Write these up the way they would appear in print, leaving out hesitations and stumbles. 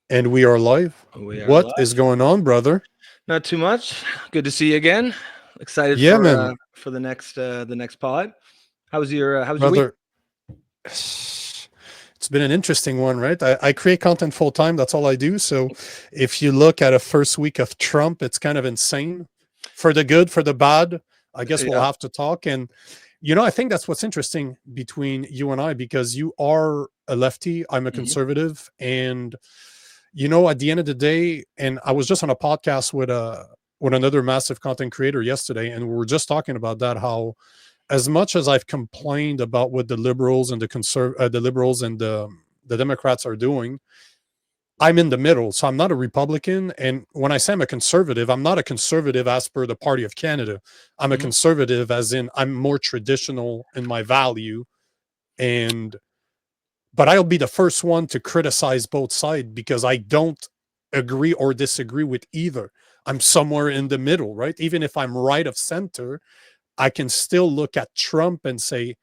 And we are live. We are What is live. going on, brother? Not too much. Good to see you again. Excited Yeah, man, for the next pod. How was your week? brother. It's been an interesting one, right? I create content full time. That's all I do. So if you look at a first week of Trump, it's kind of insane. For the good, for the bad, I guess we'll Yeah. have to talk. And, I think that's what's interesting between you and I, because you are a lefty, I'm a Hmm. conservative. And, at the end of the day, and I was just on a podcast with another massive content creator yesterday, and we were just talking about that, how as much as I've complained about what the liberals and the liberals and the Democrats are doing, I'm in the middle. So I'm not a Republican, and when I say I'm a conservative, I'm not a conservative as per the Party of Canada. I'm a Hmm. conservative as in I'm more traditional in my value, and but I'll be the first one to criticize both sides because I don't agree or disagree with either. I'm somewhere in the middle, right? Even if I'm right of center, I can still look at Trump and say,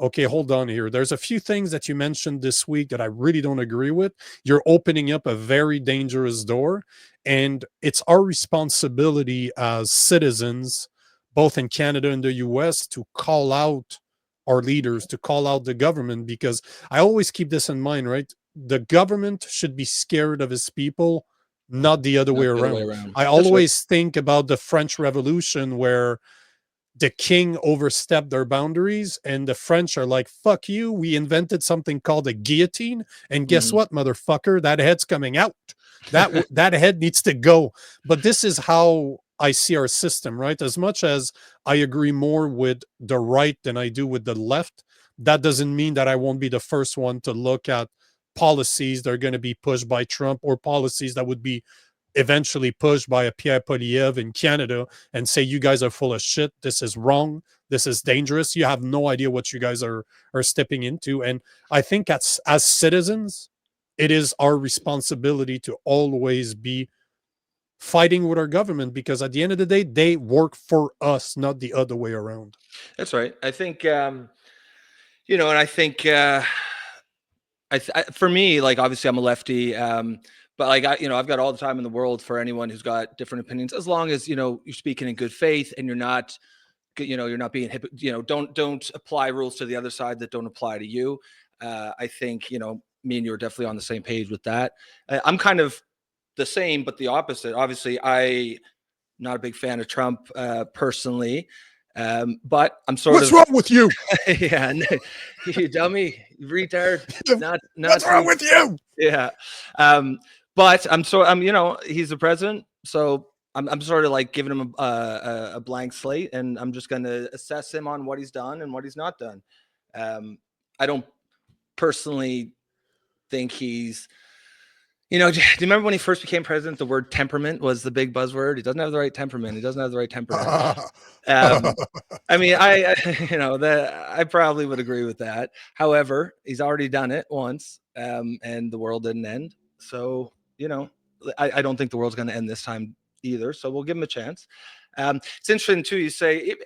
okay, hold on here. There's a few things that you mentioned this week that I really don't agree with. You're opening up a very dangerous door. And it's our responsibility as citizens, both in Canada and the US, to call out our leaders, to call out the government, because I always keep this in mind, right? The government should be scared of his people, not the other way Not the other way around. around. I That's right. always think about the French Revolution, where the king overstepped their boundaries and the French are like, fuck you, we invented something called a guillotine, and guess Hmm. what, motherfucker, that head's coming out. That head needs to go. But this is how I see our system, right? As much as I agree more with the right than I do with the left, that doesn't mean that I won't be the first one to look at policies that are going to be pushed by Trump, or policies that would be eventually pushed by a Pierre Poliev in Canada, and say, you guys are full of shit. This is wrong. This is dangerous. You have no idea what you guys are stepping into. And I think as citizens, it is our responsibility to always be fighting with our government, because at the end of the day, they work for us, not the other way around. That's right. I think and I think for me, like obviously I'm a lefty, but like I've got all the time in the world for anyone who's got different opinions, as long as you're speaking in good faith and you're not being don't apply rules to the other side that don't apply to you. I think me and you are definitely on the same page with that. I'm kind of the same but the opposite. Obviously, I not a big fan of Trump personally, but I'm sort What's of wrong with you? yeah. You dummy, you retard. What's Not wrong too with you? yeah. um but I'm he's the president, so I'm sort of like giving him a blank slate, and I'm just going to assess him on what he's done and what he's not done. I don't personally think he's do you remember when he first became president, the word temperament was the big buzzword? He doesn't have the right temperament. He doesn't have the right temperament. Um, I mean, that I probably would agree with that. However, he's already done it once, and the world didn't end. So, I don't think the world's going to end this time either. So we'll give him a chance. It's interesting too. I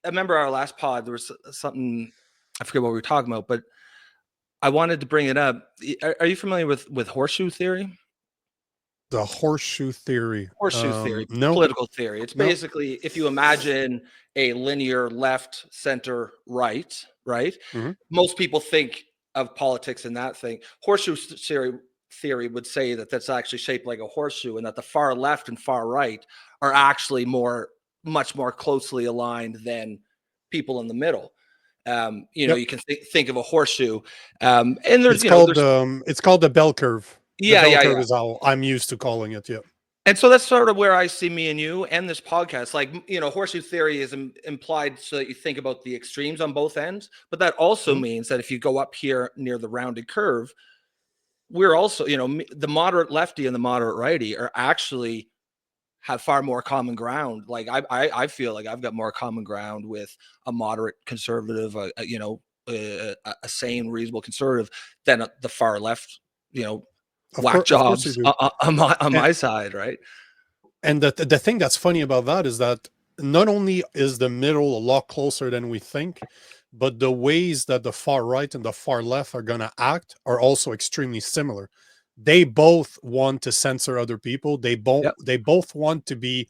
remember our last pod. There was something I forget what we were talking about, but I wanted to bring it up. Are you familiar with horseshoe theory? The horseshoe theory. Horseshoe theory, No, political theory. It's no. basically if you imagine a linear left, center, right, right? Mhm. Most people think of politics in that thing. Horseshoe theory would say that that's actually shaped like a horseshoe, and that the far left and far right are actually much more closely aligned than people in the middle. Yep. You can think of a horseshoe, and there's It's called the bell curve. The yeah, bell yeah, curve yeah. is how I'm used to calling it. Yeah. And so that's sort of where I see me and you and this podcast. Like, horseshoe theory is implied so that you think about the extremes on both ends. But that also Mhm. means that if you go up here near the rounded curve, we're also, the moderate lefty and the moderate righty are actually have far more common ground. Like, I feel like I've got more common ground with a moderate conservative, a sane, reasonable conservative than the far left, you know, whack Of course you jobs do. on And my side, right? the thing that's funny about that is that not only is the middle a lot closer than we think, but the ways that the far right and the far left are going to act are also extremely similar. they both want to censor other people. Yep. They both want to be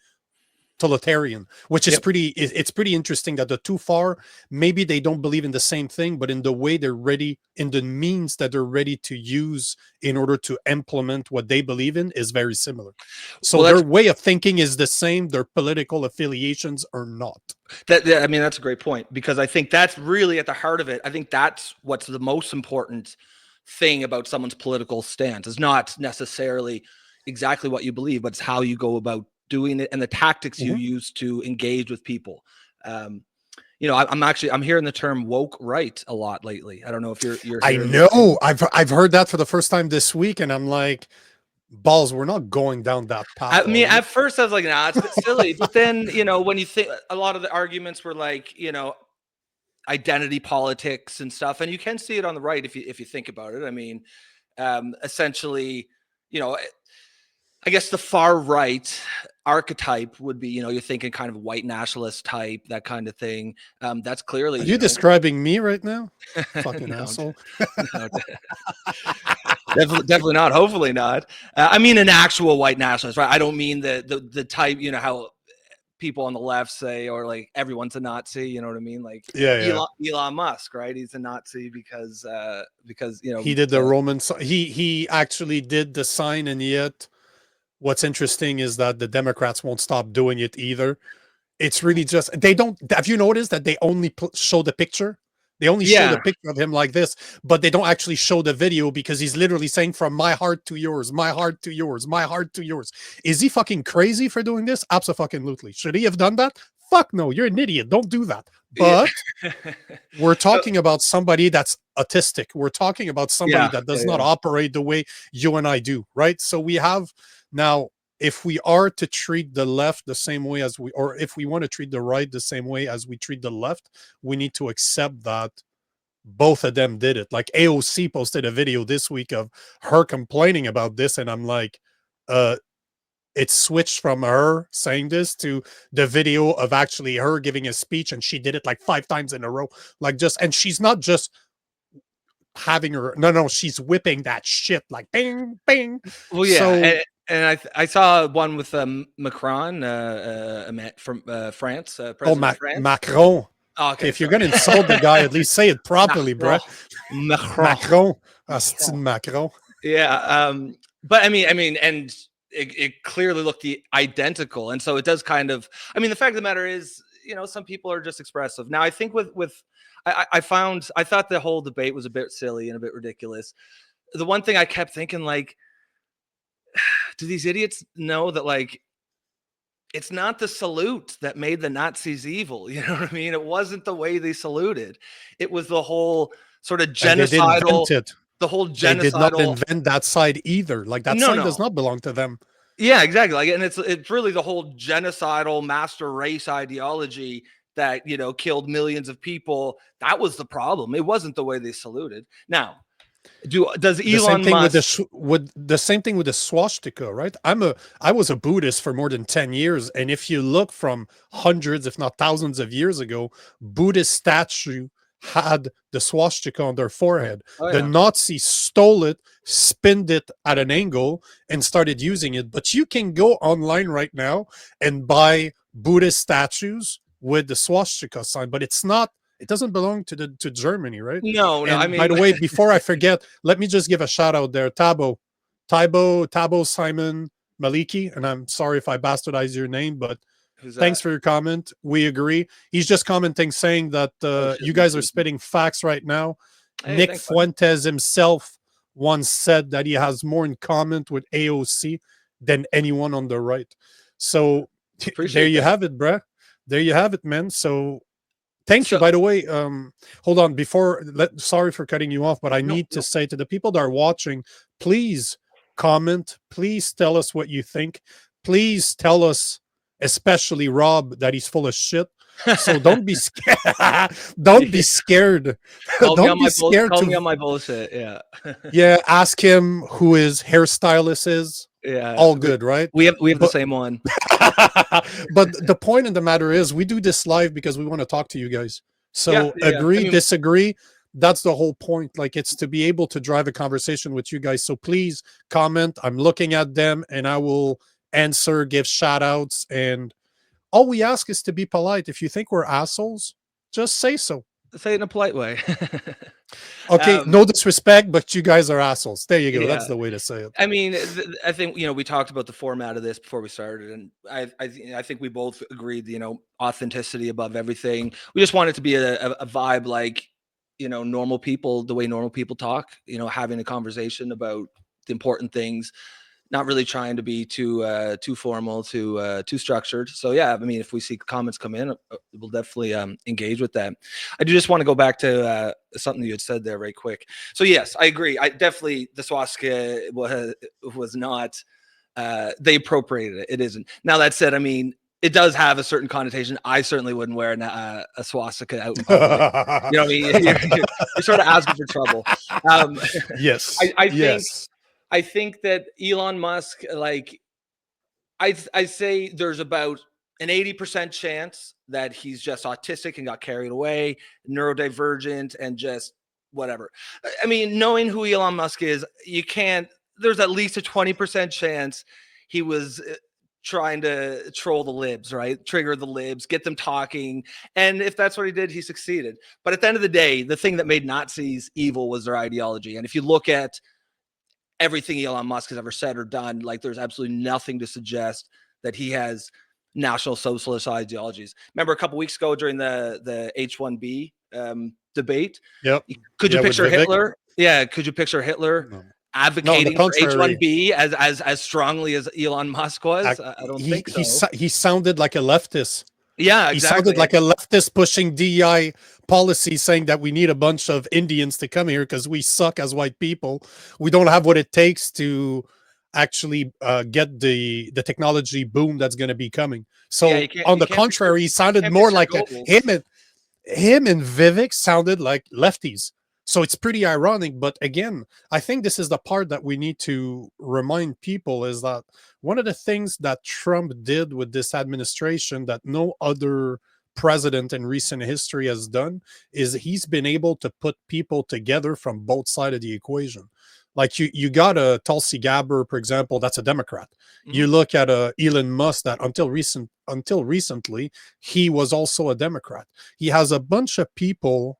totalitarian, which is Yep. pretty, it's pretty interesting that the two far, maybe they don't believe in the same thing, but in the way they're ready, in the means that they're ready to use in order to implement what they believe in is very similar. So Well, their that's way of thinking is the same, their political affiliations are not. I mean, that's a great point, because I think that's really at the heart of it. I think that's what's the most important thing about someone's political stance, is not necessarily exactly what you believe, but it's how you go about doing it and the tactics you Mhm. use to engage with people. Um, I'm hearing the term woke right a lot lately. I don't know if you're I hearing the same. know, I've heard that for the first time this week, and I'm like, balls, we're not going down that I path, are mean, we? at first I was like, nah, it's a bit silly. But then, when you think, a lot of the arguments were like, identity politics and stuff, and you can see it on the right if you think about it. I mean, essentially, you know, I guess the far right archetype would be, you're thinking kind of white nationalist type, that kind of thing. That's clearly, Are you describing me right now? Fucking no, asshole. no, definitely not. Hopefully not. I mean, an actual white nationalist, right? I don't mean the type, how people on the left say, or like everyone's a Nazi. You know what I mean? Like Yeah, yeah. Elon Musk, right? He's a Nazi because He did the Roman. He actually did the sign, and yet, what's interesting is that the Democrats won't stop doing it either. It's really just they don't. Have you noticed that they only show the picture? They only show the yeah. picture of him like this, but they don't actually show the video because he's literally saying from my heart to yours, my heart to yours, my heart to yours. Is he fucking crazy for doing this? Absolutely. Should he have done that? Fuck no, you're an idiot. Don't do that. Yeah. But we're talking about somebody that's autistic. We're talking about somebody Yeah. that does not Yeah. operate the way you and I do, right? So we have now, if we are to treat the left the same way as we, or if we want to treat the right the same way as we treat the left, we need to accept that both of them did it. Like AOC posted a video this week of her complaining about this, and I'm like, uh, it switched from her saying this to the video of actually her giving a speech, and she did it like 5 times in a row. Like, just, and she's not just having her, no, she's whipping that shit like bing, bing. Well, yeah, So, and I saw one with Macron, from France, oh, president of France. Macron. Oh, Okay, okay, if you're sorry. gonna insult the guy, at least say it properly, Macron. bruh. Macron. Macron. Macron. Macron. Yeah, but I mean, and it clearly looked identical, and so it does kind of. I mean, the fact of the matter is, some people are just expressive. Now, I think I thought the whole debate was a bit silly and a bit ridiculous. The one thing I kept thinking, like, do these idiots know that, like, it's not the salute that made the Nazis evil? You know what I mean? It wasn't the way they saluted. It was the whole sort of And they didn't genocidal, invent it. the whole They did not genocidal. invent that side either. Like, that No, side does no. not belong to them. Yeah, exactly. Like, and it's really the whole genocidal master race ideology that, killed millions of people. That was the problem. It wasn't the way they saluted. Now, does The same Elon thing with Musk? the same thing with the swastika, right? I was a Buddhist for more than 10 years, and if you look from hundreds, if not thousands of years ago, Buddhist statue had the swastika on their forehead. Oh The yeah. Nazis stole it, spinned it at an angle, and started using it. But you can go online right now and buy Buddhist statues with the swastika sign, but it doesn't belong to Germany, right? No, no. I And by mean, the way, before I forget, let me just give a shout out there. Tabo Simon Maliki, and I'm sorry if I bastardized your name, but who's thanks that? for your comment. We agree. He's just commenting saying that Oh shit, you let me guys see. are spitting facts right now. Hey, Nick thanks, buddy. Fuentes himself once said that he has more in common with AOC than anyone on the right. So there Appreciate you that. have it, bruh. There you have it, man. So thank you. So By the way, hold on. Sorry for cutting you off, but I no, need to no. say to the people that are watching, please comment. Please tell us what you think. Please tell us, especially Rob, that he's full of shit. So don't be scared. Don't be Yeah. scared. Call me Don't on be my scared call me to, on my bullshit. Yeah. yeah, ask him who his hairstylist is. Yeah. All We, good, right? we have we have the But same one. but the point of the matter is, we do this live because we want to talk to you guys. Yeah, So yeah. I agree, mean, disagree. that's the whole point. Like, it's to be able to drive a conversation with you guys. So please comment. I'm looking at them and I will answer, give shout outs. And all we ask is to be polite. If you think we're assholes, just say so. Say it in a polite way. Okay, um, no disrespect, but you guys are assholes. There you go. That's yeah. the way to say it. I mean, I think we talked about the format of this before we started, and I think we both agreed, authenticity above everything. We just want it to be a vibe like, normal people, the way normal people talk. Having a conversation about the important things, not really trying to be too formal, too structured. So yeah, I mean, if we see comments come in, we'll definitely engage with that. I do just want to go back to something you had said there, right quick. So yes, I agree. I definitely, the swastika was not. They appropriated it. It isn't. Now that said, I mean, it does have a certain connotation. I certainly wouldn't wear a swastika out in public. You know what I mean? You're sort of asking for trouble. Um, Yes. I think Yes. I think that Elon Musk, like, I say there's about an 80% chance that he's just autistic and got carried away, neurodivergent, and just whatever. I mean, knowing who Elon Musk is, you can't. There's at least a 20% chance he was trying to troll the libs, right? Trigger the libs, get them talking. And if that's what he did, he succeeded. But at the end of the day, the thing that made Nazis evil was their ideology. And if you look at everything Elon Musk has ever said or done, like, there's absolutely nothing to suggest that he has National Socialist ideologies. Remember a couple weeks ago during the H1B debate, Yep. could you Yeah, with picture Vivek. Hitler? Yeah, could you picture Hitler No. No, on the advocating for contrary. H1B as strongly as Elon Musk was? I don't think so. He sounded like a leftist. Yeah, He sounded exactly. like a leftist pushing DEI policy, saying that we need a bunch of Indians to come here because we suck as white people. We don't have what it takes to actually get the technology boom that's going to be coming. Yeah, So on the contrary, he sounded more like Goebbels. him and Vivek sounded like lefties. So it's pretty ironic. But again, I think this is the part that we need to remind people is that one of the things that Trump did with this administration that no other president in recent history has done is he's been able to put people together from both sides of the equation. Like you got a Tulsi Gabbard, for example, that's a Democrat. You Mhm. look at Elon Musk, that until recently, he was also a Democrat. He has a bunch of people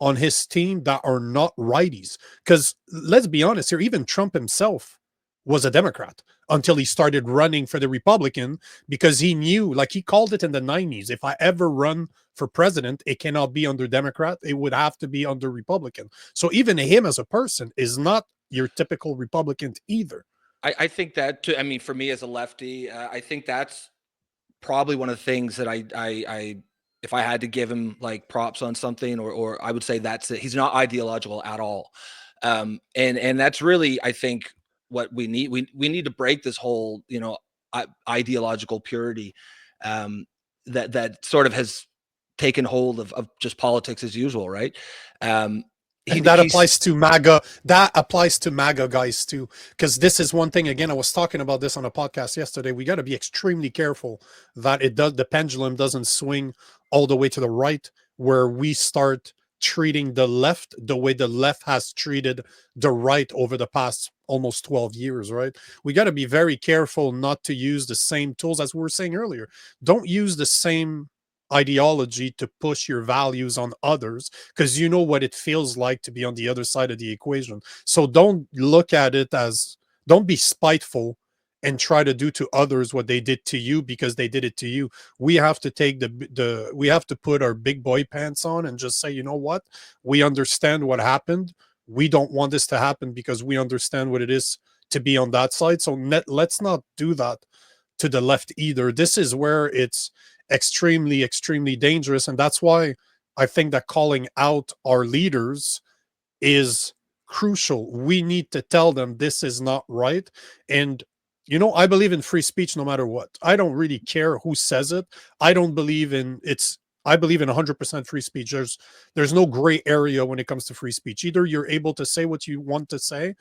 on his team that are not righties. Because let's be honest here, even Trump himself was a Democrat until he started running for the Republican because he knew, like he called it in the 90s, if I ever run for president, it cannot be under Democrat, it would have to be under Republican. So even him as a person is not your typical Republican either. I think that too. I mean, for me as a lefty, I think that's probably one of the things that I if I had to give him like props on something, or I would say that's it. He's not ideological at all. And that's really, I think, what we need. We need to break this whole, ideological purity, that sort of has taken hold of just politics as usual, right? Um, And that he's applies to MAGA. That applies to MAGA guys too. Because this is one thing, again, I was talking about this on a podcast yesterday. We got to be extremely careful that the pendulum doesn't swing all the way to the right, where we start treating the left the way the left has treated the right over the past almost 12 years, right? We got to be very careful not to use the same tools as we were saying earlier. Don't use the same ideology to push your values on others because you know what it feels like to be on the other side of the equation. So don't look at it as, don't be spiteful and try to do to others what they did to you because they did it to you. We have to take we have to put our big boy pants on and just say, you know what? We understand what happened. We don't want this to happen because we understand what it is to be on that side. So let's not do that to the left either. This is where it's extremely, extremely dangerous. And that's why I think that calling out our leaders is crucial. We need to tell them this is not right. And, I believe in free speech no matter what. I don't really care who says it. I don't believe in it's, I believe in 100% free speech. There's no gray area when it comes to free speech. Either you're able to say what you want to say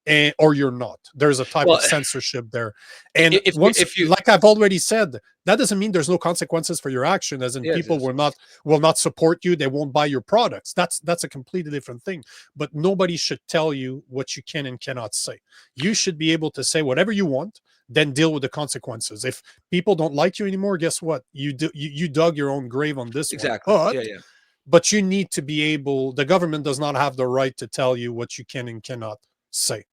and or you're not. There's a type Well, of censorship there. And if you like I've already said, that doesn't mean there's no consequences for your action, as in yes, people yes. will not support you, they won't buy your products. That's a completely different thing. But nobody should tell you what you can and cannot say. You should be able to say whatever you want, then deal with the consequences. If people don't like you anymore, guess what? You dug your own grave on this one. Exactly. Yeah, yeah. But you need to be able, the government does not have the right to tell you what you can and cannot say.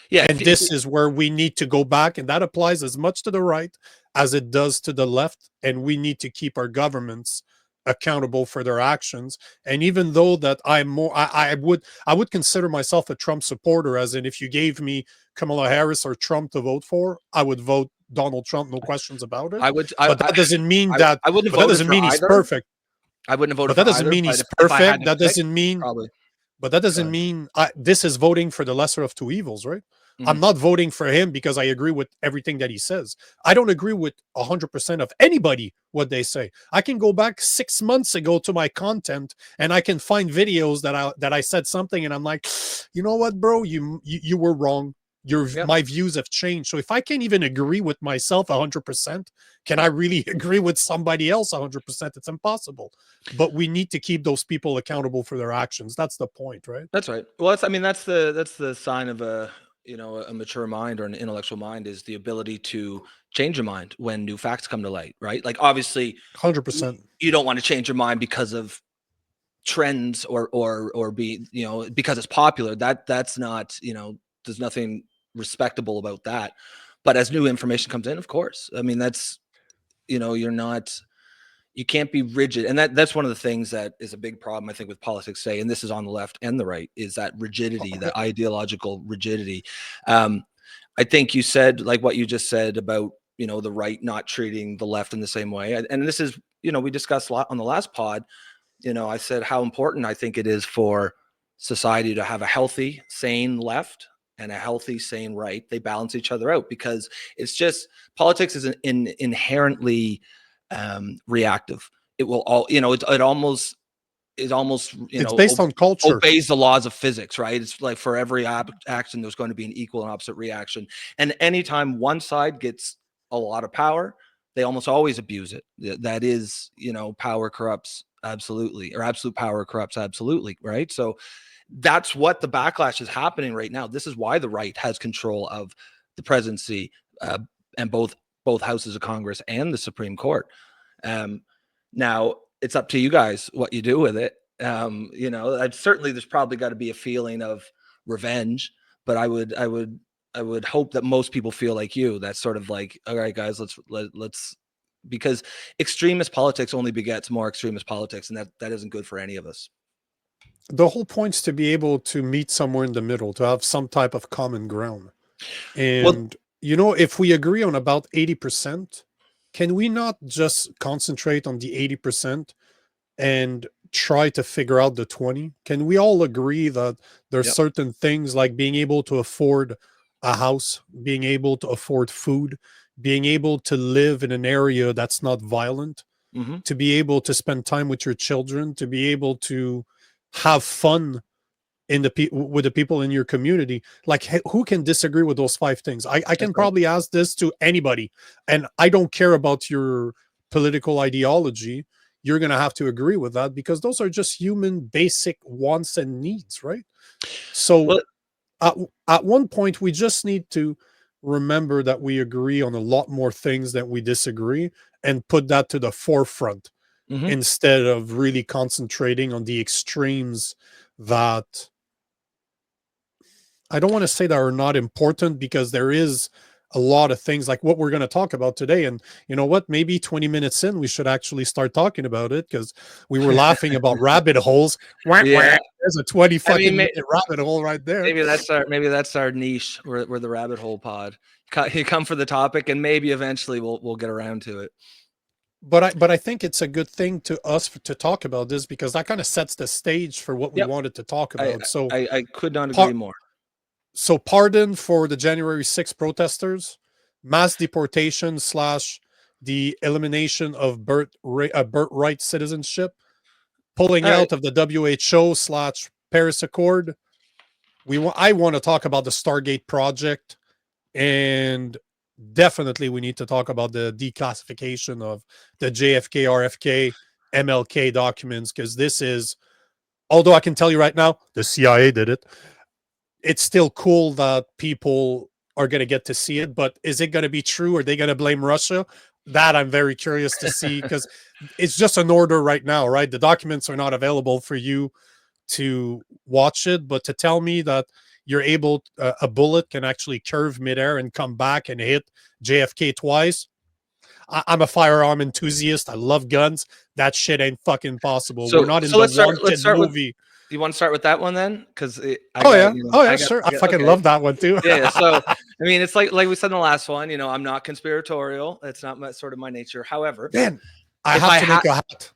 Yeah, And this is where we need to go back, and that applies as much to the right as it does to the left. And we need to keep our governments accountable for their actions. And even though that I'm more, I would consider myself a Trump supporter, as in if you gave me Kamala Harris or Trump to vote for, I would vote Donald Trump, no questions about it. I would But that doesn't mean that. I wouldn't have But that voted doesn't for mean he's either. perfect. I wouldn't have voted But for that doesn't either. mean But he's if I had perfect. to That pick, doesn't mean. probably. But that Go doesn't ahead. mean this is voting for the lesser of two evils, right? I'm Mhm. not voting for him because I agree with everything that he says. I don't agree with 100% of anybody what they say. I can go back 6 months ago to my content and I can find videos that I said something and I'm like, you know what, bro, you were wrong. Yep. My views have changed. So if I can't even agree with myself 100%, can I really agree with somebody else 100%? It's impossible. But we need to keep those people accountable for their actions. That's the point, right? That's right. Well, I mean, that's the sign of a mature mind or an intellectual mind is the ability to change your mind when new facts come to light, right? Like obviously, 100%. you don't want to change your mind because of trends or be because it's popular. That's not there's nothing respectable about that. But as new information comes in, of course, I mean that's you're not you can't be rigid, and that's one of the things that is a big problem I think with politics today, and this is on the left and the right, is that rigidity, that ideological rigidity. I think you said like what you just said about the right not treating the left in the same way, and this is we discussed a lot on the last pod. I said how important I think it is for society to have a healthy, sane left and a healthy, sane right. They balance each other out because it's just politics is inherently reactive. It will all, it almost It's based on culture. obeys the laws of physics, right? It's like for every action, there's going to be an equal and opposite reaction. And anytime one side gets a lot of power, they almost always abuse it. That is, power corrupts absolutely, or absolute power corrupts absolutely, right? So that's what the backlash is happening right now. This is why the right has control of the presidency and both houses of Congress and the Supreme Court. Now it's up to you guys what you do with it. Certainly there's probably got to be a feeling of revenge, but I would hope that most people feel like you. That's sort of like, all right, guys, let's because extremist politics only begets more extremist politics, and that isn't good for any of us. The whole point's to be able to meet somewhere in the middle, to have some type of common ground. Well, And if we agree on about 80%, can we not just concentrate on the 80% and try to figure out the 20? Can we all agree that there's yep. certain things like being able to afford a house, being able to afford food, being able to live in an area that's not violent, Mm-hmm. to be able to spend time with your children, to be able to have fun with the people in your community? Like, who can disagree with those 5 things? I can probably ask this to anybody, and I don't care about your political ideology. You're going to have to agree with that because those are just human basic wants and needs, right? So Well, at one point we just need to remember that we agree on a lot more things than we disagree, and put that to the forefront mm-hmm. instead of really concentrating on the extremes that I don't want to say that are not important, because there is a lot of things like what we're going to talk about today. And you know what? Maybe 20 minutes in, we should actually start talking about it, because we were laughing about rabbit holes. Yeah. There's a 20 I mean, fucking minute rabbit hole right there. maybe that's our niche. We're the rabbit hole pod. You come for the topic, and maybe eventually we'll get around to it. But I think it's a good thing to us to talk about this, because that kind of sets the stage for what we Yep. wanted to talk I about. So I could not agree more. So pardon for the January 6th protesters, mass deportation / the elimination of birthright citizenship, pulling All right. out of the WHO / Paris Accord, I want to talk about the Stargate project, and definitely we need to talk about the declassification of the JFK, RFK, MLK documents, because this is, although I can tell you right now, the CIA did it. It's still cool that people are going to get to see it, but is it going to be true? Are they going to blame Russia? That I'm very curious to see, because it's just an order right now, right? The documents are not available for you to watch it, but to tell me that you're able, a bullet can actually curve midair and come back and hit JFK twice. I'm a firearm enthusiast. I love guns. That shit ain't fucking possible. We're So not in so the let's Wanted start with, movie. you want to start with that one then? Because I Oh got, yeah, you know, oh yeah, sure. I fucking okay. love that one too. Yeah, yeah. So I mean, it's like we said in the last one, you know, I'm not conspiratorial. That's not my sort of my nature. However, Man, I if have I to make had, a hat.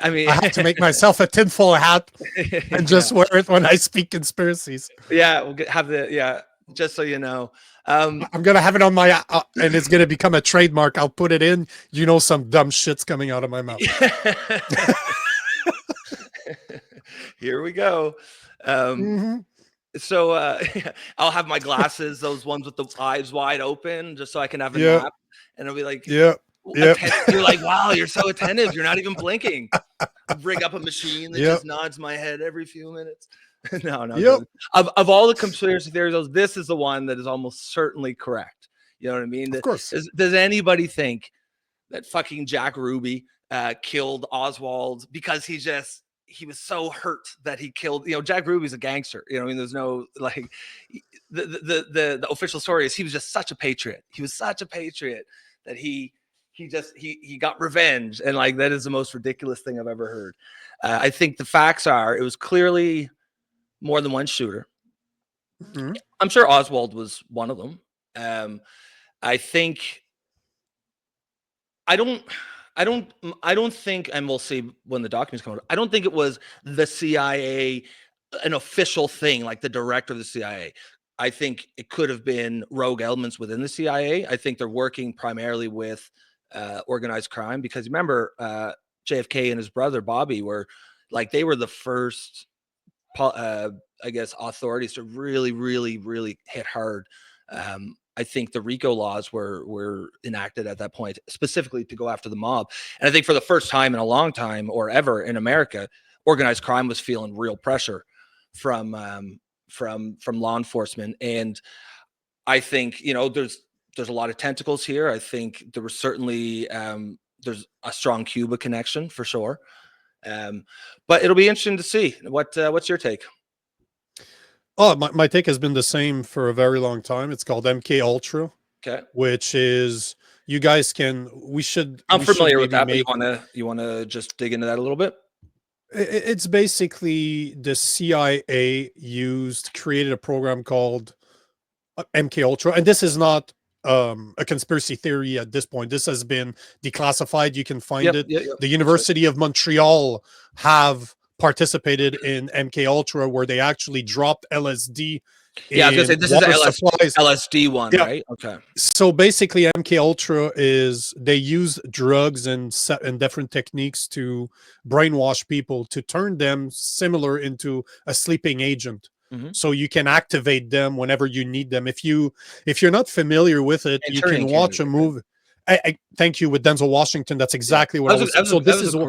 I mean, I have to make myself a tinfoil hat and yeah, just wear it when I speak conspiracies. yeah, have the, yeah. Just so you know, um, I'm gonna have it on my, and it's gonna become a trademark. I'll put it in. You know, some dumb shit's coming out of my mouth. here we go. Um, Mm-hmm. so I'll have my glasses, those ones with the eyes wide open, just so I can have a Yeah, nap, and it'll be like, yeah, yeah, You're like, wow, you're so attentive. You're not even blinking. Bring up a machine that yeah, just nods my head every few minutes. No, no, yep. joking. Of all the conspiracy theories, this is the one that is almost certainly correct. You know what I mean? Of course. Does anybody think that fucking Jack Ruby killed Oswald because he was so hurt that he killed, you know, Jack Ruby's a gangster, you know, I mean, there's no like, the official story is he was just such a patriot. He was such a patriot that he got revenge, and like that is the most ridiculous thing I've ever heard. I think the facts are it was clearly more than one shooter. Mm-hmm. I'm sure Oswald was one of them. I think I don't I don't think, and we'll see when the documents come out, I don't think it was the CIA, an official thing like the director of the CIA. I think it could have been rogue elements within the CIA. I think they're working primarily with organized crime, because remember, JFK and his brother Bobby were like, they were the first I guess authorities to really, really, really hit hard. I think the RICO laws were enacted at that point specifically to go after the mob, and I think for the first time in a long time or ever in America, organized crime was feeling real pressure from law enforcement. And I think, you know, there's a lot of tentacles here. I think there was certainly there's a strong Cuba connection for sure. But it'll be interesting to see what's your take. Oh, my take has been the same for a very long time. It's called MK Ultra, Okay. which is, you guys can, I'm we should familiar with maybe that, but make, you wanna just dig into that a little bit? it's basically the CIA created a program called MK Ultra, and this is not a conspiracy theory at this point. This has been declassified. You can find Yep, it. yep, yep. The That's right. University of Montreal have participated in MK Ultra, where they actually dropped LSD Yeah, I was gonna say in this is the water supplies. LSD one, Yeah. right? Okay. So basically, MK Ultra is, they use drugs and different techniques to brainwash people, to turn them similar into a sleeping agent. Mhm. So you can activate them whenever you need them. If you're not familiar with it, you Manchurian can watch a Candidate, right? movie. Thank you, with Denzel Washington. That's Yeah. exactly what I was. So That this was a is what,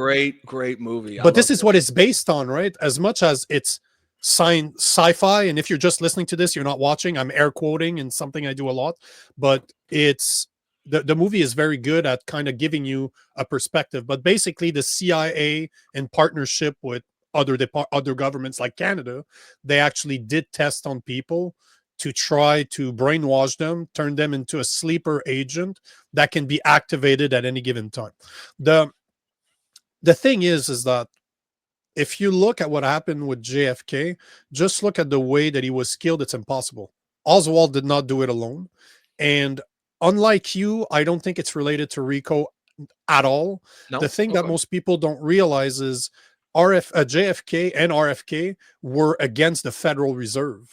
great movie. I but this loved is it. what it's based on, right? As much as it's sci-fi, and if you're just listening to this, you're not watching. I'm air quoting, and something I do a lot, but it's, the movie is very good at kind of giving you a perspective. But basically, the CIA, in partnership with other governments like Canada, they actually did tests on people to try to brainwash them, turn them into a sleeper agent that can be activated at any given time. The the thing is that if you look at what happened with JFK, just look at the way that he was killed. It's impossible. Oswald did not do it alone. And unlike you, I don't think it's related to Rico at all. The No? thing that Okay. most people don't realize is JFK and RFK were against the Federal Reserve.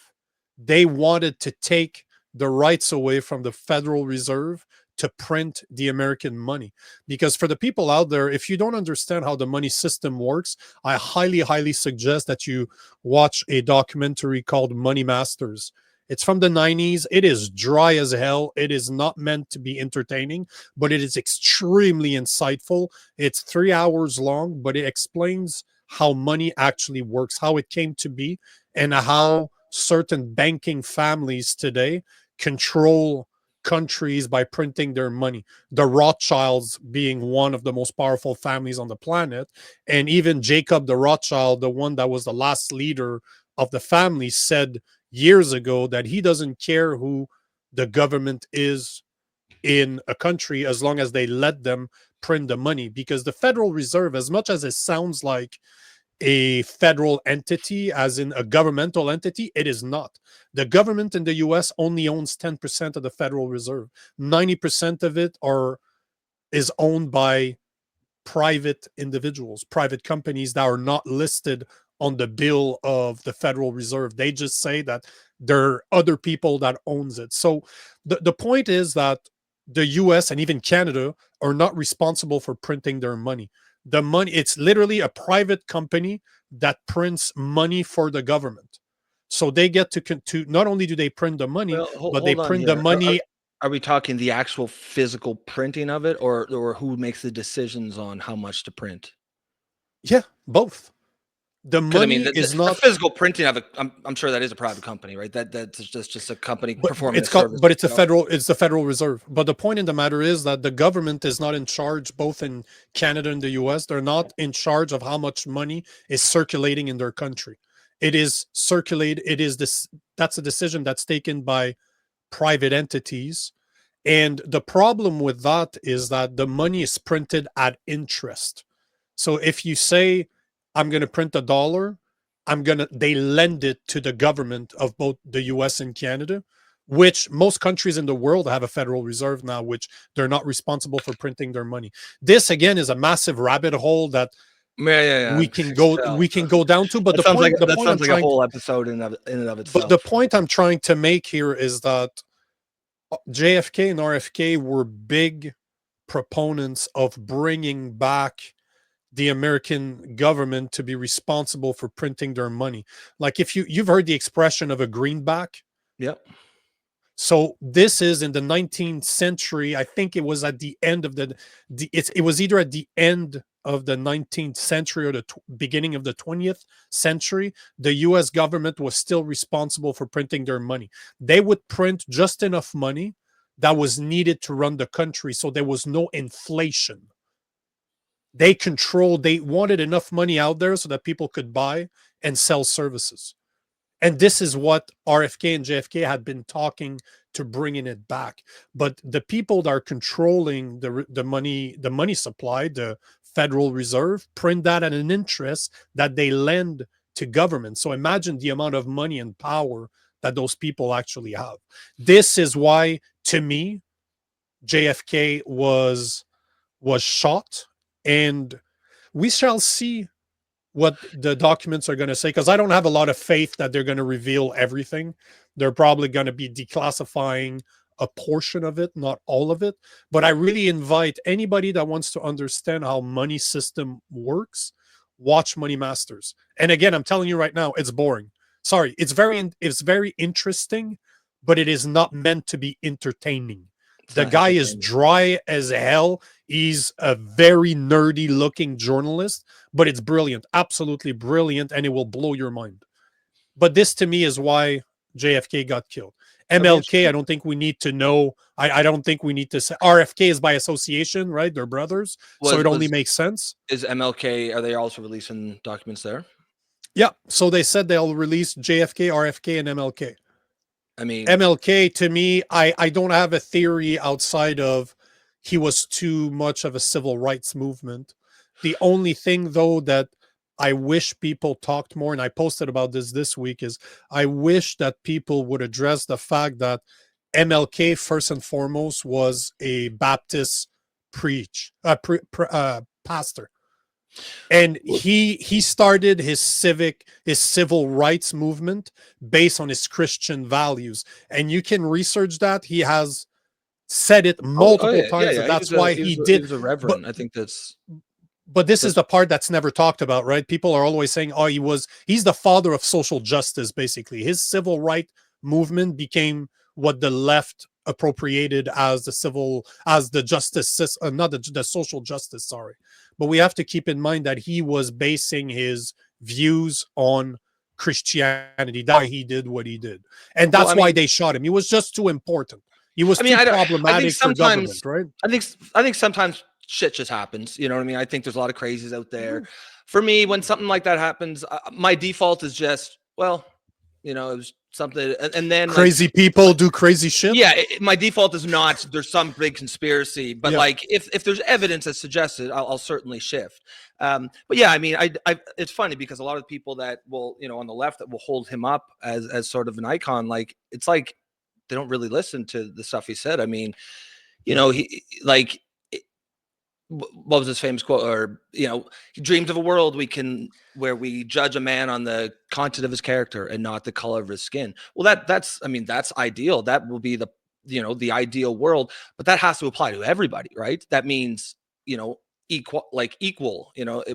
They wanted to take the rights away from the Federal Reserve to print the American money. Because for the people out there, if you don't understand how the money system works, I highly, highly suggest that you watch a documentary called Money Masters. It's from the 90s. It is dry as hell. It is not meant to be entertaining, but it is extremely insightful. It's 3 hours long, but it explains how money actually works, how it came to be, and how certain banking families today control countries by printing their money. The Rothschilds being one of the most powerful families on the planet. And even Jacob the Rothschild, the one that was the last leader of the family, said years ago that he doesn't care who the government is in a country as long as they let them print the money. Because the Federal Reserve, as much as it sounds like a federal entity, as in a governmental entity, it is not. The government in the US only owns 10% of the Federal Reserve. 90% of it is owned by private individuals, private companies that are not listed on the bill of the Federal Reserve. They just say that there are other people that owns it. So the point is that the US and even Canada are not responsible for printing their money. The money, it's literally a private company that prints money for the government. So they get to not only do they print the money, Well, but they hold on print the here. money. Are we talking the actual physical printing of it, or who makes the decisions on how much to print? Yeah, both. The Because I mean, money is the not. physical printing of it, I'm sure that is a private company, right? That's just a company But performing a it's called, service. but it's the Federal Reserve. But the point in the matter is that the government is not in charge, both in Canada and the US. They're not in charge of how much money is circulating in their country. It is circulate. It is this. That's a decision that's taken by private entities. And the problem with that is that the money is printed at interest. So if you say, I'm going to print $1, they lend it to the government of both the US and Canada, which most countries in the world have a Federal Reserve now, which they're not responsible for printing their money. This again is a massive rabbit hole that Yeah. we can go down to. But That sounds like a whole episode in and of but the itself. point I'm trying to make here is that JFK and RFK were big proponents of bringing back the American government to be responsible for printing their money. Like if you've heard the expression of a greenback. Yep. So this is in the 19th century. I think it was at the end of it was either at the end of the 19th century or the beginning of the 20th century. The US government was still responsible for printing their money. They would print just enough money that was needed to run the country, so there was no inflation. They wanted enough money out there so that people could buy and sell services. And this is what RFK and JFK had been talking to bringing it back. But the people that are controlling the money supply, the Federal Reserve, print that at an interest that they lend to government. So imagine the amount of money and power that those people actually have. This is why, to me, JFK was shot, and we shall see what the documents are going to say, because I don't have a lot of faith that they're going to reveal everything. They're probably going to be declassifying a portion of it, not all of it. But I really invite anybody that wants to understand how money system works, watch Money Masters. And again, I'm telling you right now, it's boring. Sorry, it's very interesting, but it is not meant to be entertaining. It's The not guy is entertaining. dry as hell. He's a very nerdy looking journalist, but it's brilliant, absolutely brilliant, and it will blow your mind. But this to me is why JFK got killed. It'll be MLK, interesting. I don't think we need to know. I don't think we need to say RFK is by association, right? They're brothers. So it only makes sense. Is MLK, are they also releasing documents there? Yeah. So they said they'll release JFK, RFK, and MLK. I mean, MLK, to me, I don't have a theory outside of he was too much of a civil rights movement. The only thing, though, that I wish people talked more, and I posted about this week, is I wish that people would address the fact that MLK, first and foremost, was a Baptist pastor. And he started his civil rights movement based on his Christian values. And you can research that. He has said it Oh multiple yeah, yeah, times, yeah. and that's why he He did. was a But reverend. I think this is that's the part that's never talked about, right? People are always saying, "Oh, he's the father of social justice." Basically, his civil right movement became what the left appropriated as the justice, not the social justice. Sorry, but we have to keep in mind that he was basing his views on Christianity. That's why he did what he did, and well. that's why they shot him. He was just too important. He was too I don't. I think problematic for sometimes. government, right? I think sometimes shit just happens. You know what I mean? I think there's a lot of crazies out there. Mhm. For me, when something like that happens, my default is just, well, it was something, and then Crazy people do crazy shit. yeah, my default is not there's some big conspiracy, but Yeah. like if there's evidence that suggests it, I'll certainly shift. But yeah, I mean, it's funny because a lot of people that will, on the left that will hold him up as sort of an icon, like it's like they don't really listen to the stuff he said. I mean, he like what was his famous quote? Or he dreams of a world where we judge a man on the content of his character and not the color of his skin. Well, that's ideal. That will be the ideal world, but that has to apply to everybody, right? That means equal.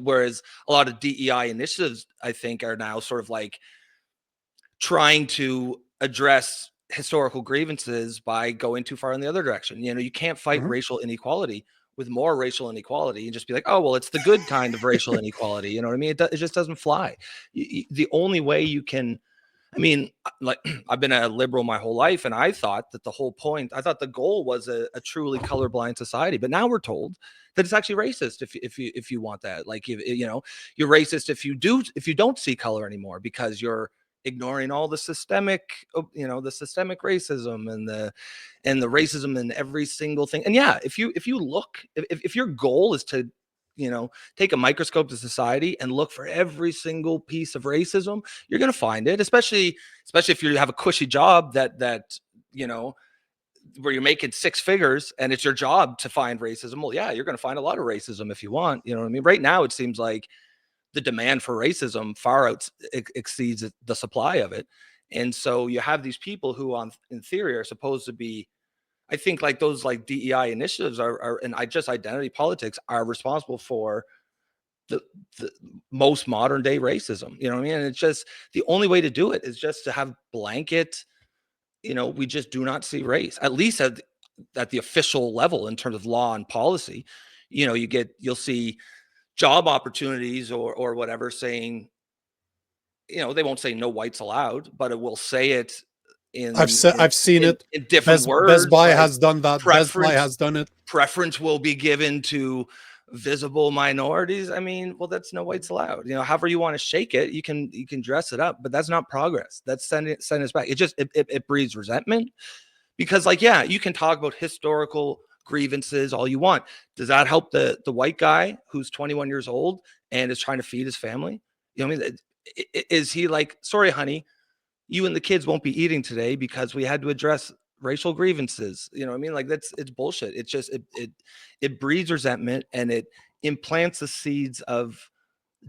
Whereas a lot of DEI initiatives, I think, are now sort of like trying to address historical grievances by going too far in the other direction. You can't fight Mhm. racial inequality with more racial inequality and just be like, oh, well, it's the good kind of racial inequality. You know what I mean? It just doesn't fly. The only way you can, I mean, like I've been a liberal my whole life, and I thought that I thought the goal was a truly colorblind society. But now we're told that it's actually racist if you want that. Like you're racist if you don't see color anymore because you're ignoring all the systemic racism and the racism in every single thing. And yeah, if you look, if your goal is to take a microscope to society and look for every single piece of racism, you're going to find it, especially if you have a cushy job that you know where you're making six figures and it's your job to find racism. Well, yeah, you're going to find a lot of racism if you want. You know what I mean? Right now, it seems like the demand for racism far exceeds the supply of it. And so you have these people who in theory are supposed to be, I think, like those like DEI initiatives and I just identity politics are responsible for the the most modern day racism. You know what I mean? And it's just the only way to do it is just to have blanket, we just do not see race, at least at the official level in terms of law and policy. You'll see job opportunities or whatever saying, they won't say no whites allowed, but it will say it in I've seen it. in different Best words, Buy like has done that. Best Buy preference has done it. preference will be given to visible minorities. I mean, well, that's no whites allowed. However you want to shake it, you can dress it up, but that's not progress. That's sending us back. It breeds resentment because, like, yeah, you can talk about historical grievances all you want. Does that help the white guy who's 21 years old and is trying to feed his family? You know what I mean? Is he like, sorry, honey, you and the kids won't be eating today because we had to address racial grievances? You know what I mean? Like it's bullshit. It's just it breeds resentment and it implants the seeds of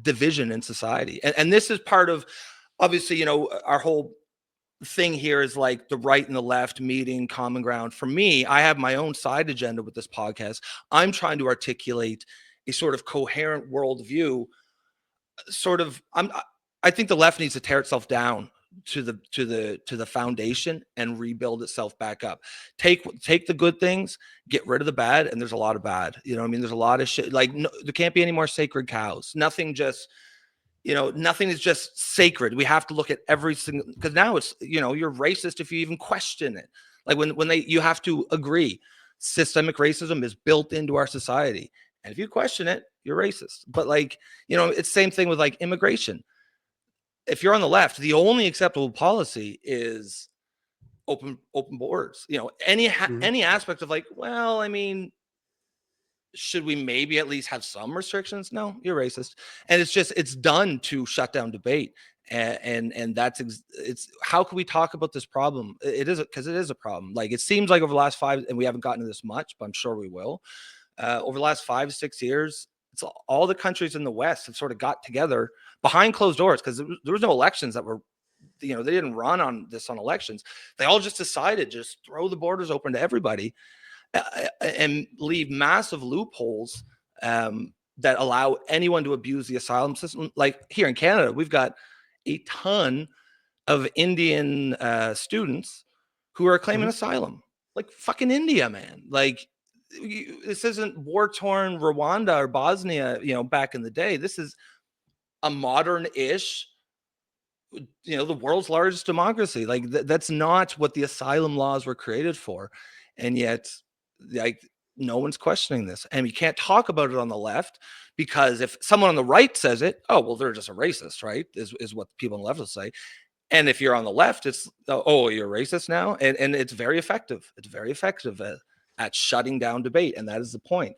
division in society. And this is part of, obviously, our whole thing here is like the right and the left meeting common ground. For me, I have my own side agenda with this podcast. I'm trying to articulate a sort of coherent worldview. Sort of, I think the left needs to tear itself down to the foundation and rebuild itself back up. Take the good things, get rid of the bad, and there's a lot of bad. You know what I mean? There's a lot of shit. Like, no, there can't be any more sacred cows. Nothing is just sacred. We have to look at every single, because now it's, you're racist if you even question it. Like you have to agree systemic racism is built into our society. And if you question it, you're racist. But like, it's same thing with like immigration. If you're on the left, the only acceptable policy is open borders. Mhm. Any aspect of like, well, I mean, should we maybe at least have some restrictions? No, you're racist. And it's done to shut down debate. And it's how can we talk about this problem? It is because it is a problem. Like, it seems like over the last five, and we haven't gotten to this much, but I'm sure we will. Over the last 5 6 years, it's all the countries in the West have sort of got together behind closed doors, because there was no elections that were, they didn't run on elections. They all just decided just throw the borders open to everybody. and leave massive loopholes that allow anyone to abuse the asylum system. Like here in Canada, we've got a ton of Indian students who are claiming Mhm. asylum. Like fucking India, man. Like this isn't war-torn Rwanda or Bosnia, back in the day. This is a modern-ish, the world's largest democracy. Like that's not what the asylum laws were created for. And yet, like, no one's questioning this. And we can't talk about it on the left because if someone on the right says it, oh, well, they're just a racist, right? Is what people on the left will say. And if you're on the left, it's, oh, you're racist now. And it's very effective. It's very effective at shutting down debate. And that is the point.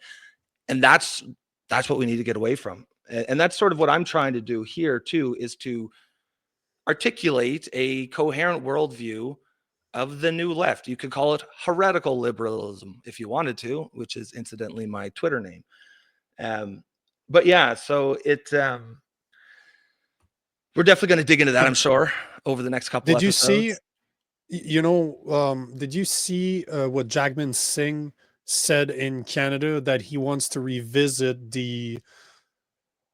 And that's what we need to get away from. And that's sort of what I'm trying to do here too, is to articulate a coherent worldview of the new left. You could call it heretical liberalism if you wanted to, which is incidentally my Twitter name. But yeah, so we're definitely going to dig into that, I'm sure, over the next couple Did you see, episodes. did you see what Jagmeet Singh said in Canada, that he wants to revisit the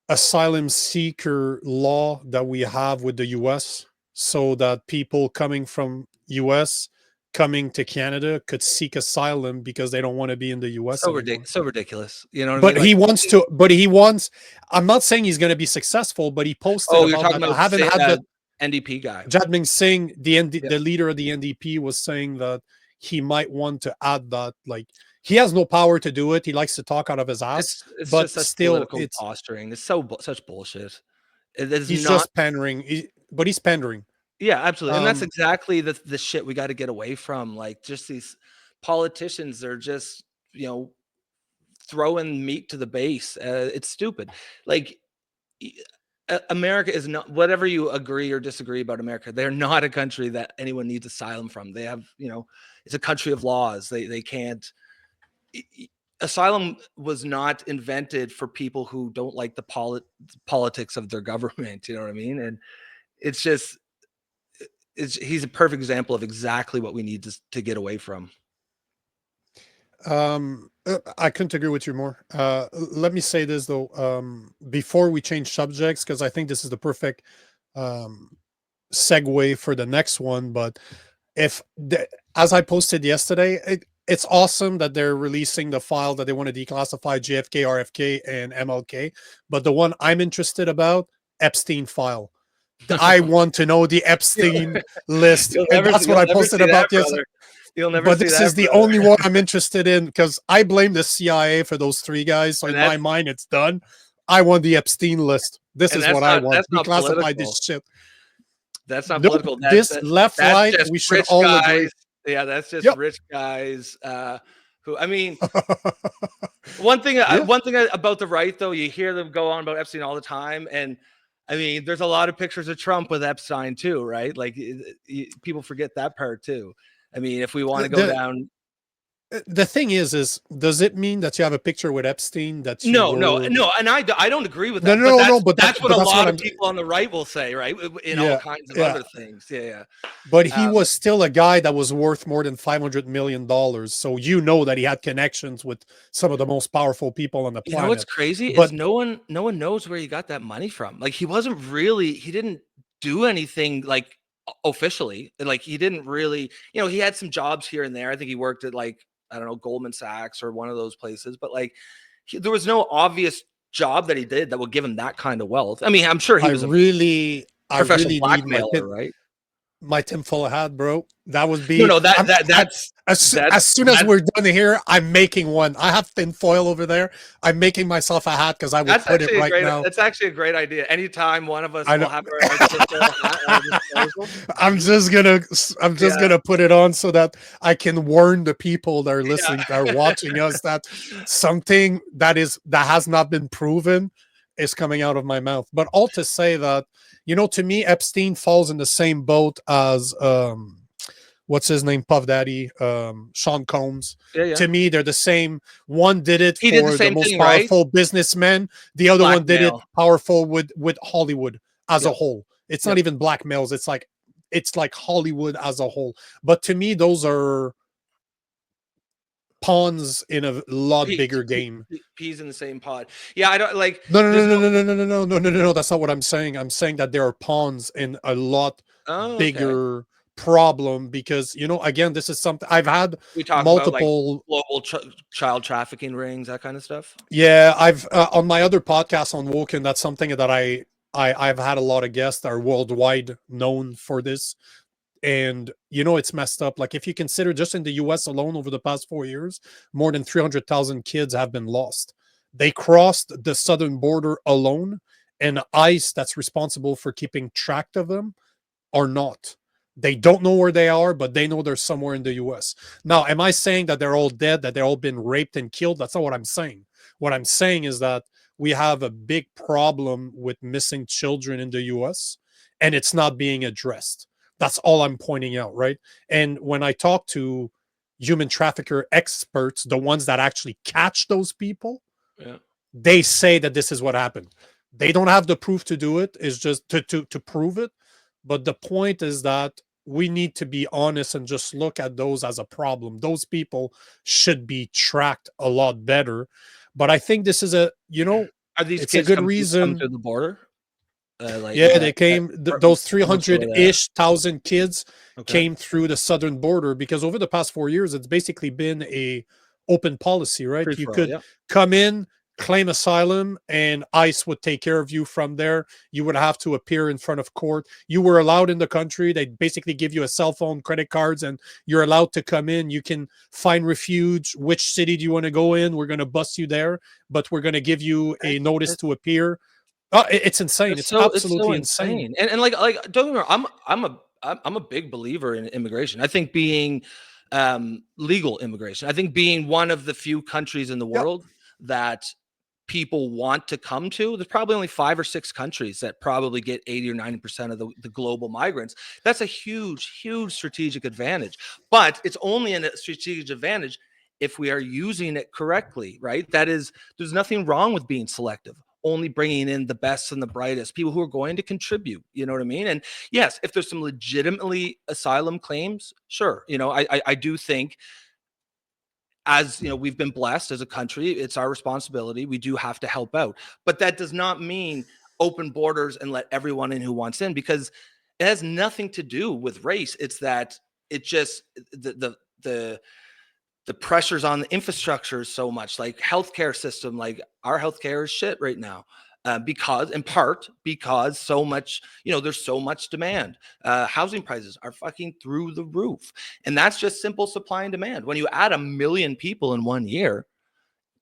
asylum seeker law that we have with the US, so that people coming from US coming to Canada could seek asylum because they don't want to be in the US anymore. So ridiculous. You know what I But mean? Like, he wants, I'm not saying he's going to be successful, but he posted oh, you're about talking that. I about haven't had the NDP guy. Jadming Singh, Yeah. the leader of the NDP, was saying that he might want to add that. Like, he has no power to do it. He likes to talk out of his ass, It's but just such still, political posturing. It's such bullshit. It is he's not. just pandering. But he's pandering. Yeah, absolutely. And that's Um, exactly the shit we got to get away from. Like, just these politicians, they're just, throwing meat to the base. It's stupid. Like, America is not, whatever you agree or disagree about America, they're not a country that anyone needs asylum from. They have, it's a country of laws. They can't. Asylum was not invented for people who don't like the politics of their government. You know what I mean? And it's just, he's a perfect example of exactly what we need to get away from. I couldn't agree with you more. Let me say this though, before we change subjects, because I think this is the perfect segue for the next one. But as I posted yesterday, it's awesome that they're releasing the file that they want to declassify JFK, RFK, and MLK. But the one I'm interested about, Epstein file. I want to know the Epstein list, and that's what I posted about yesterday. You'll never But see this that, is the brother. only one I'm interested in, because I blame the CIA for those three guys. So And in my mind, it's done. I want the Epstein list. This is what I want. That's not Declassify political. this shit. That's not No, political. this left, That's right, just we should rich all guys. agree. Yeah, that's just Yep. rich guys. Who, I mean, one thing Yeah. about the right, though, you hear them go on about Epstein all the time, and I mean, there's a lot of pictures of Trump with Epstein too, right? Like, people forget that part too. I mean, if we want to go down. The thing is does it mean that you have a picture with Epstein that you No, were... and I don't agree with No, that. no, But no, but that's what but a that's what lot I'm... of people on the right will say, right? In all Yeah, kinds of yeah. other things. Yeah. But he was still a guy that was worth more than $500 million. So that he had connections with some of the most powerful people on the planet. You know what's crazy is no one knows where he got that money from. Like, he didn't do anything like officially. Like, he didn't really, he had some jobs here and there. I think he worked at, like, I don't know, Goldman Sachs or one of those places, but like, there was no obvious job that he did that would give him that kind of wealth. I mean, I'm sure he was a professional really need blackmailer, right? my tinfoil hat, bro. That would be... No, that's as soon as we're done here, I'm making one. I have tinfoil over there. I'm making myself a hat because I will put it right now. That's actually a great idea. Anytime one of us will have our tinfoil hat at our disposal. I'm just gonna put it on so that I can warn the people that are listening, that are watching us, that something that has not been proven is coming out of my mouth. But all to say that, to me, Epstein falls in the same boat as what's his name, Puff Daddy, Sean Combs. Yeah. To me, they're the same. One did it He for did the the same most thing, powerful businessman. The other one did it Blackmail. powerful with Hollywood as a whole. It's not Yep. even blackmails. It's like Hollywood as a whole. But to me, those are pawns in a lot Peas, bigger game. peas in the same pod. Yeah, I don't like. No, no, There's no, no. no, no, no, no, no, no, no, no, no. That's not what I'm saying. I'm saying that there are pawns in a lot Oh, okay. bigger problem because again, this is something I've had We talk about like multiple. global child trafficking rings, that kind of stuff. Yeah, I've on my other podcast on Woken. That's something that I've had a lot of guests that are worldwide known for this. And it's messed up. Like, if you consider just in the US alone over the past 4 years, more than 300,000 kids have been lost. They crossed the southern border alone, and ICE, that's responsible for keeping track of them, are not. They don't know where they are, but they know they're somewhere in the US. Now, am I saying that they're all dead, that they're all been raped and killed? That's not what I'm saying. What I'm saying is that we have a big problem with missing children in the US, and it's not being addressed. That's all I'm pointing out, right? And when I talk to human trafficker experts, the ones that actually catch those people, Yeah. they say that this is what happened. They don't have the proof to do it, is just to prove it. But the point is that we need to be honest and just look at those as a problem. Those people should be tracked a lot better. But I think this is Are these it's a kids good come reason. through the border? Like, is Yeah, that they came. from Those from Australia? 300-ish thousand kids Okay. came through the southern border because over the past 4 years, it's basically been a open policy, right? Free You for all. could Yeah. come in, claim asylum, and ICE would take care of you from there. You would have to appear in front of court. You were allowed in the country. They basically give you a cell phone, credit cards, and you're allowed to come in. You can find refuge. Which city do you want to go in? We're going to bus you there, but we're going to give you a notice It's, to appear. It's insane. It's it's so absolutely insane. insane. And like don't get me wrong, I'm a big believer in immigration. I think being legal immigration. I think being one of the few countries in the Yep. world that people want to come to. There's probably only 5 or 6 countries that probably get 80 or 90% of the global migrants. That's a huge, huge strategic advantage. But it's only a strategic advantage if we are using it correctly, right? That is, there's nothing wrong with being selective, only bringing in the best and the brightest people who are going to contribute. You know what I mean? And yes, if there's some legitimately asylum claims, sure. I do think, as you know, we've been blessed as a country. It's our responsibility. We do have to help out, but that does not mean open borders and let everyone in who wants in, because it has nothing to do with race. It's that it just the pressures on the infrastructure is so much, like healthcare system. Like, our healthcare is shit right now. Because in part because so much, there's so much demand. Housing prices are fucking through the roof, and that's just simple supply and demand. When you add 1 million people in 1 year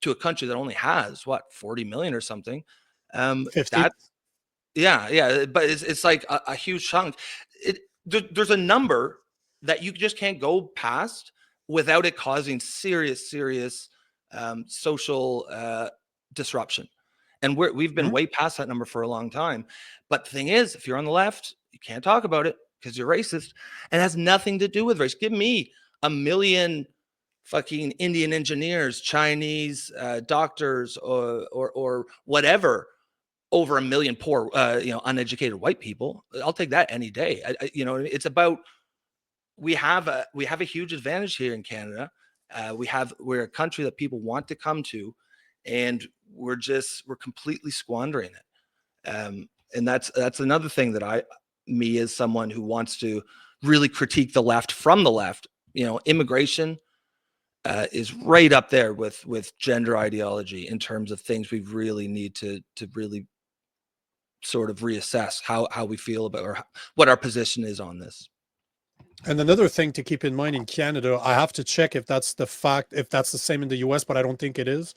to a country that only has 40 million or something, 50. that's yeah, but it's like a huge chunk. There's a number that you just can't go past without it causing serious social disruption. And we've been way past that number for a long time. But the thing is, if you're on the left, you can't talk about it because you're racist, and it has nothing to do with race. Give me 1 million fucking Indian engineers, Chinese doctors, or whatever, over 1 million poor, uneducated white people. I'll take that any day. It's about, we have a huge advantage here in Canada. We're a country that people want to come to, and we're completely squandering it. And that's another thing that me as someone who wants to really critique the left from the left, immigration is right up there with gender ideology in terms of things we really need to really sort of reassess how we feel about, or what our position is on this. And another thing to keep in mind in Canada, I have to check if that's the same in the US, but I don't think it is.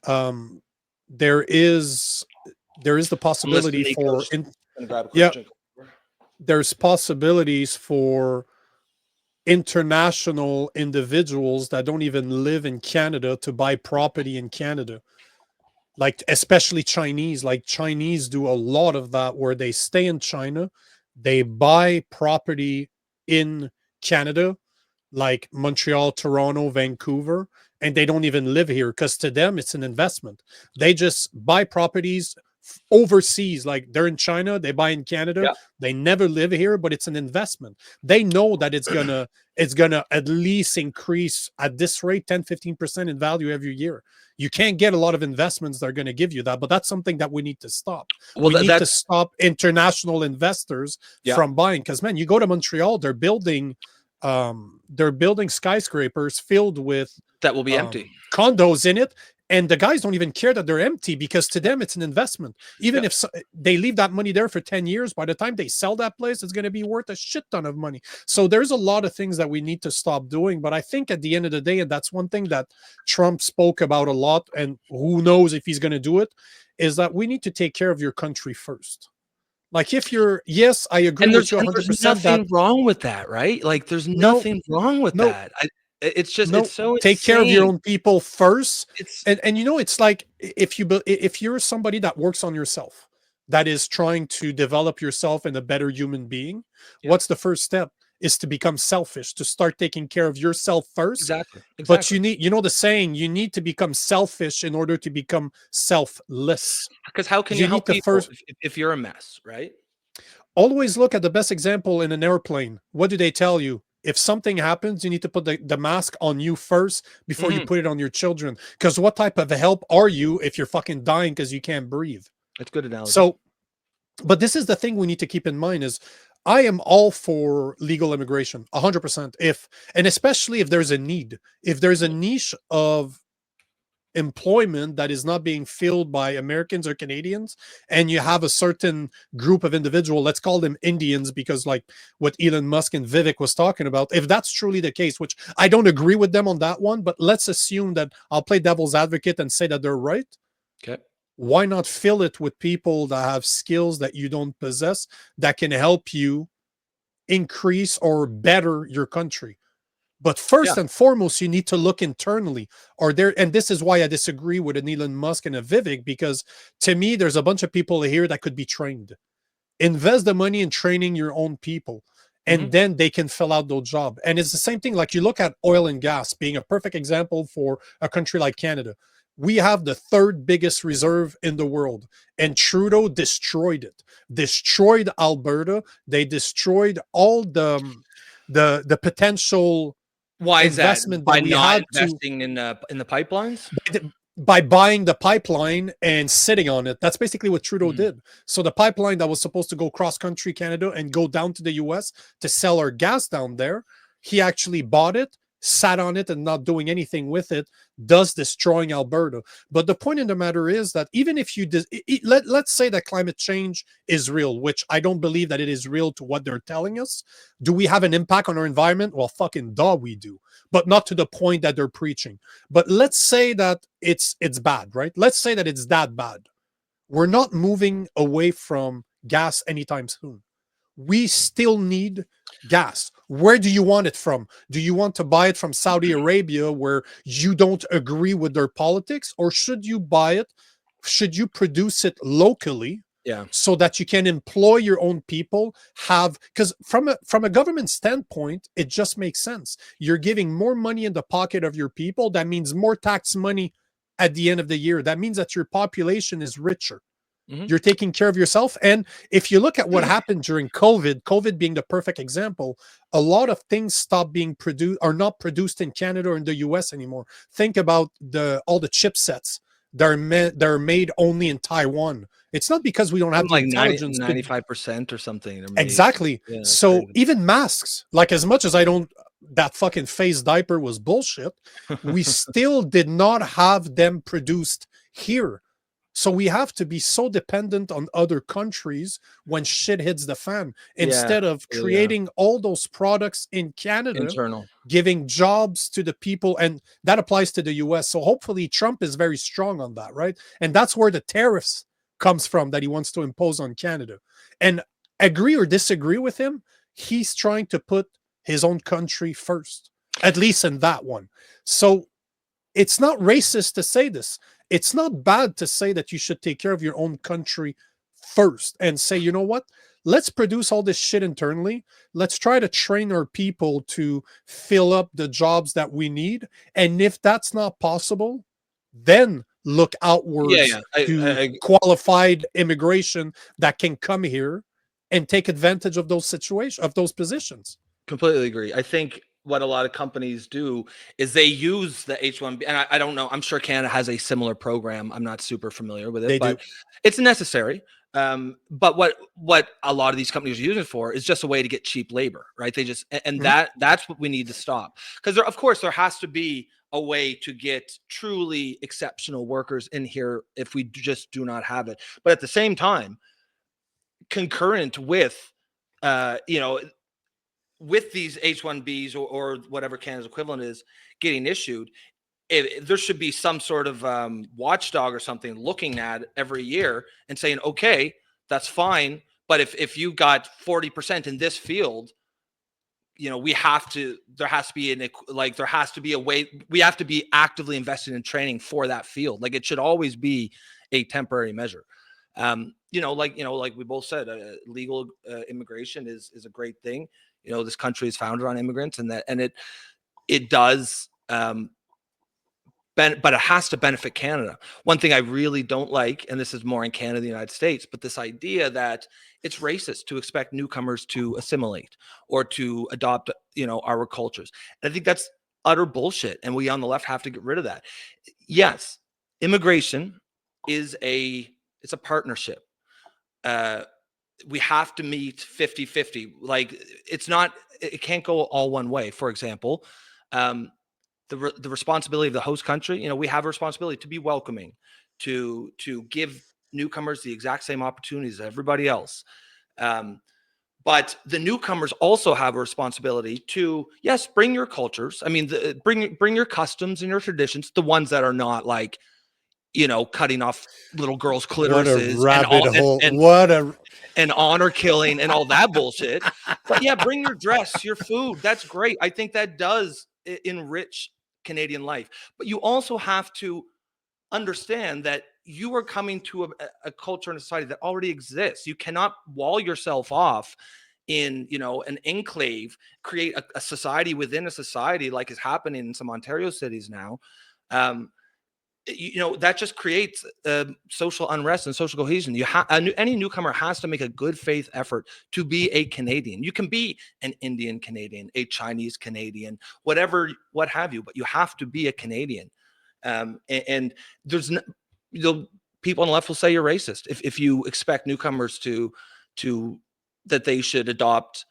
Um, there is the I'm listening, possibility Nico. for Just gonna grab a quick yeah, drink. there's possibilities for international individuals that don't even live in Canada to buy property in Canada. Like, especially Chinese. Like, Chinese do a lot of that where they stay in China, they buy property in Canada, like Montreal, Toronto, Vancouver, and they don't even live here because to them it's an investment. They just buy properties overseas, like they're in China, they buy in Canada, Yeah. they never live here, but it's an investment. They know that it's gonna at least increase at this rate 10-15% in value every year. You can't get a lot of investments that are going to give you that, but that's something that we need to stop. Well, We need to that's stop international investors yeah. from buying, because man, you go to Montreal, they're building skyscrapers filled with That will be empty. condos in it, and the guys don't even care that they're empty, because to them it's an investment. Even Yeah. if they leave that money there for 10 years, by the time they sell that place, it's going to be worth a shit ton of money. So there's a lot of things that we need to stop doing. But I think at the end of the day, and that's one thing that Trump spoke about a lot, and who knows if he's going to do it, is that we need to take care of your country first. Like, if you're, yes, I agree with you And there's 100% that nothing wrong with that, right? Like, there's no, nothing wrong with no, that. It's just no, it's so take care of your insane. own people first. It's And it's like, if you're somebody that works on yourself, that is trying to develop yourself in a better human being, yeah, what's the first step? Is to become selfish, to start taking care of yourself first. exactly, But exactly. you know the saying, you need to become selfish in order to become selfless. Because how can you You need help to people first if you're a mess, right? always look at the best example in an airplane. What do they tell you? If something happens, you need to put the mask on you first before you Mhm. put it on your children. Because what type of help are you if you're fucking dying because you can't breathe? That's a good analogy. So, but this is the thing we need to keep in mind is, I am all for legal immigration 100%. If, and especially if there's a need, if there's a niche of employment that is not being filled by Americans or Canadians, and you have a certain group of individual, let's call them Indians, because like what Elon Musk and Vivek was talking about, if that's truly the case, which I don't agree with them on that one, but let's assume that I'll play devil's advocate and say that they're right. Okay. Why not fill it with people that have skills that you don't possess, that can help you increase or better your country? But Yeah. first and foremost, you need to look internally. Are there, and this is why I disagree with an Elon Musk and a Vivek, because to me, there's a bunch of people here that could be trained. Invest the money in training your own people, and Mhm. then they can fill out those jobs. And it's the same thing. Like, you look at oil and gas being a perfect example for a country like Canada. We have the third biggest reserve in the world, and Trudeau destroyed it. Destroyed Alberta. They destroyed all the potential Why is that? investment By that we not had to, investing in the pipelines? by buying the pipeline and sitting on it. That's basically what Trudeau Mhm. did. So the pipeline that was supposed to go cross country Canada and go down to the US to sell our gas down there, he actually bought it, sat on it, and not doing anything with it, thus destroying Alberta. But the point in the matter is that even if you let's say that climate change is real, which I don't believe that it is real to what they're telling us. Do we have an impact on our environment? Well, fucking duh, we do, but not to the point that they're preaching. But let's say that it's bad, right? Let's say that it's that bad. We're not moving away from gas anytime soon. We still need gas. Where do you want it from? Do you want to buy it from Saudi Arabia, where you don't agree with their politics? Or should you buy it? Should you produce it locally, Yeah. so that you can employ your own people? Have, because from a government standpoint, it just makes sense. You're giving more money in the pocket of your people. That means more tax money at the end of the year. That means that your population is richer. Mhm. You're taking care of yourself. And if you look at what happened during COVID being the perfect example, a lot of things stopped being produced, are not produced in Canada or in the US anymore. Think about all the chipsets that are made only in Taiwan. It's not because we don't have Something the like 90 intelligence to, 95% or something they're made. exactly. Yeah, that's So crazy. even masks, like, as much as I don't, that fucking face diaper was bullshit, we still did not have them produced here. So we have to be so dependent on other countries when shit hits the fan, Yeah. instead of Yeah. creating all those products in Canada, Internal. giving jobs to the people. And that applies to the US. So hopefully Trump is very strong on that, right? And that's where the tariffs comes from that he wants to impose on Canada. And agree or disagree with him, he's trying to put his own country first, at least in that one. So it's not racist to say this. It's not bad to say that you should take care of your own country first, and say, you know what? Let's produce all this shit internally. Let's try to train our people to fill up the jobs that we need. And if that's not possible, then look Yeah, outwards yeah. to qualified immigration that can come here and take advantage of those situations, of those positions. Completely agree. I think what a lot of companies do is they use the H-1B, and I don't know. I'm sure Canada has a similar program. I'm not super familiar with it, They but do. it's necessary. But what a lot of these companies are using it for is just a way to get cheap labor, right? They just and Mhm. that's what we need to stop, because there, of course, there has to be a way to get truly exceptional workers in here if we just do not have it. But at the same time, concurrent with you know, with these H-1Bs or whatever Canada's equivalent is getting issued, there should be some sort of watchdog or something looking at every year and saying, okay, that's fine. But if you got 40% in this field, you know, there has to be there has to be a way, we have to be actively invested in training for that field. Like, it should always be a temporary measure. Like we both said, legal immigration is a great thing. You know, this country is founded on immigrants, and it does, but it has to benefit Canada. One thing I really don't like, and this is more in Canada, the United States, but this idea that it's racist to expect newcomers to assimilate or to adopt, our cultures. And I think that's utter bullshit. And we on the left have to get rid of that. Yes, immigration it's a partnership. Uh, we have to meet 50-50. Like, it can't go all one way. For example, the responsibility of the host country, we have a responsibility to be welcoming, to give newcomers the exact same opportunities as everybody else. But the newcomers also have a responsibility to, yes, bring your cultures. I mean, bring your customs and your traditions, the ones that are not like, cutting off little girls' What a clitorises and rabbit all, hole. What a and honor killing and all that bullshit. But yeah, bring your dress, your food. That's great. I think that does enrich Canadian life. But you also have to understand that you are coming to a culture and a society that already exists. You cannot wall yourself off in, an enclave, create a society within a society, like is happening in some Ontario cities now. Um, that just creates social unrest and social cohesion. Any newcomer has to make a good faith effort to be a Canadian. You can be an Indian Canadian, a Chinese Canadian, whatever, what have you, but you have to be a Canadian. And there's people on the left will say you're racist if you expect newcomers to that they should adopt,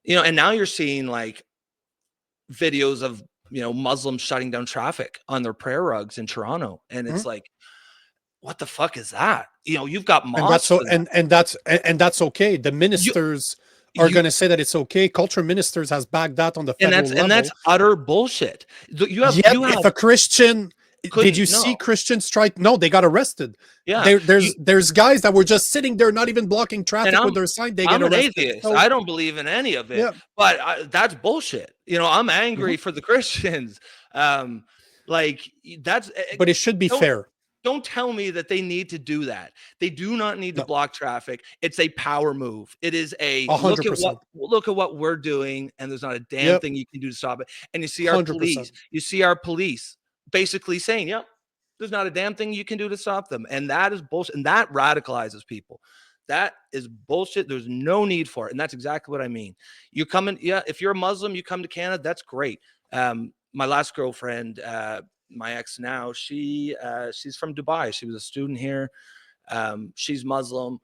and now you're seeing like videos of, Muslims shutting down traffic on their prayer rugs in Toronto. And it's Mhm. like, what the fuck is that? You've got And that's mosques so for that. and that's okay. The You ministers are you going to say that it's okay. Culture ministers has backed that on the and federal that's level. utter bullshit. Yet, You if have a Christian, did couldn't you no. see Christians strike? No, they got arrested. Yeah. There's guys that were just sitting there, not even blocking And traffic with their sign. They get I'm an arrested. atheist. So I don't believe in any of it, yeah, but that's bullshit. I'm mhm. angry for the Christians. Um, like, that's But it should be don't fair. don't tell me that they need to do that. They do not need to No, block traffic. It's a power move. It is a a look hundred at what percent. look at what we're doing, and there's not a damn Yep, thing you can do to stop it. And $100. you see our police basically saying, "Yep, there's not a damn thing you can do to stop them." And that is bullshit. And that radicalizes people. That is bullshit. There's no need for it. And that's exactly what I mean. You come in, yeah, if you're a Muslim, you come to Canada, that's great. My last girlfriend, my ex now, she's from Dubai. She was a student here. She's Muslim.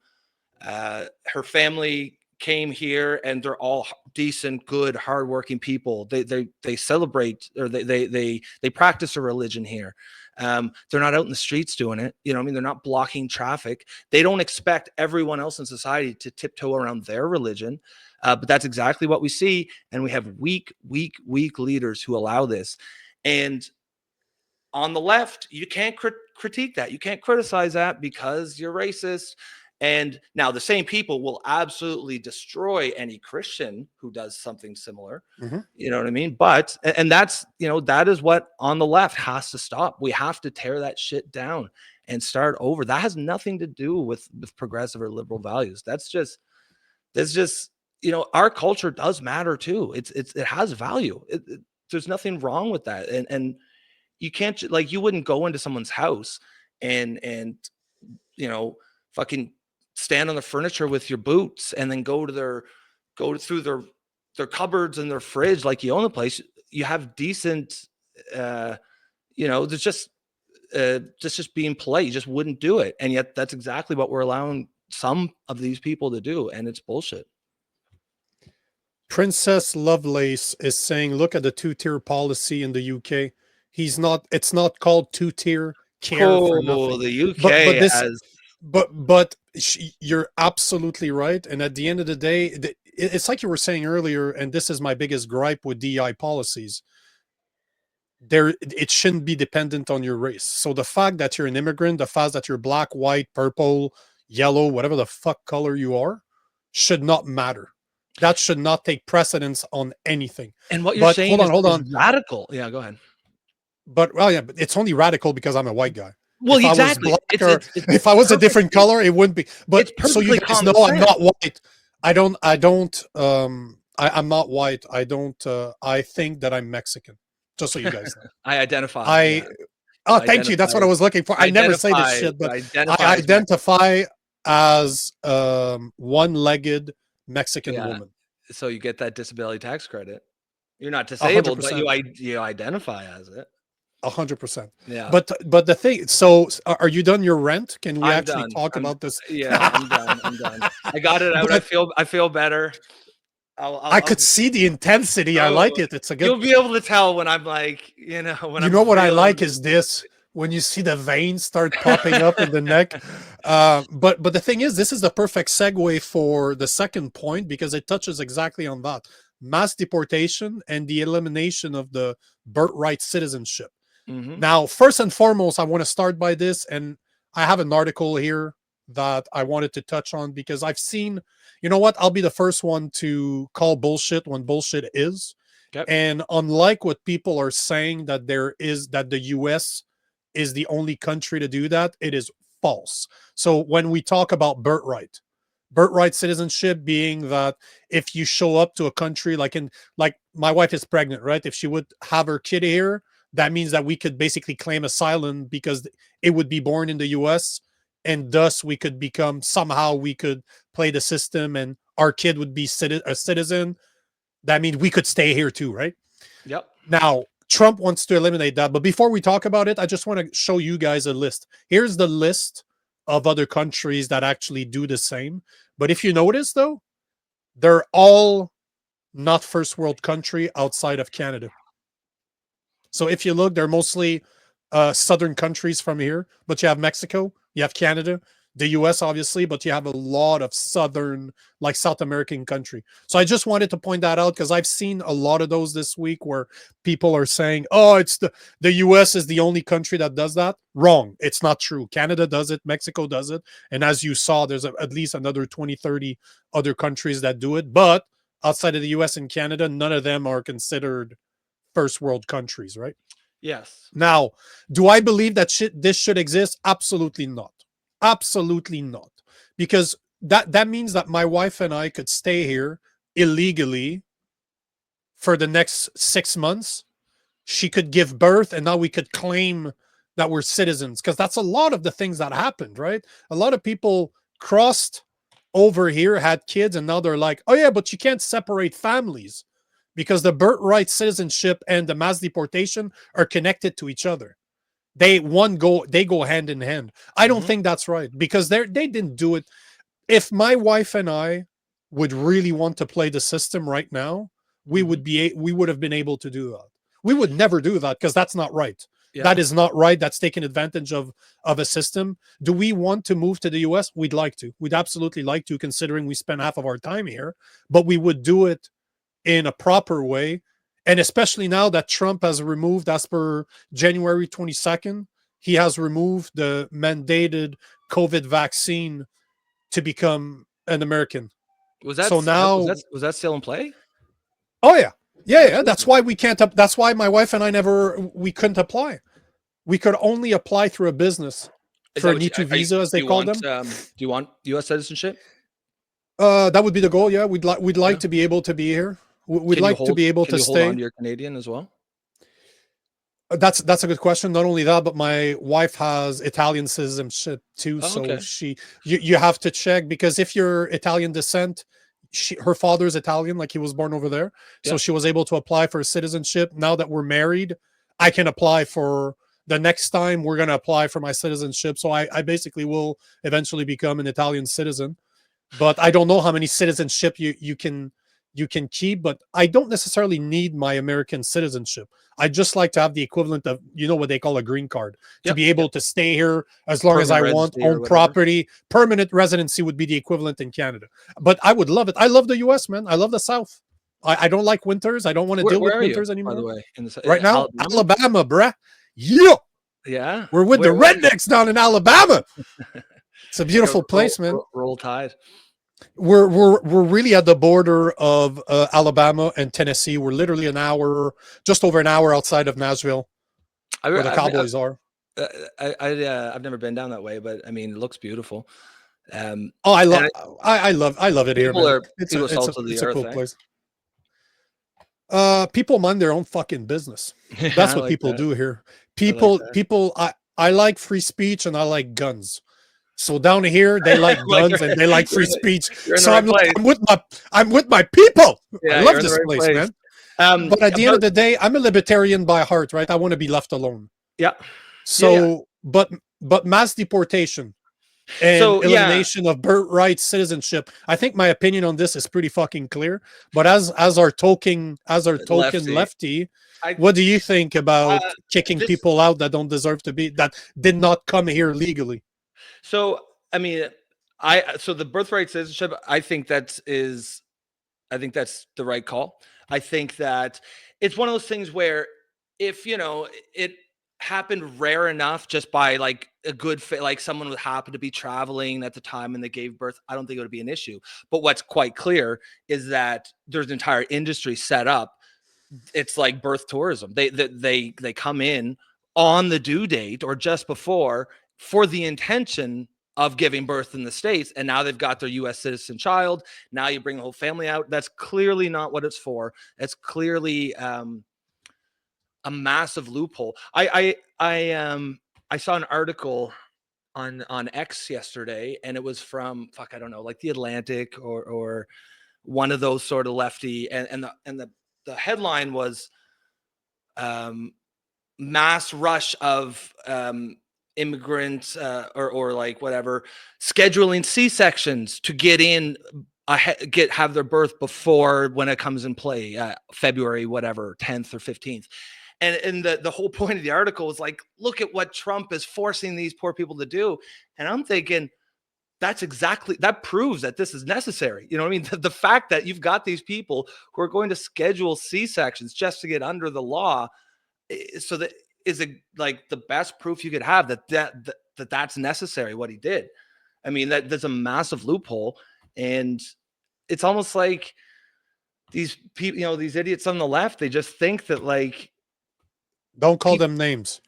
Her family came here, and they're all decent, good, hardworking people. They celebrate, or they practice a religion here. They're not out in the streets doing it. I mean, they're not blocking traffic. They don't expect everyone else in society to tiptoe around their religion. But that's exactly what we see. And we have weak leaders who allow this. And on the left, you can't critique that. You can't criticize that because you're racist. And now the same people will absolutely destroy any Christian who does something similar. Mhm. You know what I mean? But, and that's, that is what on the left has to stop. We have to tear that shit down and start over. That has nothing to do with progressive or liberal values. That's just, our culture does matter too. It has value. There's nothing wrong with that. And you can't, like, you wouldn't go into someone's house and fucking stand on the furniture with your boots and then go through their cupboards and their fridge like you own the place. You have decent, there's just being polite. You just wouldn't do it, and yet that's exactly what we're allowing some of these people to do, and it's bullshit. Princess Lovelace is saying, look at the two-tier policy in the UK. It's not called two-tier care for nothing. The UK But this has but you're absolutely right. And at the end of the day, it's like you were saying earlier, and this is my biggest gripe with DEI policies. It shouldn't be dependent on your race. So the fact that you're an immigrant, the fact that you're black, white, purple, yellow, whatever the fuck color you are, should not matter. That should not take precedence on anything. And what you're saying hold on. Is radical. Yeah, go ahead. But but it's only radical because I'm a white guy. Well, if exactly. I was black or if I was a different color, it wouldn't be. But so you guys know I'm not white. I'm not white. I think that I'm Mexican. Just so you guys know. I identify. Thank you. That's what I was looking for. I never say this shit, but I identify as one-legged Mexican woman. So you get that disability tax credit. You're not disabled, 100%. But you identify as it. 100%. Yeah. But the thing. So, are you done your rent? Can we actually talk about this? Yeah, I'm done. I got it out. I feel better. I could see the intensity. I like it. It's a good. You'll be able to tell when I'm like, what I like is this. When you see the veins start popping up in the neck. But the thing is, this is the perfect segue for the second point because it touches exactly on that. Mass deportation and the elimination of the birthright citizenship. Mm-hmm. Now, first and foremost, I want to start by this, and I have an article here that I wanted to touch on because I've seen, I'll be the first one to call bullshit when bullshit is. Yep. And unlike what people are saying that the US is the only country to do that, it is false. So when we talk about birthright citizenship being that if you show up to a country like my wife is pregnant, right? If she would have her kid here, that means that we could basically claim asylum because it would be born in the US, and thus we could play the system and our kid would be a citizen. That means we could stay here too, right? Yep. Now, Trump wants to eliminate that. But before we talk about it, I just want to show you guys a list. Here's the list of other countries that actually do the same. But if you notice, though, they're all not first world country outside of Canada. So if you look, they're mostly southern countries from here. But you have Mexico, you have Canada, the US, obviously, but you have a lot of southern, like South American country. So I just wanted to point that out because I've seen a lot of those this week where people are saying, oh, it's the US is the only country that does that. Wrong. It's not true. Canada does it. Mexico does it. And as you saw, there's at least another 20, 30 other countries that do it. But outside of the US and Canada, none of them are considered first world countries, right? Yes. Now, do I believe that this should exist? Absolutely not. Absolutely not. Because that means that my wife and I could stay here illegally for the next 6 months. She could give birth and now we could claim that we're citizens, because that's a lot of the things that happened, right? A lot of people crossed over here, had kids, and now they're like, oh yeah, but you can't separate families because the birthright citizenship and the mass deportation are connected to each other. They go hand in hand. I don't think that's right because they didn't do it. If my wife and I would really want to play the system right now, we would have been able to do that. We would never do that because that's not right. Yeah. That is not right. That's taking advantage of a system. Do we want to move to the US? We'd like to. We'd absolutely like to, considering we spend half of our time here, but we would do it in a proper way. And especially now that Trump has removed, as per January 22nd, he has removed the mandated COVID vaccine to become an American. Was that still in play? Oh yeah. Yeah. That's why we can't. That's why my wife and I we couldn't apply. We could only apply through a business for a Nico visa, as they call them. Do you want U.S. citizenship? That would be the goal. Yeah, we'd like to be able to be here. We'd like to be able to stay. Hold on to your Canadian as well? That's a good question. Not only that, but my wife has Italian citizenship too. Oh, So okay. you have to check, because if you're Italian descent, her father's Italian, like he was born over there. So Yep. she was able to apply for citizenship. Now that we're married, I can apply for the next time we're going to apply for my citizenship. So I basically will eventually become an Italian citizen, but I don't know how many citizenship you can keep. But I don't necessarily need my American citizenship. I just like to have the equivalent of, what they call a green card, to Yep. be Yep. able to stay here as long as Permanent I want, residency or own whatever. property. Permanent residency would be the equivalent in Canada. But I would love it. I love the US, man. I love the South. I don't like winters. I don't want to deal Where with are you, winters by the anymore. way? In Right now, Alabama? Alabama, bruh. Yeah. Yeah. We're with the Where? rednecks down in Alabama. It's a Yeah, beautiful place, man. roll Tide. We're really at the border of Alabama and Tennessee. We're literally just over an hour outside of Nashville, I, where the I've, Cowboys are. I've never been down that way, but I mean, it looks beautiful. Oh, And I love it here, man. people are salt of the It's a earth, cool eh? place. People mind their own fucking business. Yeah, That's I what like people that. do here. I like People. I like free speech and I like guns. So down here, they like Like guns and they like free speech. you're in the So right I'm like, place. I'm with my people. I Yeah, you're love in the this right place, place. man. But at the end About of the day, I'm a libertarian by heart, right? I want to be left alone. yeah, yeah. So, but mass deportation and So yeah, elimination of birthright citizenship. I think my opinion on this is pretty fucking clear. But as our token lefty. lefty, I what do you think about uh, kicking this. people out that don't deserve to be, that did not come here legally? So I mean, so the birthright citizenship. I think that's the right call. I think that it's one of those things where if it happened rare enough just by like a good fit, like someone would happen to be traveling at the time and they gave birth, I don't think it would be an issue. But what's quite clear is that there's an entire industry set up. It's like birth tourism. They come in on the due date or just before for the intention of giving birth in the States, and now they've got their US citizen child. Now you bring the whole family out. That's clearly not what it's for. It's clearly a massive loophole. I saw an article on X yesterday, and it was from I don't know, like the Atlantic or one of those sort of lefty, and the headline was mass rush of immigrants or like whatever scheduling C-sections to get in have their birth before when it comes in play, February whatever 10th or 15th. And the whole point of the article is like, look at what Trump is forcing these poor people to do. And I'm thinking, that proves that this is necessary. You know what I mean? The fact that you've got these people who are going to schedule C-sections just to get under the law, so that is like the best proof you could have that's necessary, what he did. I mean, that's a massive loophole. And it's almost like these people, these idiots on the left, they just think that like Don't call people. them names.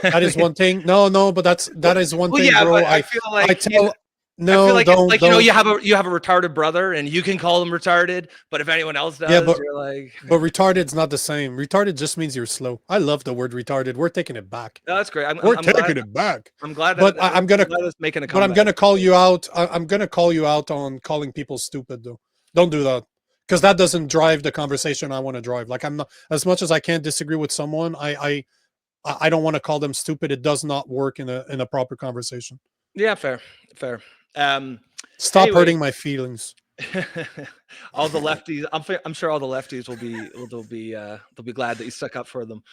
That is one thing. No, but that is one Well, thing, yeah, bro. but I tell I feel no, like it's like, don't. you have a retarded brother and you can call him retarded, but if anyone else Yeah, does, you're like, but retarded's not the same. Retarded just means you're slow. I love the word retarded. We're taking it back. no, that's great. We're taking it back. I'm glad that But I'm glad it's making a I'm comeback. gonna call you out. I'm gonna call you out on calling people stupid, though. Don't do that, because that doesn't drive the conversation I want to drive. Like, I'm not, as much as I can't disagree with someone, I don't want to call them stupid. It does not work in a proper conversation. Yeah, fair. Um, Stop anyway, hurting my feelings. all the lefties. I'm sure all the lefties they'll be glad that you stuck up for them.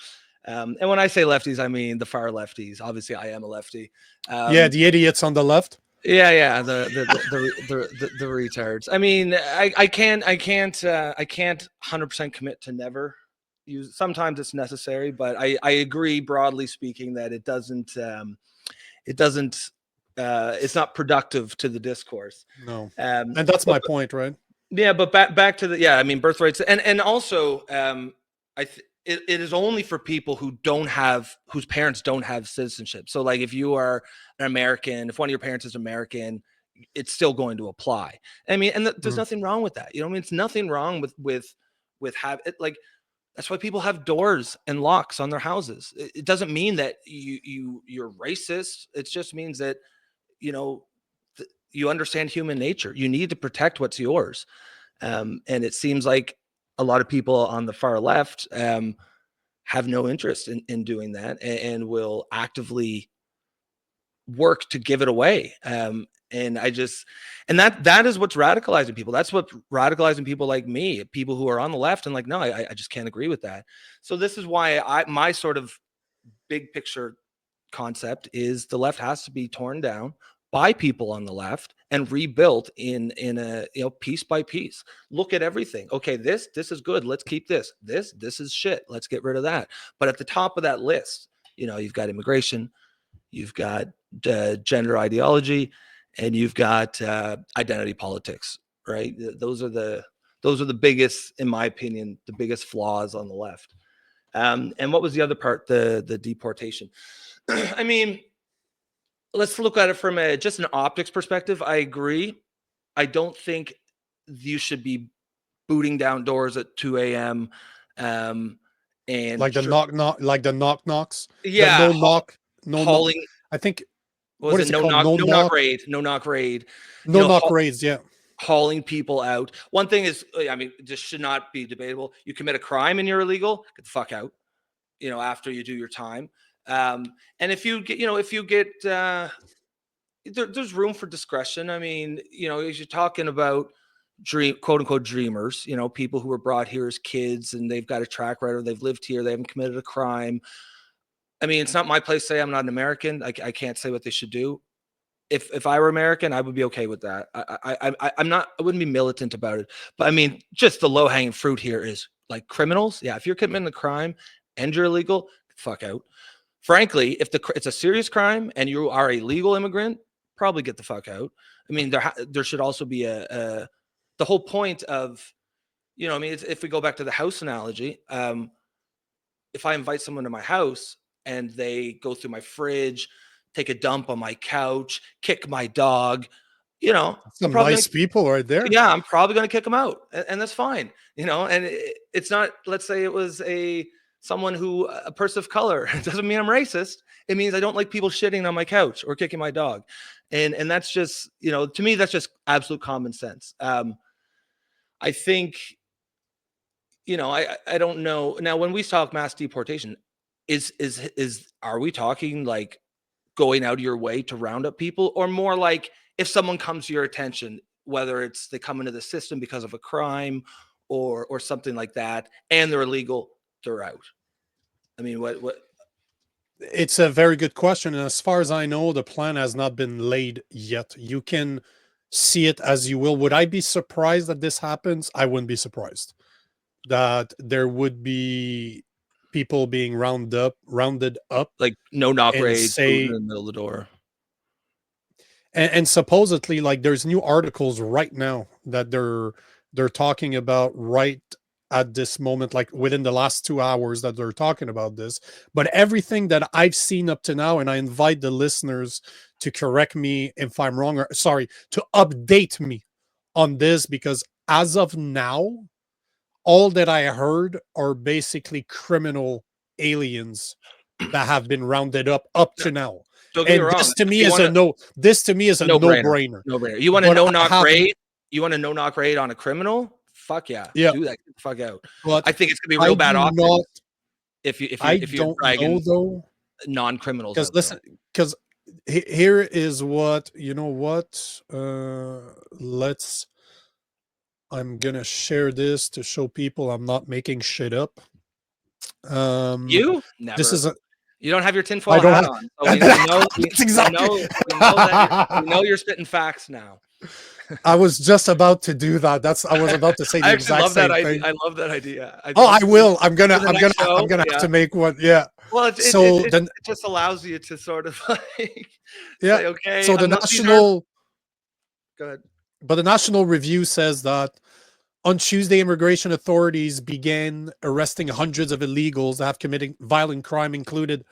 And when I say lefties, I mean the far lefties. Obviously, I am a lefty. Yeah, the idiots on the left. Yeah, the retards. I mean, I can't 100% commit to never use. Sometimes it's necessary, but I agree, broadly speaking, that it doesn't it's not productive to the discourse. No, Um, and that's but my point, right? yeah, but back to the, I mean, birthrights, and also it is only for people whose parents don't have citizenship. So like if you are an American, if one of your parents is American, it's still going to apply. I mean, and there's Mm. nothing wrong with that. You know what I mean? It's nothing wrong with have it like That's why people have doors and locks on their houses. It doesn't mean that you're racist. It just means that, you know, you understand human nature. You need to protect what's yours. And it seems like a lot of people on the far left have no interest in doing that, and will actively work to give it away. And I just, and that is what's radicalizing people. That's what radicalizing people like me, people who are on the left and like, no, I just can't agree with that. So this is why my sort of big picture concept is the left has to be torn down by people on the left and rebuilt in a, you know, piece by piece. Look at everything. Okay, this is good. Let's keep this. This is shit. Let's get rid of that. But at the top of that list, you know, you've got immigration, you've got gender ideology, and you've got identity politics, right? Those are the biggest, in my opinion, the biggest flaws on the left. And what was the other part? The deportation. I mean, let's look at it from just an optics perspective. I agree. I don't think you should be booting down doors at 2 a.m. And Like the knock knocks, the yeah, no knock. hauling. I think What what was is it? it No called? knock, no knock raid, no knock raid. No knock raids. Yeah. Hauling people out. One thing is, I mean, this should not be debatable. You commit a crime and you're illegal, get the fuck out. You know, after you do your time. And if you get, there's room for discretion. I mean, you know, as you're talking about quote unquote dreamers, you know, people who were brought here as kids and they've got a track record, they've lived here, they haven't committed a crime. I mean, it's not my place to say. I'm not an American. I can't say what they should do. If I were American, I would be okay with that. I'm not. I wouldn't be militant about it. But I mean, just the low hanging fruit here is like criminals. Yeah, if you're committing a crime and you're illegal, fuck out. Frankly, if it's a serious crime and you are a legal immigrant, probably get the fuck out. I mean, there should also be the whole point of, you know, I mean, if we go back to the house analogy, if I invite someone to my house and they go through my fridge, take a dump on my couch, kick my dog, you know, Some nice people right there. yeah, I'm probably going to kick them out, and that's fine, you know. And it's not. Let's say it was a person of color. It doesn't mean I'm racist. It means I don't like people shitting on my couch or kicking my dog, and that's just, you know, to me that's just absolute common sense. I think, you know, I don't know. Now, when we talk mass deportation, are we talking like going out of your way to round up people, or more like if someone comes to your attention, whether it's they come into the system because of a crime or something like that, and they're illegal, they're out? I mean, what? It's a very good question. And as far as I know, the plan has not been laid yet. You can see it as you will. Would I be surprised that this happens? I wouldn't be surprised that there would be people being rounded up, Like no knock and raid, boot in say, the middle of the door. and supposedly, like, there's new articles right now that they're talking about right at this moment, like within the last 2 hours that they're talking about this. But everything that I've seen up to now, and I invite the listeners to correct me if I'm wrong, or sorry, to update me on this, because as of now, all that I heard are basically criminal aliens that have been rounded up to now. Don't get me And wrong. this to me is a no. This to me is a no-brainer. No brainer. You want a But no I knock haven't. raid? You want a no knock raid on a criminal? Fuck yeah, Yeah, do that. Get the fuck out. but I think it's gonna be I real bad do optics not. I if you're don't know dragging though, non-criminals because out there. listen, because here is what you know. What? Let's. I'm gonna share this to show people I'm not making shit up. You This never. is a. You don't have your I tinfoil don't hat have. on. So we know That's exactly. we know you're spitting facts now. I was just about to do that. I was about to say I the actually exact love that same idea. thing. I love that idea. Oh, I will. For the next I'm show. gonna have Yeah. to make one. Yeah. Well, So it then, just allows you to sort of like yeah. say, okay, So the I'm not. These are. national, Go ahead. but the National Review says that on Tuesday, immigration authorities began arresting hundreds of illegals that have committed violent crime, including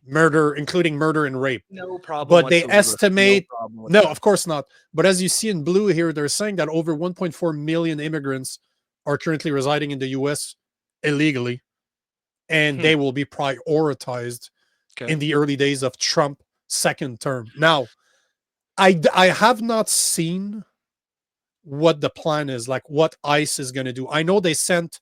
murder and rape. No problem But they whatsoever. No estimate, problem no, whatsoever. of course not. But as you see in blue here, they're saying that over 1.4 million immigrants are currently residing in the U.S. illegally. and Hmm. they will be prioritized Okay. in the early days of Trump second term. Now, I have not seen what the plan is, like what ICE is going to do. I know they sent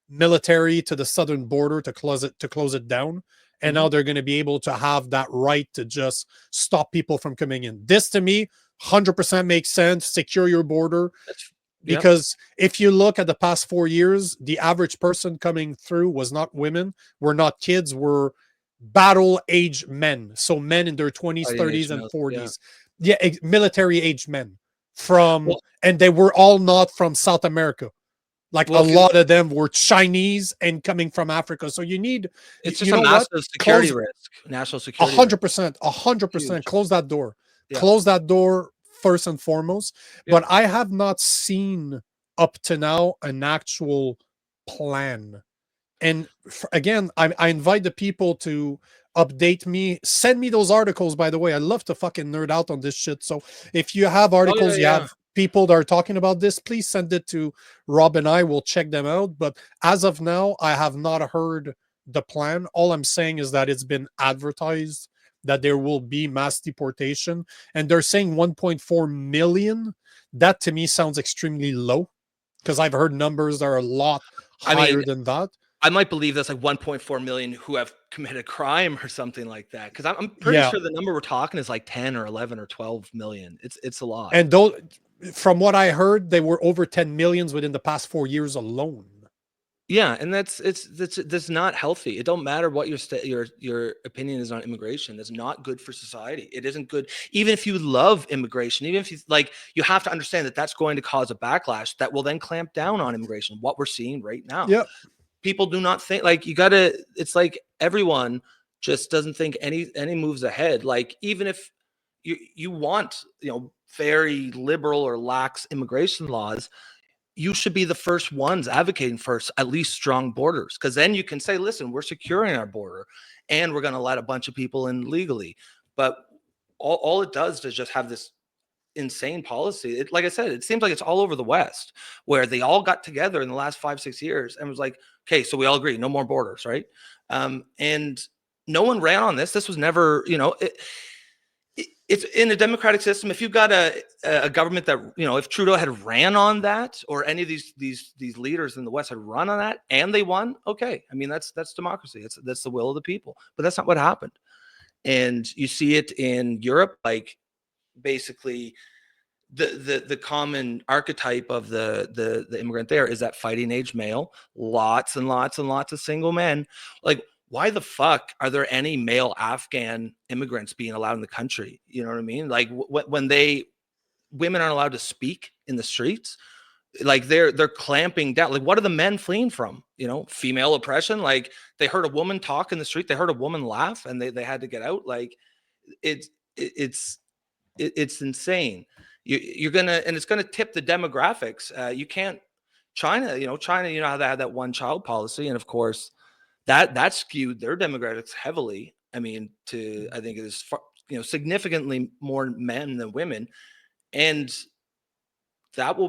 military to the southern border to close it down, and Hmm. now they're going to be able to have that right to just stop people from coming in. This to me 100% makes sense. Secure your border, That's yep. because if you look at the past 4 years, the average person coming through was not women, were not kids, were battle age men. So men in their 20s, Fighting age 30s, and males. Yeah. 40s. Yeah, military age men from, Well, and they were all not from South America. Like well, a if you, lot of them were Chinese and coming from Africa. So you need, it's just you a know what? massive security Close risk, national a security risk. hundred percent, 100%. Huge. Close that door. Yeah. Close that door first and foremost. Yeah. But I have not seen up to now an actual plan. And again, I invite the people to update me. Send me those articles, by the way. I love to fucking nerd out on this shit. So if you have Oh yeah, articles, you yeah. have people that are talking about this, please send it to Rob and I will check them out. But as of now, I have not heard the plan. All I'm saying is that it's been advertised that there will be mass deportation, and they're saying 1.4 million. That to me sounds extremely low, because I've heard numbers that are a lot I mean, higher than that. I might believe that's like 1.4 million who have committed a crime or something like that. Because I'm pretty Yeah. sure the number we're talking is like 10 or 11 or 12 million. It's a lot. And though, from what I heard, they were over 10 millions within the past 4 years alone. Yeah, and that's not healthy. It don't matter what your opinion is on immigration. That's not good for society. It isn't good. Even if you love immigration, even if you like, you have to understand that that's going to cause a backlash that will then clamp down on immigration. What we're seeing right now, Yep. people do not think like you gotta. It's like everyone just doesn't think any moves ahead. Like even if you want very liberal or lax immigration laws, you should be the first ones advocating for at least strong borders, because then you can say, listen, we're securing our border and we're going to let a bunch of people in legally. But all it does is just have this insane policy. Like I said, it seems like it's all over the West, where they all got together in the last 5-6 years and was like, okay, so we all agree, no more borders, right? And no one ran on this. This was never, it's in a democratic system. If you've got a government that, if Trudeau had ran on that, or any of these leaders in the West had run on that and they won, okay. I mean, that's democracy. That's the will of the people. But that's not what happened. And you see it in Europe, like basically the common archetype of the immigrant there is that fighting age male, lots and lots and lots of single men. Like, why the fuck are there any male Afghan immigrants being allowed in the country? You know what I mean? Like when women aren't allowed to speak in the streets, like they're clamping down. Like, what are the men fleeing from? Female oppression. Like, they heard a woman talk in the street, they heard a woman laugh, and they had to get out. Like, it's it's it's insane. You're gonna, and it's gonna tip the demographics. You can't. China, how they had that one child policy, and of course that skewed their demographics heavily. I mean, I think it is significantly more men than women, and that's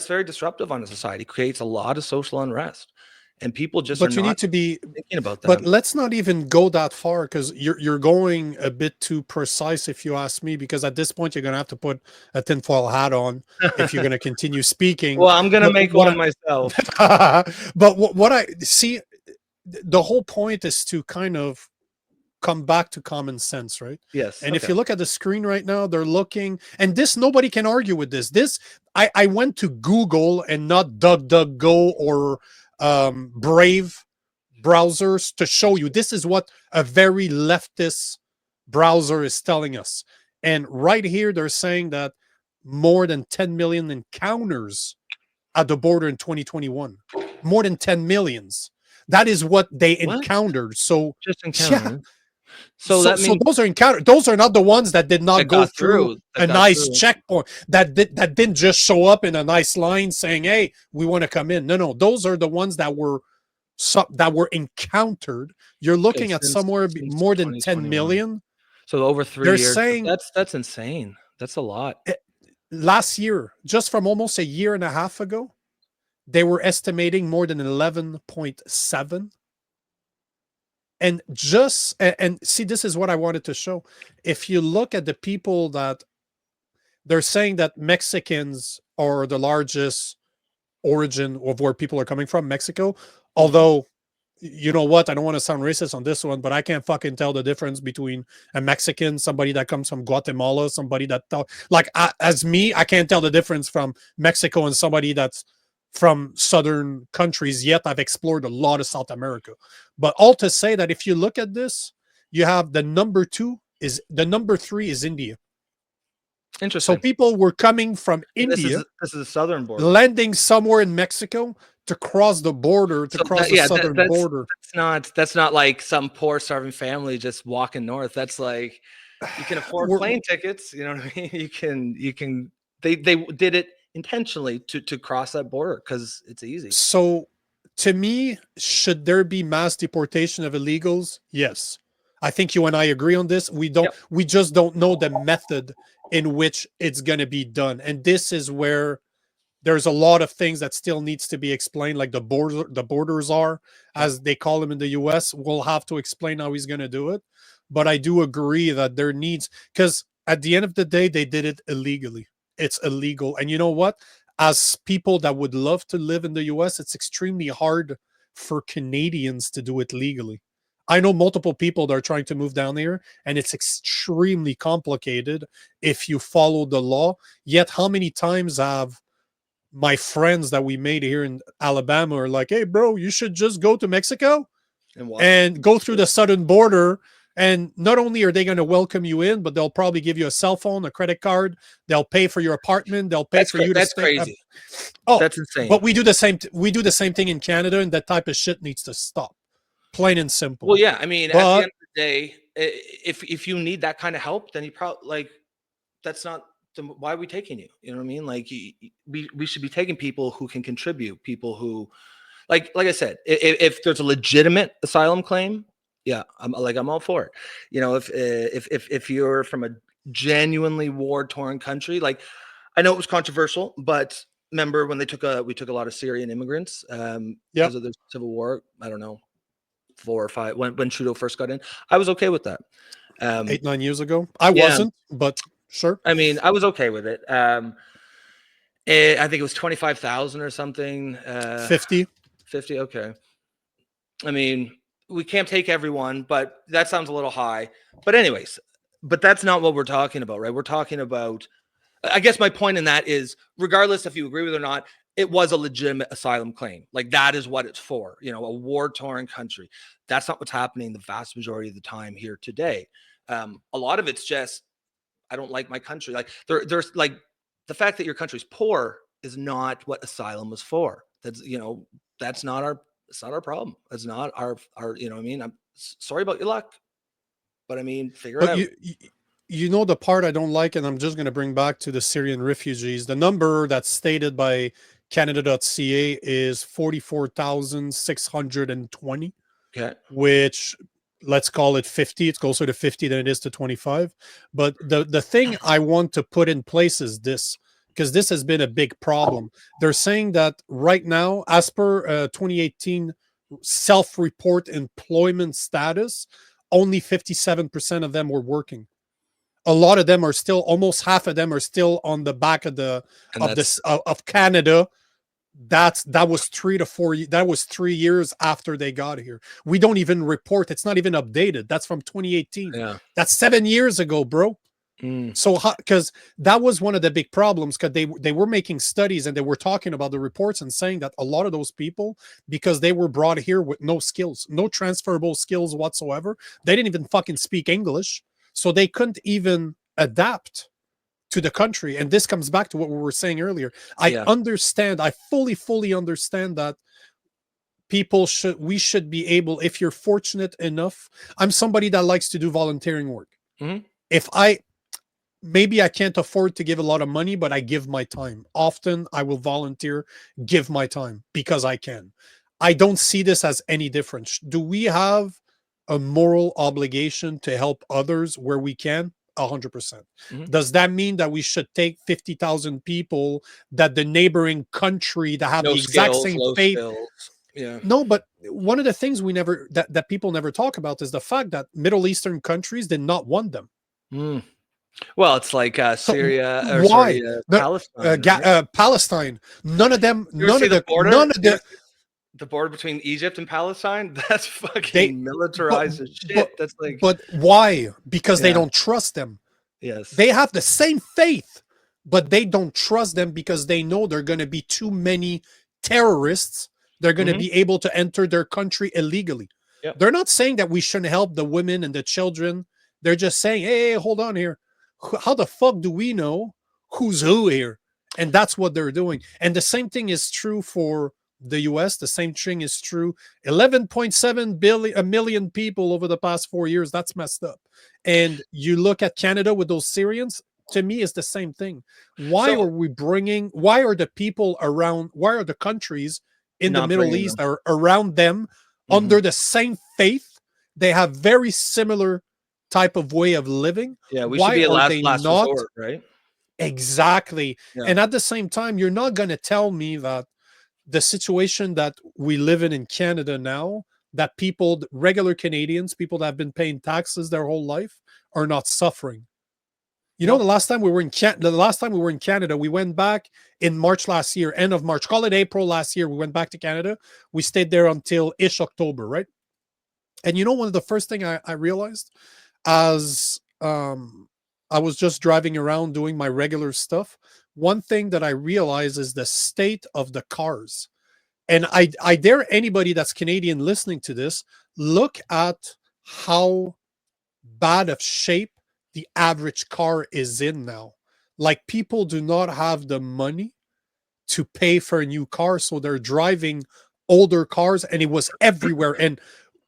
very disruptive on a society. Creates a lot of social unrest, and people just are But you not need to be, thinking about but that. let's not even go that far, because you're going a bit too precise, if you ask me, because at this point you're gonna have to put a tinfoil hat on if you're gonna continue speaking. Well, I'm gonna But make one myself. but what I see, the whole point is to kind of come back to common sense, right? Yes. And if Okay. you look at the screen right now, they're looking, and this, nobody can argue with this. I went to Google and not DuckDuckGo or Brave browsers to show you this is what a very leftist browser is telling us. And right here, they're saying that more than 10 million encounters at the border in 2021. More than 10 millions. That is what they What? encountered. So, Just yeah, encounter. So so that so means those are encountered. Those are not the ones that did not that go got through through. That a got nice through. checkpoint. That didn't just show up in a nice line saying, "Hey, we want to come in." No, those are the ones that were encountered. You're Okay, looking at somewhere since more than 10 2021. million. So over 3 They're years. But saying that's insane. That's a lot. last year, just from almost a year and a half ago, they were estimating more than 11.7. And just and see, this is what I wanted to show. If you look at the people that they're saying that Mexicans are the largest origin of where people are coming from, Mexico. Mhm. Although, you know what? I don't want to sound racist on this one, but I can't fucking tell the difference between a Mexican, somebody that comes from Guatemala, somebody that like as me, I can't tell the difference from Mexico and somebody that's from southern countries. Yet I've explored a lot of South America. But all to say that if you look at this, you have the number two is the number three is India. So Interesting. people were coming from This is India, this is the southern border. landing somewhere in Mexico to cross the border, to So cross that the yeah, southern border. that's not like some poor starving family just walking north. That's like you can afford We're, plane tickets, you know what I mean? You can they did it intentionally to cross that border because it's easy. so, to me, should there be mass deportation of illegals? Yes. I think you and I agree on this. Yep. We just don't know the method in which it's going to be done. And this is where there's a lot of things that still needs to be explained, like the borders are, Yeah. as they call them in the US. We'll have to explain how he's going to do it. But I do agree that there needs, because at the end of the day, they did it illegally. It's illegal. And you know what? As people that would love to live in the US, it's extremely hard for Canadians to do it legally. I know multiple people that are trying to move down here, and it's extremely complicated if you follow the law. Yet, how many times have my friends that we made here in Alabama are like, hey, bro, you should just go to Mexico And walk. and go through the southern border. And not only are they going to welcome you in, but they'll probably give you a cell phone, a credit card. They'll pay for your apartment. They'll pay for you to That's stay. crazy. Oh, That's insane. but we do the same. We do the same thing in Canada, and that type of shit needs to stop. Plain and simple. Well, yeah, I mean, at the But end of the day, if you need that kind of help, then you probably like that's not why are we taking you? You know what I mean? Like we should be taking people who can contribute, people who like I said, if there's a legitimate asylum claim, yeah, I'm all for it. You know, if you're from a genuinely war torn country, like I know it was controversial, but remember when we took a lot of Syrian immigrants yeah, because of the civil war. I don't know, 4 or 5 when Trudeau first got in. I was okay with that. Um, 8, 9 years ago, I yeah, wasn't, but sure. I mean, I was okay with it. I think it was 25,000 or something. 50. 50. Okay. I mean, we can't take everyone, but that sounds a little high. But anyways, but that's not what we're talking about, right? We're talking about. I guess my point in that is, regardless if you agree with it or not, it was a legitimate asylum claim. Like that is what it's for. You know, a war-torn country. That's not what's happening the vast majority of the time here today. A lot of it's just I don't like my country. Like there's like the fact that your country's poor is not what asylum was for. That's that's not our it's not our problem. That's not our you know what I mean. I'm sorry about your luck, but I mean figure it But out. you know the part I don't like, and I'm just going to bring back to the Syrian refugees. The number that's stated by Canada.ca is 44,620, Okay. which let's call it 50. It's closer to 50 than it is to 25. But the thing I want to put in place is this, because this has been a big problem. They're saying that right now, as per 2018 self-report employment status, only 57% of them were working. A lot of them are still, almost half of them are still on the back of the And of that's this of Canada. That was 3 to 4 that was 3 years after they got here. We don't even report, it's not even updated. That's from 2018. yeah. That's 7 years ago, bro. Mm, So because that was one of the big problems, because they were making studies and they were talking about the reports and saying that a lot of those people, because they were brought here with no skills, no transferable skills whatsoever, they didn't even fucking speak English, so they couldn't even adapt to the country. And this comes back to what we were saying earlier. yeah. I fully understand that we should be able, if you're fortunate enough. I'm somebody that likes to do volunteering work. Hmm. If I maybe I can't afford to give a lot of money, but I give my time. Often I will volunteer, give my time because I can. I don't see this as any different. Do we have a moral obligation to help others where we can? 100%. Hmm. Does that mean that we should take 50,000 people that the neighboring country that have No the exact skills, same low fate? skills. Yeah. No, but one of the things that people never talk about is the fact that Middle Eastern countries did not want them. Mm. Well, it's like So Syria, or sorry, why Palestine, right? Palestine? None of them. You ever see the border? None of You ever the. see the border between Egypt and Palestine? That's They, fucking but militarized as but shit. That's like, but why? Because they yeah, don't trust them. yes. They have the same faith, but they don't trust them because they know they're going to be too many terrorists. They're going to Hmm. be able to enter their country illegally. Yep. They're not saying that we shouldn't help the women and the children. They're just saying, hey, hold on here. How the fuck do we know who's who here? And that's what they're doing. And the same thing is true for the US. The same thing is true. 11.7 billion, a million people over the past 4 years. That's messed up. And you look at Canada with those Syrians, to me, it's the same thing. Why So are we bringing, why are the people around, why are the countries in the not Middle bringing East them. or around them Hmm. under the same faith? They have very similar type of way of living. Yeah, we should Why be a are last they last not? resort, right? Exactly. Yeah. And at the same time, you're not going to tell me that the situation that we live in Canada now, that people, regular Canadians, people that have been paying taxes their whole life, are not suffering. You know, No. the last time we were in Canada, we went back in March last year, end of March, call it April last year. We went back to Canada. We stayed there until ish October, right? And you know, one of the first thing I realized as I was just driving around doing my regular stuff, one thing that I realized is the state of the cars. And I dare anybody that's Canadian listening to this, look at how bad of shape the average car is in now. Like, people do not have the money to pay for a new car, so they're driving older cars, and it was everywhere. And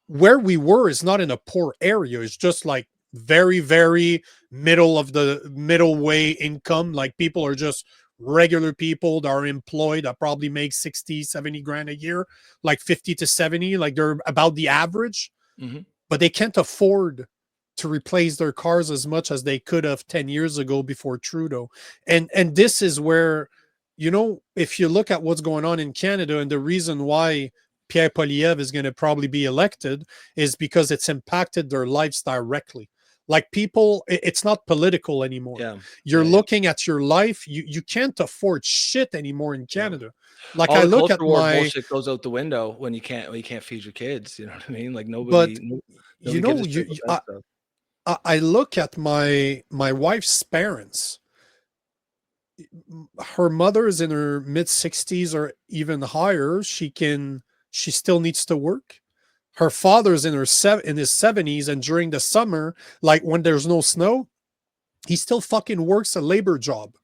where we were is not in a poor area. It's just like very, very middle way income. Like, people are just regular people that are employed that probably make 60, 70 grand a year, like 50 to 70, like they're about the average, Hmm. but they can't afford to replace their cars as much as they could have 10 years ago before Trudeau. And this is where, you know, if you look at what's going on in Canada, and the reason why Pierre Poilievre is going to probably be elected is because it's impacted their lives directly. Like, people, it's not political anymore. Yeah. You're Yeah. Yeah. looking at your life. You can't afford shit anymore in Yeah. Canada. Like, All I the look culture at war my, bullshit goes out the window when you can't feed your kids. You know what I mean? Like but you nobody gives know, a shit about that stuff. I look at my wife's parents. Her mother is in her mid 60s or even higher. She still needs to work. Her father's in his 70s, and during the summer, like when there's no snow, he still fucking works a labor job.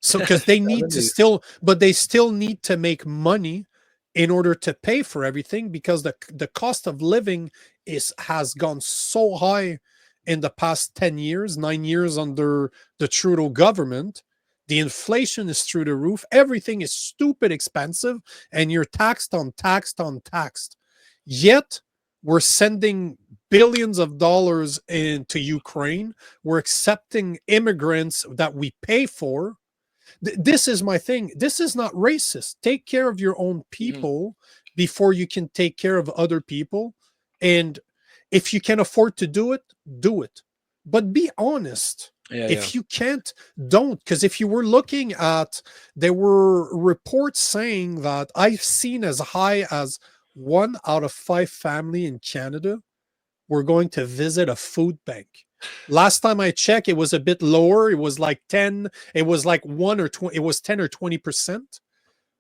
So, because they need to 70s. still, but they still need to make money in order to pay for everything, because the cost of living is has gone so high in the past 10 years, 9 years under the Trudeau government. The inflation is through the roof. Everything is stupid expensive, and you're taxed on taxed on taxed. Yet we're sending billions of dollars into Ukraine. We're accepting immigrants that we pay for. This is my thing. This is not racist. Take care of your own Mhm. people before you can take care of other people. And if you can afford to do it, do it. But be honest. Yeah, yeah. If you can't, don't. Because if you were looking at, there were reports saying that I've seen as high as 1 out of 5 family in Canada were going to visit a food bank. Last time I checked, it was a bit lower. It was like 10, it was like 1 or 20, it was 10 or 20%.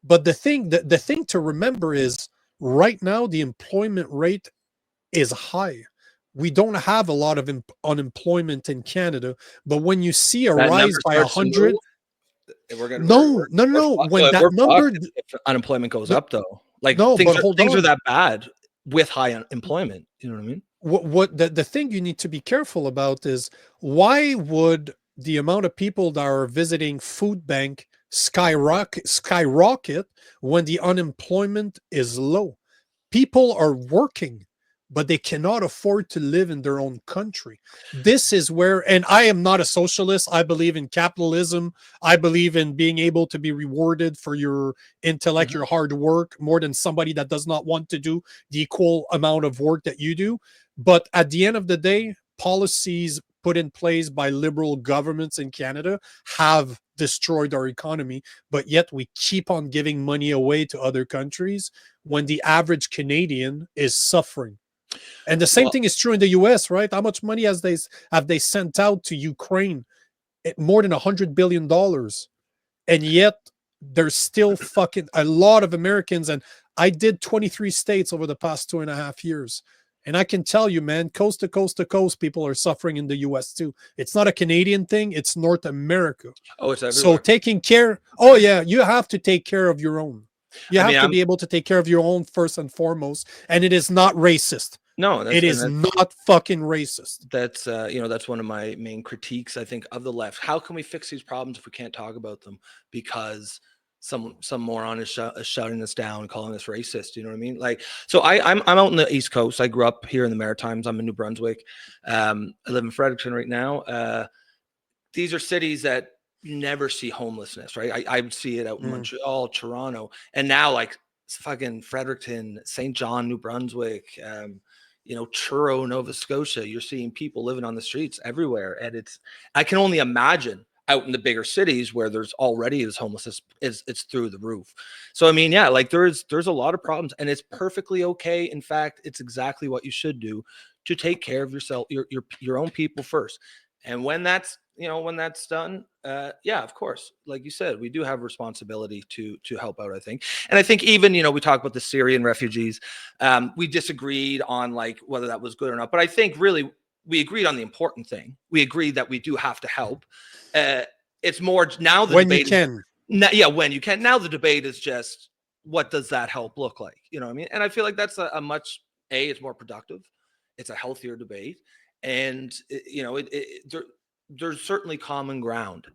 But the thing to remember is, right now the employment rate is high. We don't have a lot of unemployment in Canada, but when you see a That rise number by starts to 100, move. We're gonna no, no, no, when that we're fucked number, if unemployment goes no, up though. Like no, but hold things are on. that bad with high unemployment. You know what I mean? What the thing you need to be careful about is, why would the amount of people that are visiting food bank skyrocket when the unemployment is low? People are working. but they cannot afford to live in their own country. This is where, and I am not a socialist. I believe in capitalism. I believe in being able to be rewarded for your intellect, Mhm. your hard work, more than somebody that does not want to do the equal amount of work that you do. But at the end of the day, policies put in place by liberal governments in Canada have destroyed our economy, but yet we keep on giving money away to other countries when the average Canadian is suffering. And the same Well, thing is true in the US, right? How much money has they sent out to Ukraine? More than $100 billion. And yet there's still fucking a lot of Americans. And I did 23 states over the past 2.5 years. And I can tell you, man, coast to coast to coast, people are suffering in the US too. It's not a Canadian thing, it's North America. oh, it's So everywhere. taking care, oh yeah, you have to take care of your own. You I have mean, to I'm be able to take care of your own first and foremost. And it is not racist. no, It is not fucking racist. that's that's one of my main critiques, I think, of the left. How can we fix these problems if we can't talk about them because some moron is, shouting us down, calling us racist? You know what I mean? Like, so I'm out in the East Coast. I grew up here in the Maritimes. I'm in New Brunswick. I live in Fredericton right now. These are cities that you never see homelessness, right? I would see it out in Mm. Montreal, Toronto, and now like fucking Fredericton, St. John, New Brunswick, Truro, Nova Scotia. You're seeing people living on the streets everywhere, and I can only imagine out in the bigger cities where there's already this homelessness is it's through the roof. So I mean, yeah, like there's a lot of problems, and it's perfectly okay. In fact, it's exactly what you should do to take care of yourself, your own people first. And when that's done, yeah, of course, like you said, we do have responsibility to help out, I think. And I think even, we talk about the Syrian refugees. We disagreed on like whether that was good or not, but I think really we agreed on the important thing. We agreed that we do have to help. uh, it's more now the When you debate is can. yeah, when you can. Now the debate is just, what does that help look like? You know what I mean? And I feel like that's a much, it's more productive, it's a healthier debate. And there's certainly common ground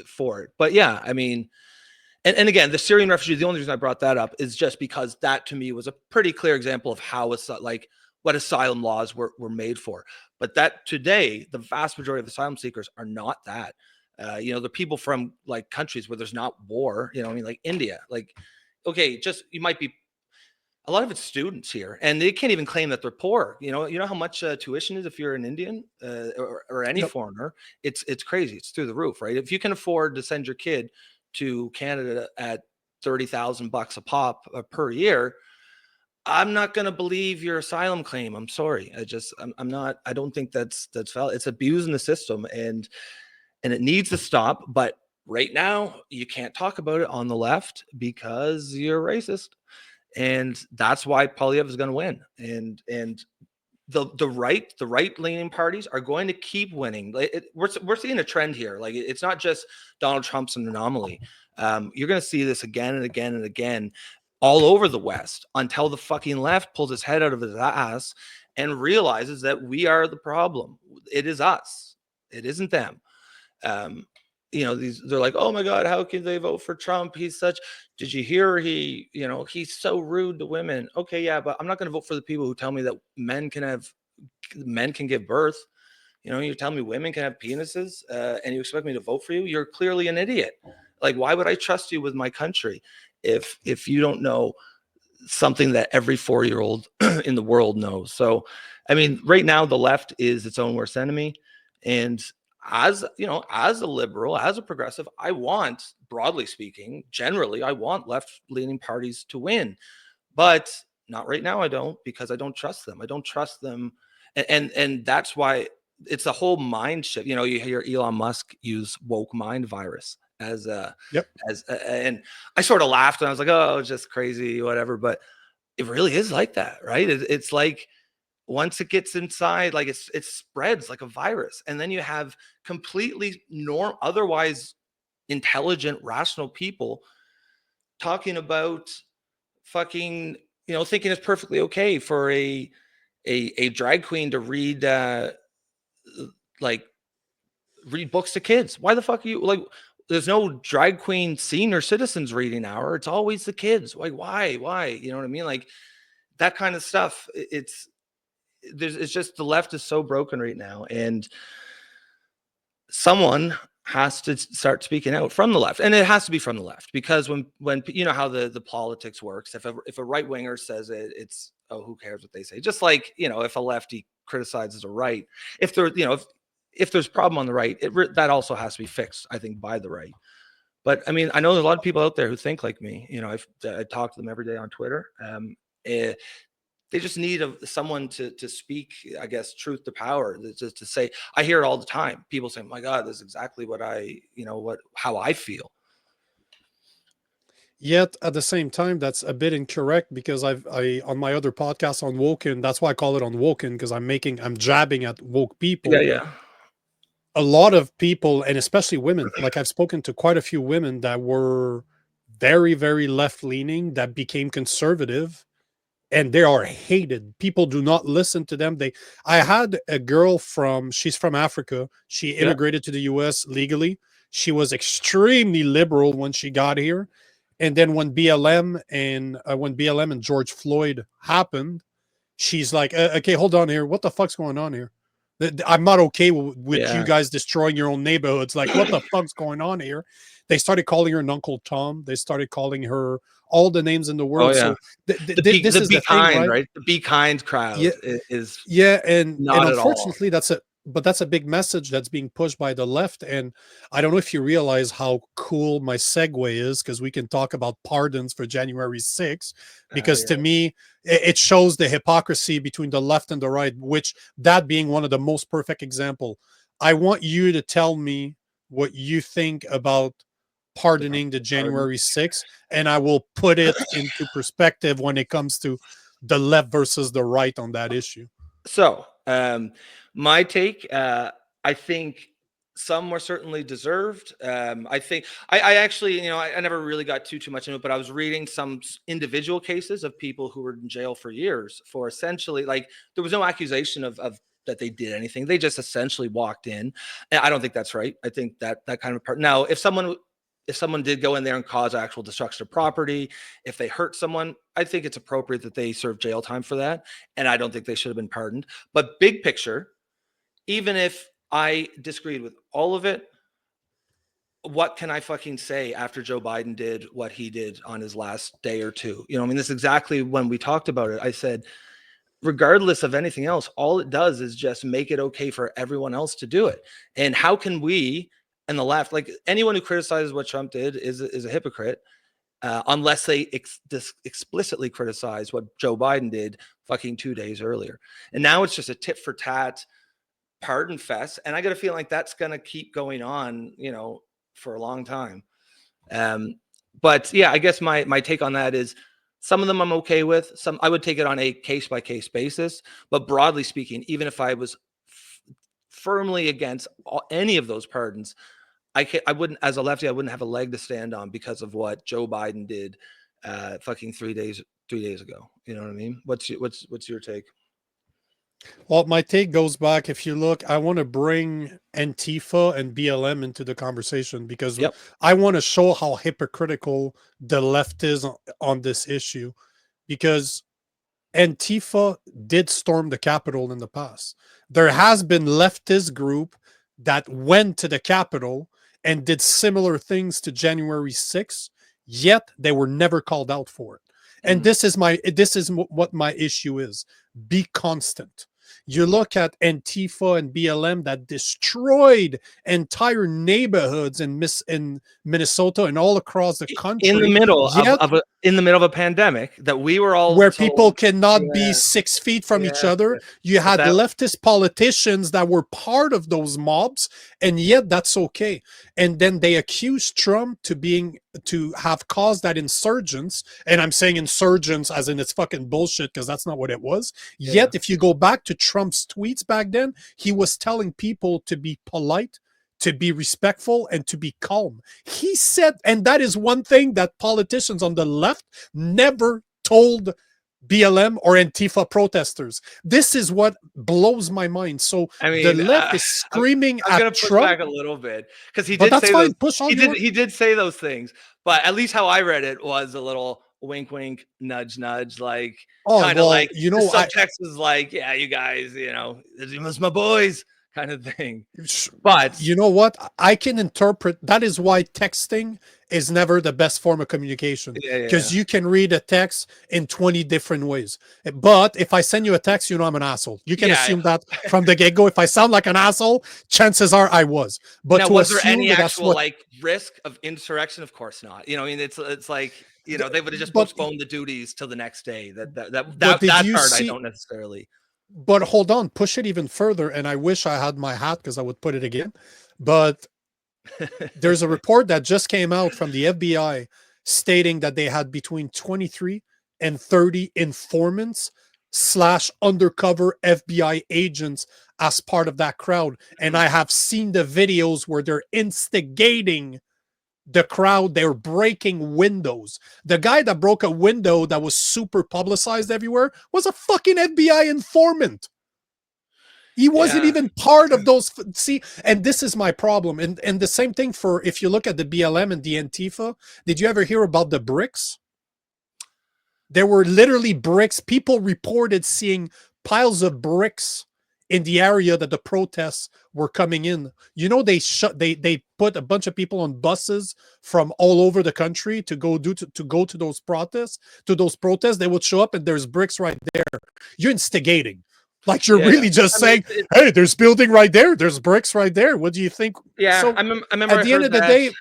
for it. But yeah, I mean, and again, the Syrian refugees, the only reason I brought that up is just because that to me was a pretty clear example of how it's like what asylum laws were made for. But that today, the vast majority of asylum seekers are not that. The people from like countries where there's not war, I mean, like India, like, okay, just you might be a lot of it's students here, and they can't even claim that they're poor. You know how much tuition is if you're an Indian or any Yep. foreigner. It's crazy. It's through the roof, right? If you can afford to send your kid to Canada at $30,000 a pop per year, I'm not going to believe your asylum claim. I'm sorry. I'm not. I don't think that's valid. It's abusing the system, and it needs to stop. But right now, you can't talk about it on the left because you're racist, and that's why Polyev is going to win. And the right leaning parties are going to keep winning. We're seeing a trend here. Like, it's not just Donald Trump's an anomaly. You're going to see this again and again and again all over the West until the fucking left pulls his head out of his ass and realizes that we are the problem. It is us. It isn't them. um they're like, oh my god, how can they vote for Trump? Did you hear he's so rude to women? Okay, yeah, but I'm not going to vote for the people who tell me that men can give birth. You tell me women can have penises, and you expect me to vote for you? You're clearly an idiot. Like, why would I trust you with my country if you don't know something that every 4-year-old in the world knows? So, I mean, right now the left is its own worst enemy. And as a liberal, as a progressive, I want, broadly speaking, generally, I want left-leaning parties to win. But not right now. I don't, because I don't trust them. I don't trust them. And that's why it's a whole mind shift. You hear Elon Musk use woke mind virus Yep. and I sort of laughed and I was like, oh, it's just crazy, whatever. But it really is like that, right? It's like, once it gets inside, like, it spreads like a virus, and then you have completely otherwise intelligent, rational people talking about fucking, thinking it's perfectly okay for a drag queen to like read books to kids. Why the fuck are you like? There's no drag queen senior citizens reading hour. It's always the kids. Like, why? You know what I mean? Like, that kind of stuff. It's it's just the left is so broken right now, and someone has to start speaking out from the left, and it has to be from the left, because when you know how the politics works, if a right winger says it, it's, oh, who cares what they say? Just like, you know, if a lefty criticizes a right, if there, you know, if there's problem on the right, that also has to be fixed, I think, by the right. But I mean, I know there's a lot of people out there who think like me. You know, I talk to them every day on Twitter. Eh, they just need someone to speak, I guess, truth to power, to say. I hear it all the time. People say, my God, this is exactly what how I feel. Yet at the same time, that's a bit incorrect, because I on my other podcast on Woken, that's why I call it on Woken, because I'm jabbing at woke Yeah, people. yeah. A lot of people, and especially women, like I've spoken to quite a few women that were very, very left leaning, that became conservative, and they are hated. People do not listen to them. I had a girl she's from Africa. She Yeah. immigrated to the US legally. She was extremely liberal when she got here. And then when BLM and George Floyd happened, she's like, okay, hold on here. What the fuck's going on here? I'm not okay with you Yeah. guys destroying your own neighborhoods. Like, what the fuck's going on here? They started calling her an Uncle Tom. They started calling her all the names in the Oh world. yeah. So this The is be the thing, kind, right? right? The be kind Yeah, crowd is yeah, and not at all. unfortunately, that's a big message that's being pushed by the left. And I don't know if you realize how cool my segue is, because we can talk about pardons for January 6th. Because Yeah. to me, it shows the hypocrisy between the left and the right, which that being one of the most perfect example. I want you to tell me what you think about pardoning the Pardon. January 6th, and I will put it into perspective when it comes to the left versus the right on that issue. So, my take, I think some were certainly deserved. I think I actually, you know, I never really got too much into it, but I was reading some individual cases of people who were in jail for years for essentially, like, there was no accusation of that they did anything. They just essentially walked in. And I don't think that's right. I think that kind of part. Now, if someone did go in there and cause actual destruction of property, if they hurt someone, I think it's appropriate that they serve jail time for that. And I don't think they should have been pardoned. But big picture, even if I disagreed with all of it, what can I fucking say after Joe Biden did what he did on his last day or two? You know, I mean, this is exactly when we talked about it. I said, regardless of anything else, all it does is just make it okay for everyone else to do it. And how can we and the left, like anyone who criticizes what Trump did is a hypocrite, unless they explicitly criticize what Joe Biden did fucking 2 days earlier. And now it's just a tit for tat pardon fest. And I got a feeling like that's going to keep going on, you know, for a long time. But yeah, I guess my take on that is some of them I'm okay with. Some I would take it on a case by case basis. But broadly speaking, even if I was firmly against any of those pardons, I wouldn't, as a lefty, I wouldn't have a leg to stand on because of what Joe Biden did, fucking 3 days ago. You know what I mean? What's your take? Well, my take goes back. If you look, I want to bring Antifa and BLM into the conversation, because Yep. I want to show how hypocritical the left is on this issue. Because Antifa did storm the Capitol in the past. There has been leftist group that went to the Capitol and did similar things to January 6th, yet they were never called out for it. And Mm. this is what my issue is. Be constant. You look at Antifa and BLM that destroyed entire neighborhoods in Minnesota and all across the In the country, middle yet in the middle of a pandemic that we were all where people told. cannot be Yeah, 6 feet from each yeah, other. yeah. You But had that, leftist politicians that were part of those mobs, and yet that's okay. And then they accuse Trump to have caused that insurgents. And I'm saying insurgents as in it's fucking bullshit, because that's not what it was. yeah. Yet, if you go back to Trump's tweets back then, he was telling people to be polite, to be respectful, and to be calm. He said, and that is one thing that politicians on the left never told BLM or Antifa protesters. This is what blows my mind. So I the mean, left is I'm, screaming I'm at gonna push Trump, back a little bit because he but did that's say those. fine. Push all you want. He did say those things, but at least how I read it was a little. wink, wink, nudge, nudge, like Oh, kind of well, like the subtext is like, yeah, you guys, you must my boys kind of thing. But you know what? I can interpret that is why texting is never the best form of communication yeah, because yeah, you can read a text in 20 different ways. But if I send you a text, I'm an asshole. You can yeah. assume that from the get go. If I sound like an asshole, chances are I was. But Now, to was there assume any that that's actual what, like risk of insurrection? Of course not. I mean, it's like they would have just but postponed the duties till the next day. did That you part I see? don't necessarily. But hold on, push it even further. And I wish I had my hat because I would put it again. But there's a report that just came out from the FBI stating that they had between 23 and 30 informants slash undercover FBI agents as part of that crowd. And I have seen the videos where they're instigating the crowd. They're breaking windows. The guy that broke a window that was super publicized everywhere was a fucking FBI informant. He wasn't Yeah. even part of those. See, and this is my problem. And the same thing for if you look at the BLM and the Antifa. Did you ever hear about the bricks? There were literally bricks. People reported seeing piles of bricks in the area that the protests were coming in. They put a bunch of people on buses from all over the country to go to those protests. To those protests, they would show up and there's bricks right there. You're instigating. Like you're Yeah. really just I mean, saying, "Hey, there's building right there. There's bricks right there. What do you think?" yeah. So I remember at I the end heard of the that, day,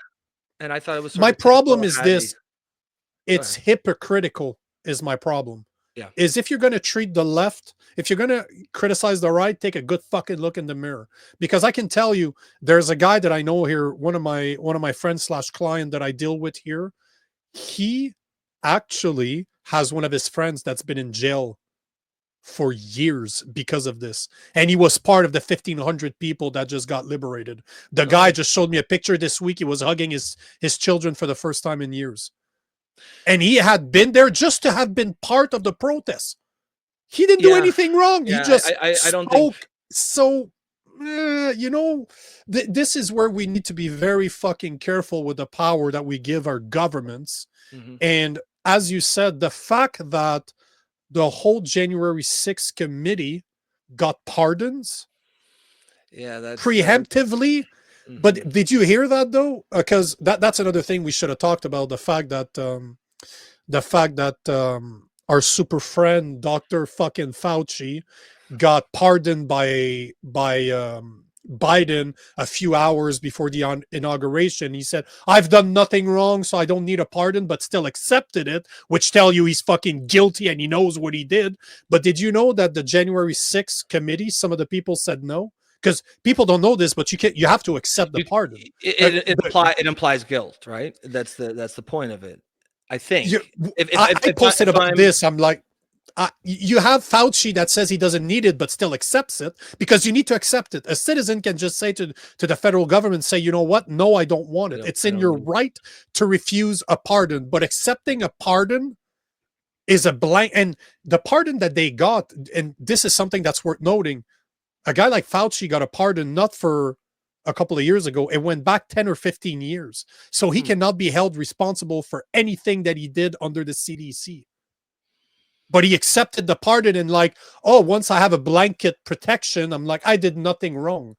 and I thought it was sort my of typical problem of is Hattie. this: Go it's ahead. hypocritical is my problem. Yeah. Is if you're going to treat the left, if you're going to criticize the right, take a good fucking look in the mirror. Because I can tell you, there's a guy that I know here, one of my friends slash client that I deal with here. He actually has one of his friends that's been in jail for years because of this, and he was part of the 1,500 people that just got liberated. The guy Oh, just showed me a picture this week. He was hugging his children for the first time in years. And he had been there just to have been part of the protest. He didn't do yeah. anything wrong. He Yeah. just I don't think. spoke. So, this is where we need to be very fucking careful with the power that we give our governments. Mhm. And as you said, the fact that the whole January 6th committee got pardons Yeah. That's. preemptively. But Mhm. did you hear that though? Because that's another thing we should have talked about. The fact that our super friend Dr. fucking Fauci got pardoned by Biden a few hours before the inauguration. He said, "I've done nothing wrong, so I don't need a pardon," but still accepted it, which tell you he's fucking guilty and he knows what he did. But did you know that the January 6th committee, some of the people said no? Because people don't know this, but you have to accept the You, pardon. it implies guilt, right? That's the point of it. I You, think I posted if about I'm this. I'm like, you have Fauci that says he doesn't need it, but still accepts it because you need to accept it. A citizen can just say to the federal government, say, you know what? No, I don't want it. It's I in don't your need. right to refuse a pardon, but accepting a pardon is a blank. And the pardon that they got, and this is something that's worth noting, a guy like Fauci got a pardon not for a couple of years ago. It went back 10 or 15 years. So he Hmm. cannot be held responsible for anything that he did under the CDC. But he accepted the pardon and like, oh, once I have a blanket protection, I'm like, I did nothing wrong.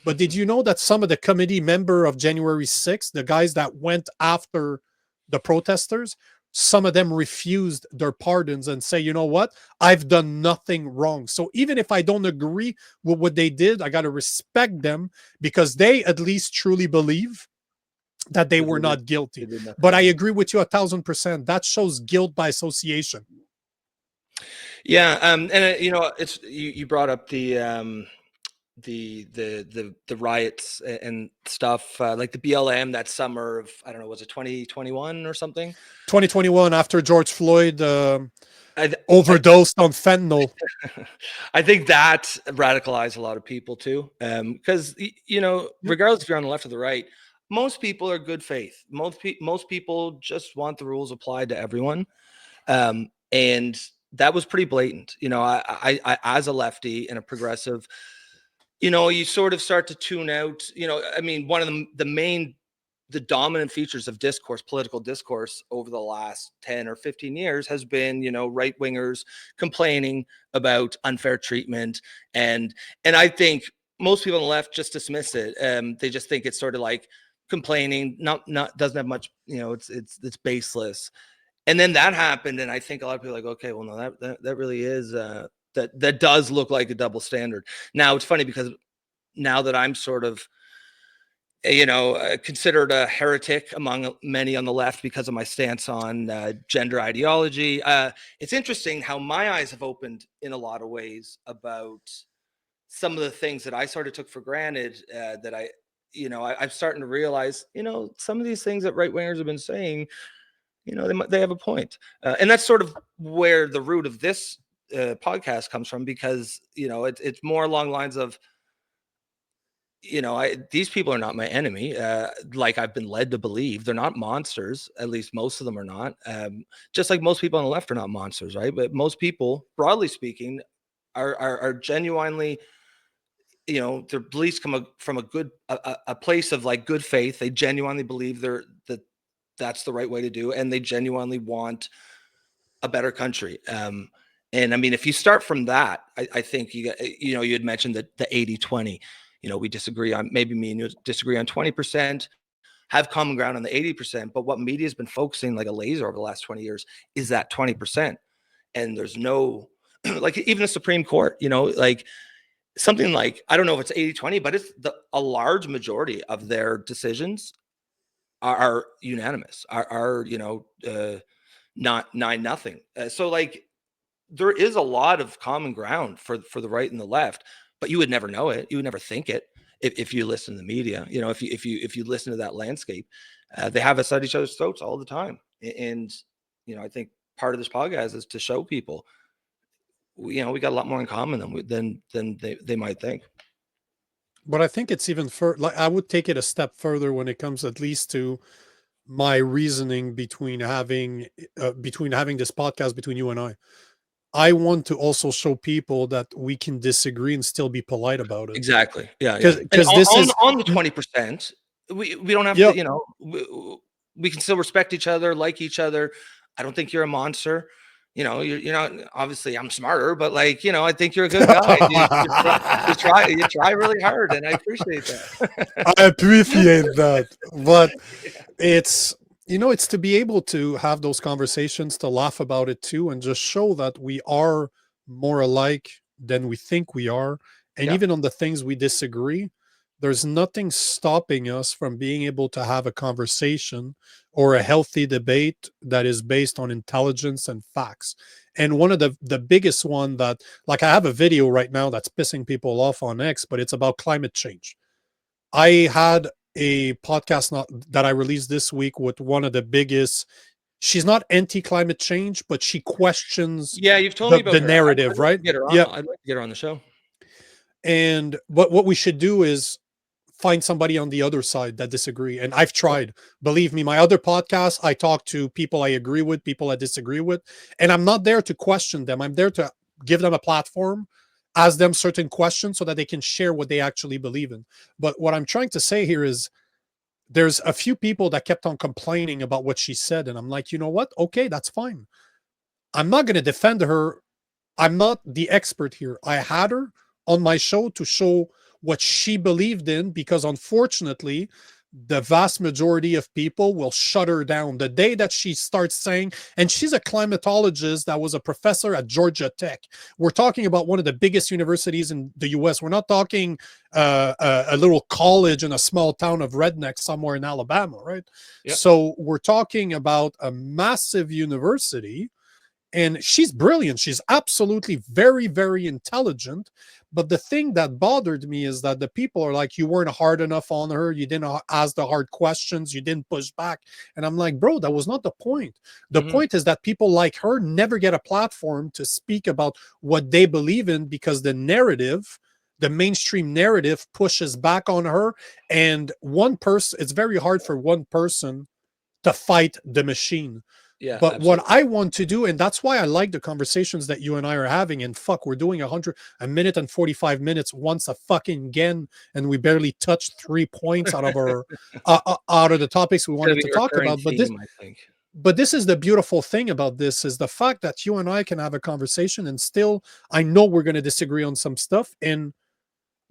But did you know that some of the committee member of January 6th, the guys that went after the protesters, some of them refused their pardons and say, you know what? I've done nothing wrong. So even if I don't agree with what they did, I got to respect them because they at least truly believe that they That were not they guilty. did nothing But I wrong. agree with you 1,000%. That shows guilt by association. Yeah, and it's you brought up the riots and stuff like the BLM that summer of, I don't know, was it 2021 or something? 2021, after George Floyd I th- I, overdosed on fentanyl. I think that radicalized a lot of people too, because Yep. regardless if you're on the left or the right, most people are good faith. Most people just want the rules applied to everyone, and that was pretty blatant. I as a lefty and a progressive, you sort of start to tune out. I mean, one of the main the dominant features of discourse, political discourse over the last 10 or 15 years has been, right wingers complaining about unfair treatment. And I think most people on the left just dismiss it. They just think it's sort of like complaining, not doesn't have much, it's baseless. And then that happened. And I think a lot of people are like, okay, well, no, that really is, that does look like a double standard. Now it's funny because now that I'm sort of, considered a heretic among many on the left because of my stance on gender ideology. It's interesting how my eyes have opened in a lot of ways about some of the things that I sort of took for granted, that I'm starting to realize, some of these things that right wingers have been saying, they have a point. And that's sort of where the root of this podcast comes from, because, it's more along the lines of, these people are not my enemy. Like I've been led to believe, they're not monsters. At least most of them are not. Just like most people on the left are not monsters, right? But most people, broadly speaking, are genuinely, their beliefs come from a good a place of like good faith. They genuinely believe that's the right way to do, and they genuinely want a better country. And I mean, if you start from that, I think you had mentioned that the 80-20, we disagree on, maybe me and you disagree on 20%, have common ground on the 80%. But what media has been focusing like a laser over the last 20 years is that 20%. And there's no, like even the Supreme Court, like something like, I don't know if it's 80-20, but it's a large majority of their decisions are unanimous, are not 9-0. So like there is a lot of common ground for the right and the left, but you would never know it. You would never think it if you listen to the media. If you listen to that landscape, they have us at each other's throats all the time. And I think part of this podcast is to show people, we got a lot more in common than they might think. But I think it's even like I would take it a step further when it comes at least to my reasoning between having this podcast between you and I. I want to also show people that we can disagree and still be polite about it. Exactly. Yeah. Because And this is on the 20%, we don't have yep. to, we can still respect each other, like each other. I don't think you're a monster. You're not, obviously I'm smarter, but like, I think you're a good guy. You try really hard, and I appreciate that. I appreciate that. But Yeah. it's to be able to have those conversations, to laugh about it too, and just show that we are more alike than we think we are. And Yeah. even on the things we disagree, there's nothing stopping us from being able to have a conversation or a healthy debate that is based on intelligence and facts. And one of the biggest one that, like, I have a video right now that's pissing people off on X, but it's about climate change. I had a podcast that I released this week with one of the biggest. She's not anti-climate change, but she questions Yeah, you've told me about the her. narrative, I'd like right? to get her on. Yeah. I'd like to get her on the show. And what we should do is find somebody on the other side that disagree. And I've tried. Believe me, my other podcasts, I talk to people I agree with, people I disagree with, and I'm not there to question them. I'm there to give them a platform, ask them certain questions so that they can share what they actually believe in. But what I'm trying to say here is there's a few people that kept on complaining about what she said, and I'm like, you know what? Okay, that's fine. I'm not going to defend her. I'm not the expert here. I had her on my show to show what she believed in, because unfortunately, the vast majority of people will shut her down the day that she starts saying, and she's a climatologist that was a professor at Georgia Tech. We're talking about one of the biggest universities in the US. We're not talking a little college in a small town of rednecks somewhere in Alabama, right? Yep. So we're talking about a massive university. And she's brilliant. She's absolutely very, very intelligent. But the thing that bothered me is that the people are like, you weren't hard enough on her. You didn't ask the hard questions. You didn't push back. And I'm like, bro, that was not the point. The point is that people like her never get a platform to speak about what they believe in, because the narrative, the mainstream narrative, pushes back on her. And one person, it's very hard for one person to fight the machine. Yeah, But what absolutely. I want to do, and that's why I like the conversations that you and I are having, and fuck, we're doing a minute and 45 minutes once a fucking again, and we barely touched 3 points out of our out of the topics we It's gonna wanted be to a talk recurring about. theme, I think. But this is the beautiful thing about this is the fact that you and I can have a conversation and still I know we're going to disagree on some stuff, and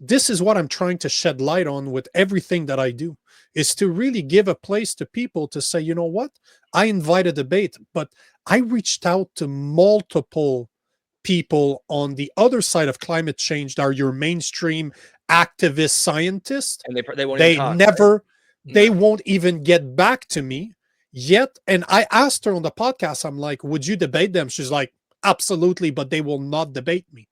this is what I'm trying to shed light on with everything that I do, is to really give a place to people to say, you know what? I invite a debate, but I reached out to multiple people on the other side of climate change that are your mainstream activist scientists. And they won't even They talk, right? never, they Yeah. won't even get back to me yet. And I asked her on the podcast, I'm like, would you debate them? She's like, absolutely, but they will not debate me.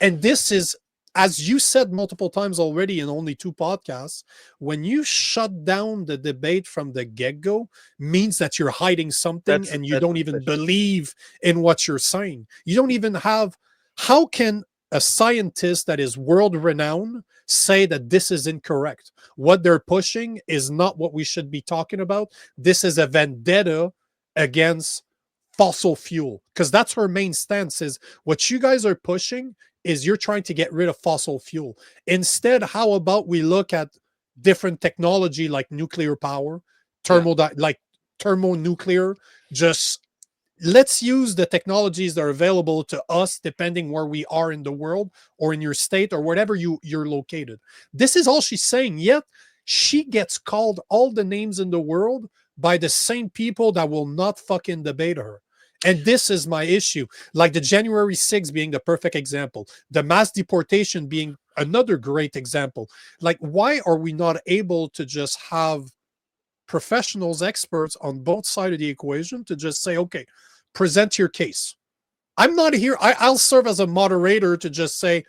And this is, as you said multiple times already in only 2 podcasts, when you shut down the debate from the get-go, means that you're hiding something and you That's don't even suspicious. believe in what you're saying. You don't even have, how can a scientist that is world renowned say that this is incorrect? What they're pushing is not what we should be talking about. This is a vendetta against fossil fuel, because that's her main stance. Is what you guys are pushing is you're trying to get rid of fossil fuel. Instead, how about we look at different technology like nuclear power, Yeah. like thermonuclear? Just let's use the technologies that are available to us depending where we are in the world or in your state or wherever you're located. This is all she's saying, yet she gets called all the names in the world by the same people that will not fucking debate her. And this is my issue. Like the January 6th being the perfect example, the mass deportation being another great example. Like, why are we not able to just have professionals, experts on both sides of the equation to just say, okay, present your case? I'm not here. I'll serve as a moderator to just say,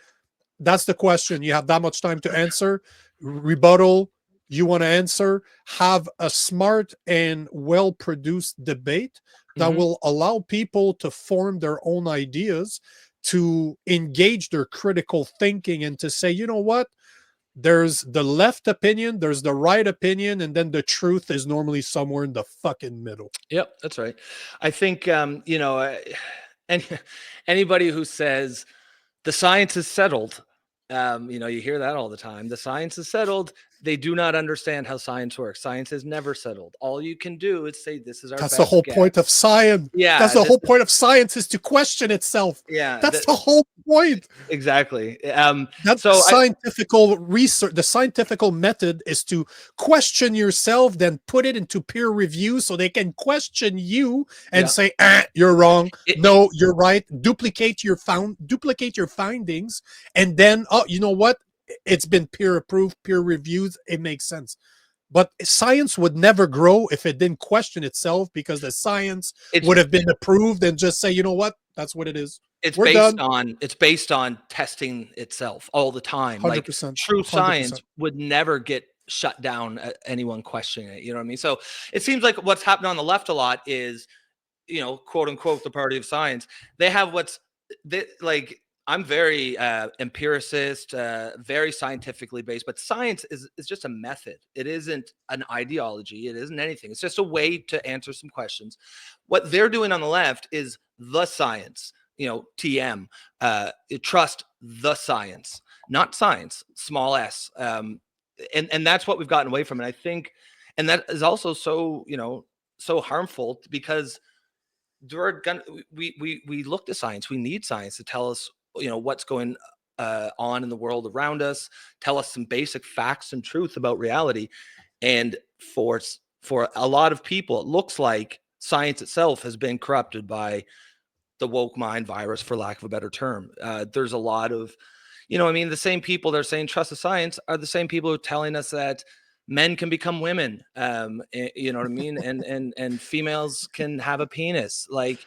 that's the question. You have that much time to answer. Rebuttal, you want to answer. Have a smart and well produced debate that Mhm. will allow people to form their own ideas, to engage their critical thinking, and to say, you know what? There's the left opinion, there's the right opinion, and then the truth is normally somewhere in the fucking middle. Yep, that's right. I think, any anybody who says the science is settled, you hear that all the time. The science is settled. They do not understand how science works. Science is never settled. All you can do is say this is our That's the best whole guess. point of science. That's Yeah, the this whole is point of science, is to question itself. yeah, That's the whole point. exactly. That's the So I scientific research. The scientific method is to question yourself, then put it into peer review so they can question you and yeah, say, you're wrong. it No, you're right. Duplicate your findings, and then, oh, you know what? It's been peer approved, peer reviewed. It makes sense. But science would never grow if it didn't question itself, because the science it's would have been approved and just say, you know what? That's what it is. it's We're based done. on it's based on testing itself all the time. Like 100%. true science 100%. would never get shut down at anyone questioning it. You know what I mean? So it seems like what's happening on the left a lot is, quote unquote, the party of science. They have like I'm very empiricist, very scientifically based, but science is just a method. It isn't an ideology. It isn't anything. It's just a way to answer some questions. What they're doing on the left is the science. TM. Trust the science, not science. Small s. And that's what we've gotten away from. And I think, and that is also so harmful, because we're gonna we look to science. We need science to tell us what's going on in the world around us, tell us some basic facts and truth about reality. And for a lot of people, it looks like science itself has been corrupted by the woke mind virus, for lack of a better term. There's a lot of, the same people that are saying trust the science are the same people who are telling us that men can become women. You know what I mean? And females can have a penis. Like,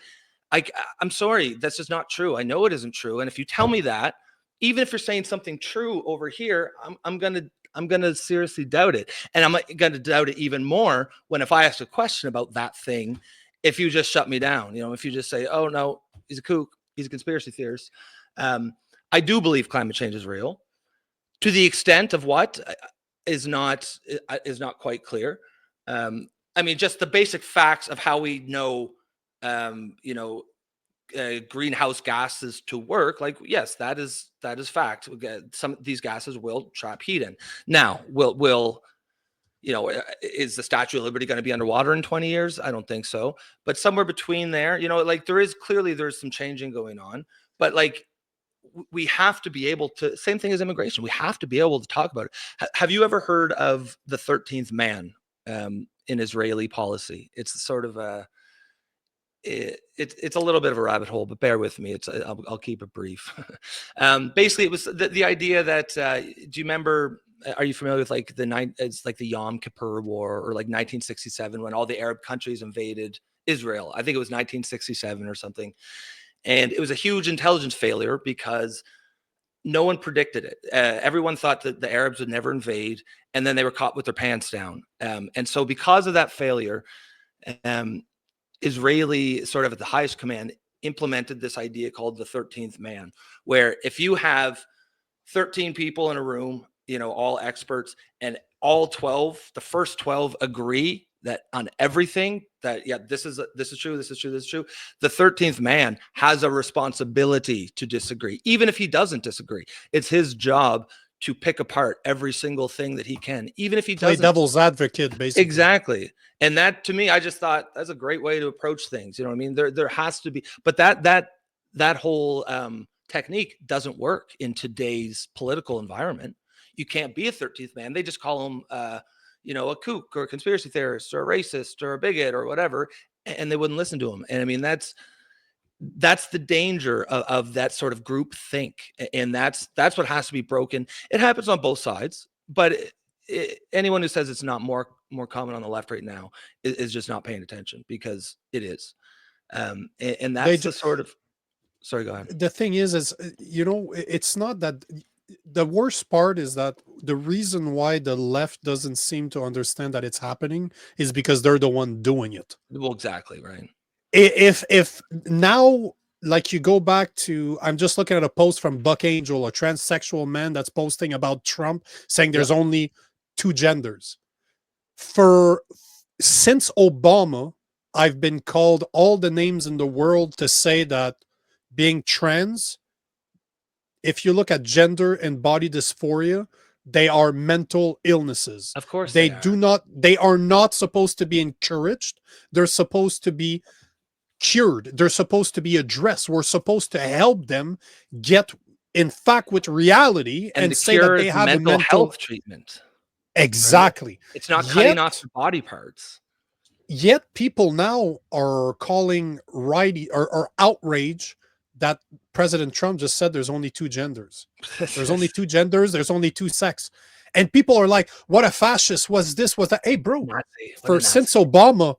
I'm sorry, that's just not true. I know it isn't true. And if you tell me that, even if you're saying something true over here, I'm gonna seriously doubt it. And I'm gonna doubt it even more when, if I ask a question about that thing, if you just shut me down, if you just say, oh no, he's a kook, he's a conspiracy theorist. Um, I do believe climate change is real. To the extent of what is not quite clear. I mean, just the basic facts of how we know you know, greenhouse gases to work, like, yes, that is fact. Some of these gases will trap heat in. Now, will you know, is the Statue of Liberty going to be underwater in 20 years? I don't think so. But somewhere between there, you know, like there's some changing going on. But like we have to be able to, same thing as immigration. We have to be able to talk about it. Have you ever heard of the 13th man in Israeli policy? It's sort of a, it's a little bit of a rabbit hole, but bear with me. I'll keep it brief. Basically, it was the idea that do you remember? Are you familiar with like it's like the Yom Kippur War, or like 1967 when all the Arab countries invaded Israel? I think it was 1967 or something, and it was a huge intelligence failure because no one predicted it. Everyone thought that the Arabs would never invade, and then they were caught with their pants down. And so, because of that failure, Israeli, sort of at the highest command, implemented this idea called the 13th man, where if you have 13 people in a room, you know, all experts, and all 12, the first 12 agree that on everything, that yeah, this is true, this is true, this is true, the 13th man has a responsibility to disagree. Even if he doesn't disagree, it's his job to pick apart every single thing that he can, even if he doesn't. Play devil's advocate, basically. Exactly. And that, to me, I just thought that's a great way to approach things. You know what I mean? There has to be, but that whole technique doesn't work in today's political environment. You can't be a 13th man. They just call him, you know, a kook or a conspiracy theorist or a racist or a bigot or whatever, and they wouldn't listen to him. And I mean, that's the danger of that sort of group think, and that's what has to be broken. It happens on both sides, but anyone who says it's not more common on the left right now is just not paying attention, because it is. And that's the sort of, sorry, go ahead. The thing is, you know, it's not that. The worst part is that the reason why the left doesn't seem to understand that it's happening is because they're the one doing it. Well, exactly, right. If now, like, you go back to, I'm just looking at a post from Buck Angel, a transsexual man that's posting about Trump, saying there's only two genders. Since Obama, I've been called all the names in the world to say that being trans, if you look at gender and body dysphoria, they are mental illnesses. Of course they are not supposed to be encouraged. They're supposed to be cured. They're supposed to be addressed. We're supposed to help them get in fact with reality and say that they have mental health treatment. Exactly. Right? It's not cutting off the body parts. Yet people now are calling or outrage that President Trump just said there's only two genders. There's only two genders. There's only two sex. And people are like, what a fascist, was this, was that? Hey, bro, since Obama,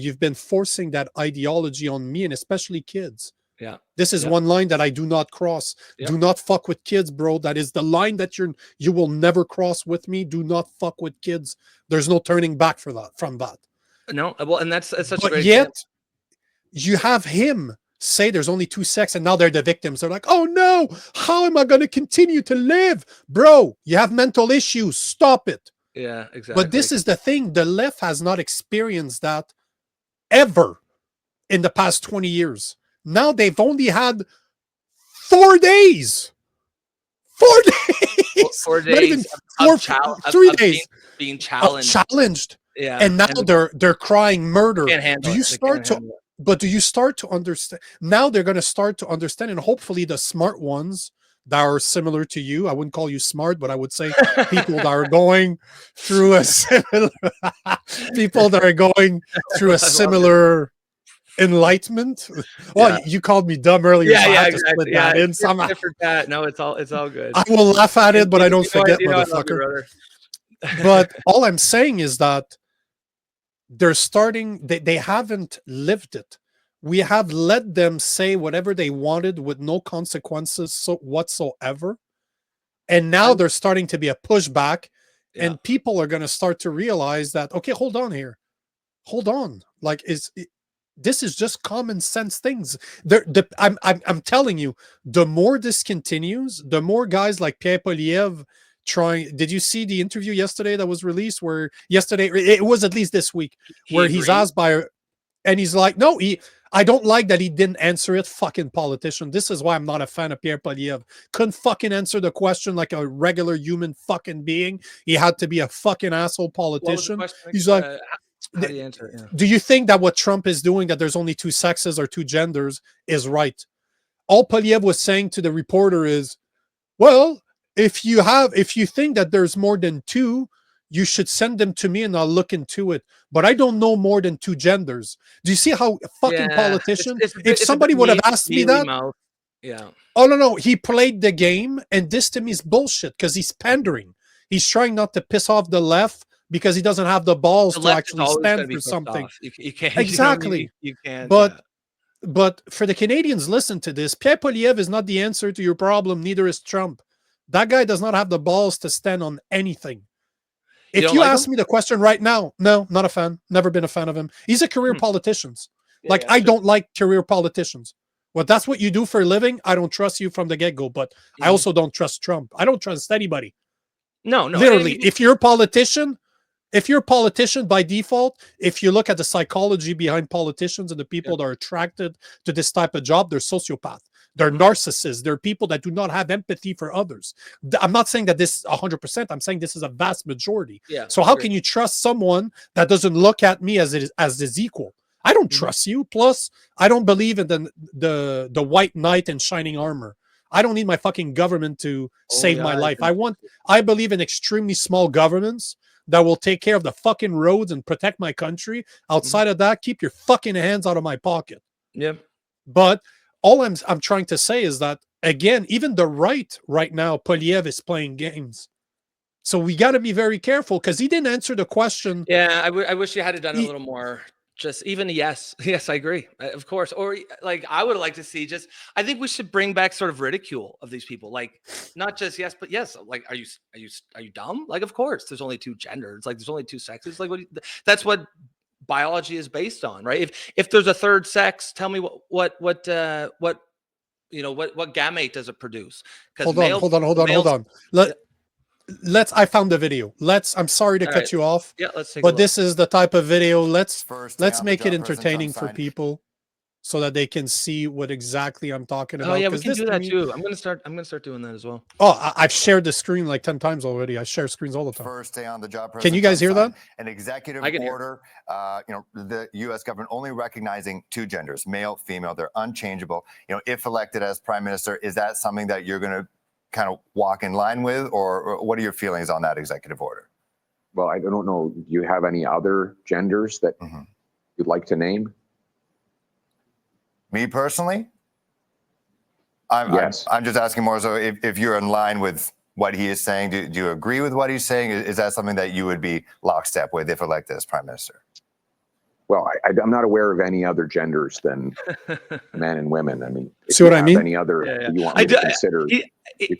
you've been forcing that ideology on me, and especially kids. Yeah. This is one line that I do not cross. Do not fuck with kids, bro. That is the line that you will never cross with me. Do not fuck with kids. There's no turning back from that. No, well, and that's such a great yet example. You have him say there's only two sex, and now they're the victims. They're like, oh no, how am I going to continue to live? Bro, you have mental issues. Stop it. Yeah, exactly. But this is the thing. The left has not experienced that ever in the past 20 years. Now they've only had 4 days. 4 days. 4 days. 3 days. Being challenged. Challenged. Yeah. And now they're crying murder. Can't handle do you start to understand? Now they're going to start to understand, and hopefully the smart ones that are similar to you, I wouldn't call you smart, but I would say people that are going through a similar enlightenment. Well, you called me dumb earlier. Yeah, so I have exactly. to split that in somehow. No, it's all good. I will laugh at it, but I don't forget, motherfucker. But all I'm saying is that they're starting, they haven't lived it. We have let them say whatever they wanted with no consequences whatsoever. And now there's starting to be a pushback, and people are going to start to realize that, okay, hold on here. Hold on. Like, this is just common sense things. I'm telling you, the more this continues, the more guys like Pierre Poilievre trying. Did you see the interview yesterday that was released? It was at least this week, where he's asked by And he's like, no, I don't like that he didn't answer it. Fucking politician. This is why I'm not a fan of Pierre Poilievre. Couldn't fucking answer the question like a regular human fucking being. He had to be a fucking asshole What was the politician. question? He's like, How do you answer it? Yeah. do you think that what Trump is doing, that there's only two sexes or two genders, is right? All Poilievre was saying to the reporter is, well, if you think that there's more than two, you should send them to me and I'll look into it. But I don't know more than two genders. Do you see how fucking politician? If somebody would have asked me that, yeah. Oh no, he played the game, and this to me is bullshit because he's pandering. He's trying not to piss off the left because he doesn't have the balls to actually stand for something. You can't exactly. You can't. But for the Canadians, listen to this. Pierre Poilievre is not the answer to your problem. Neither is Trump. That guy does not have the balls to stand on anything. If you ask me the question right now, no, not a fan. Never been a fan of him. He's a career politician. I don't like career politicians. Well, that's what you do for a living. I don't trust you from the get-go, but I also don't trust Trump. I don't trust anybody. No. Literally, if you're a politician by default, if you look at the psychology behind politicians and the people that are attracted to this type of job, they're sociopaths. They're narcissists. They're people that do not have empathy for others. I'm not saying that this is 100%. I'm saying this is a vast majority. Yeah, so how can you trust someone that doesn't look at me as his equal? I don't trust you. Plus, I don't believe in the white knight in shining armor. I don't need my fucking government to save my life. I believe in extremely small governments that will take care of the fucking roads and protect my country. Outside of that, keep your fucking hands out of my pocket. Yeah. But all I'm trying to say is that, again, even the right now, Poilievre is playing games. So we got to be very careful because he didn't answer the question. Yeah, I wish you had done a little more. Just even yes, I agree, of course. Or like I would like to see I think we should bring back sort of ridicule of these people, like not just yes, but yes. Like, are you dumb? Like, of course, there's only two genders. Like, there's only two sexes. Like, that's what biology is based on, right? If there's a third sex, tell me what gamete does it produce? Hold on. I found the video. I'm sorry to cut you off. Yeah, let's take but this is the type of video. Let's make it entertaining for people so that they can see what exactly I'm talking about. Oh yeah, we can do that too. I'm gonna start doing that as well. Oh, I've shared the screen like 10 times already. I share screens all the time. First day on the job. Can you guys hear that? An executive order. The U.S. government only recognizing two genders, male, female. They're unchangeable. If elected as prime minister, is that something that you're going to kind of walk in line with, or what are your feelings on that executive order? Well, I don't know. Do you have any other genders that you'd like to name? Me personally? Yes. I'm just asking more so if you're in line with what he is saying. Do you agree with what he's saying? Is that something that you would be lockstep with if elected as prime minister? Well, I'm not aware of any other genders than men and women. I mean, see what I mean? Any other you want me to consider?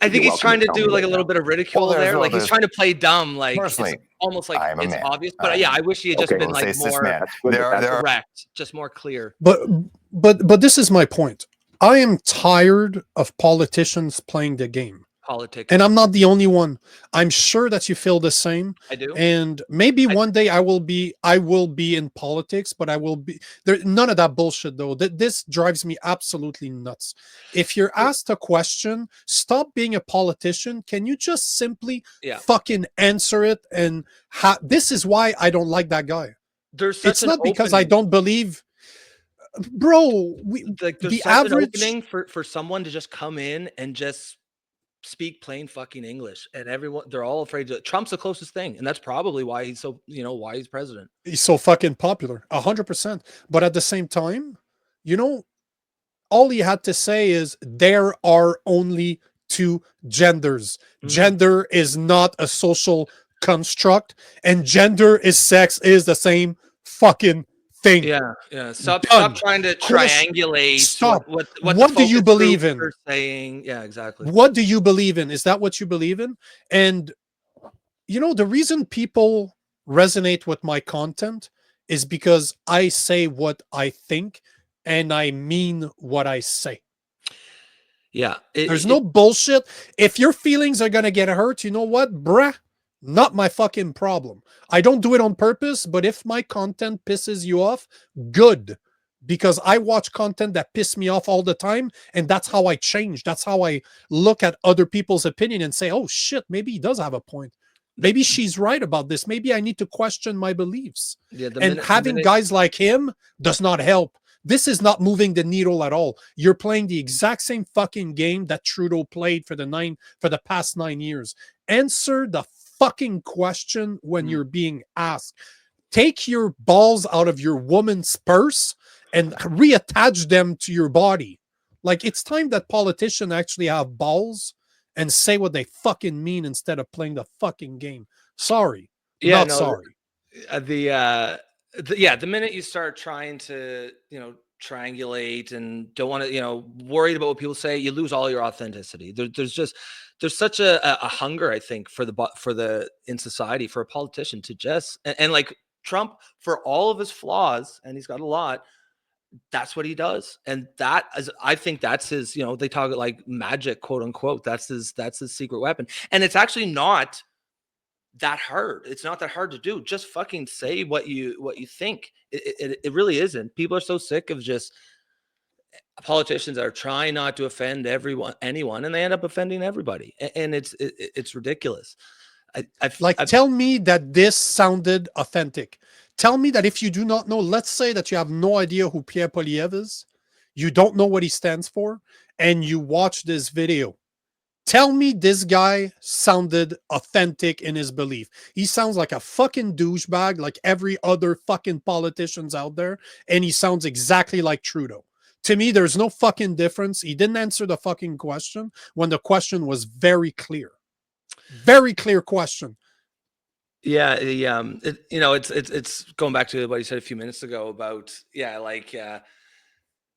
I think he's trying to do like a little bit of ridicule there. Like he's trying to play dumb. Like personally, almost like it's obvious. But yeah, I wish he had just been like more direct, just more clear. But this is my point. I am tired of politicians playing the game. Politics. And I'm not the only one. I'm sure that you feel the same. I do. And maybe one day I will be in politics, but I will be there. None of that bullshit though. This drives me absolutely nuts. If you're asked a question, stop being a politician. Can you just simply fucking answer it? And this is why I don't like that guy. It's not because I don't believe, bro. There's the average opening for someone to just come in and just speak plain fucking English, and they're all afraid to. Trump's the closest thing, and that's probably why he's so why he's president. He's so fucking popular, 100%. But at the same time, all he had to say is there are only two genders. Gender is not a social construct, and gender is sex is the same fucking thing. Yeah. Stop trying to triangulate. Stop. What do you believe in? Saying, yeah, exactly. What do you believe in? Is that what you believe in? And the reason people resonate with my content is because I say what I think and I mean what I say. Yeah. There's no bullshit. If your feelings are gonna get hurt, you know what, bruh? Not my fucking problem. I don't do it on purpose, but if my content pisses you off, good. Because I watch content that piss me off all the time, and that's how I change. That's how I look at other people's opinion and say, oh shit, maybe he does have a point. Maybe she's right about this. Maybe I need to question my beliefs. Yeah, And having guys like him does not help. This is not moving the needle at all. You're playing the exact same fucking game that Trudeau played for the past 9 years. Answer the fucking question when you're being asked. Take your balls out of your woman's purse and reattach them to your body. Like, it's time that politicians actually have balls and say what they fucking mean instead of playing the fucking game. Sorry. Yeah, Not no, sorry. the minute you start trying to, triangulate and don't want to, worried about what people say, you lose all your authenticity. There's such a hunger, I think, for the in society for a politician to just and like Trump, for all of his flaws, and he's got a lot, that's what he does. And that is, I think that's his, they talk like magic, quote unquote. That's his secret weapon. And it's actually not that hard. It's not that hard to do. Just fucking say what you think. It really isn't. People are so sick of just politicians that are trying not to offend anyone, and they end up offending everybody. And it's ridiculous. Tell me that this sounded authentic. Tell me that if you do not know, let's say that you have no idea who Pierre Poilievre is, you don't know what he stands for, and you watch this video. Tell me this guy sounded authentic in his belief. He sounds like a fucking douchebag, like every other fucking politicians out there, and he sounds exactly like Trudeau. To me, there's no fucking difference. He didn't answer the fucking question when the question was very clear. Very clear question. Yeah, it's going back to what you said a few minutes ago about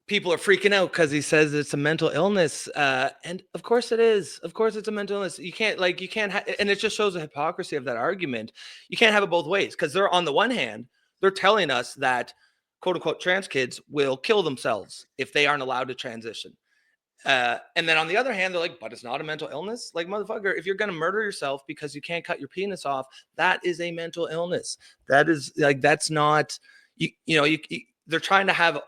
people are freaking out because he says it's a mental illness, and of course it is. Of course it's a mental illness. You can't and it just shows the hypocrisy of that argument. You can't have it both ways, because they're, on the one hand, they're telling us that quote unquote trans kids will kill themselves if they aren't allowed to transition. And then on the other hand, they're like, but it's not a mental illness. Like, motherfucker, if you're going to murder yourself because you can't cut your penis off, that is a mental illness. That is like, that's not, they're trying to have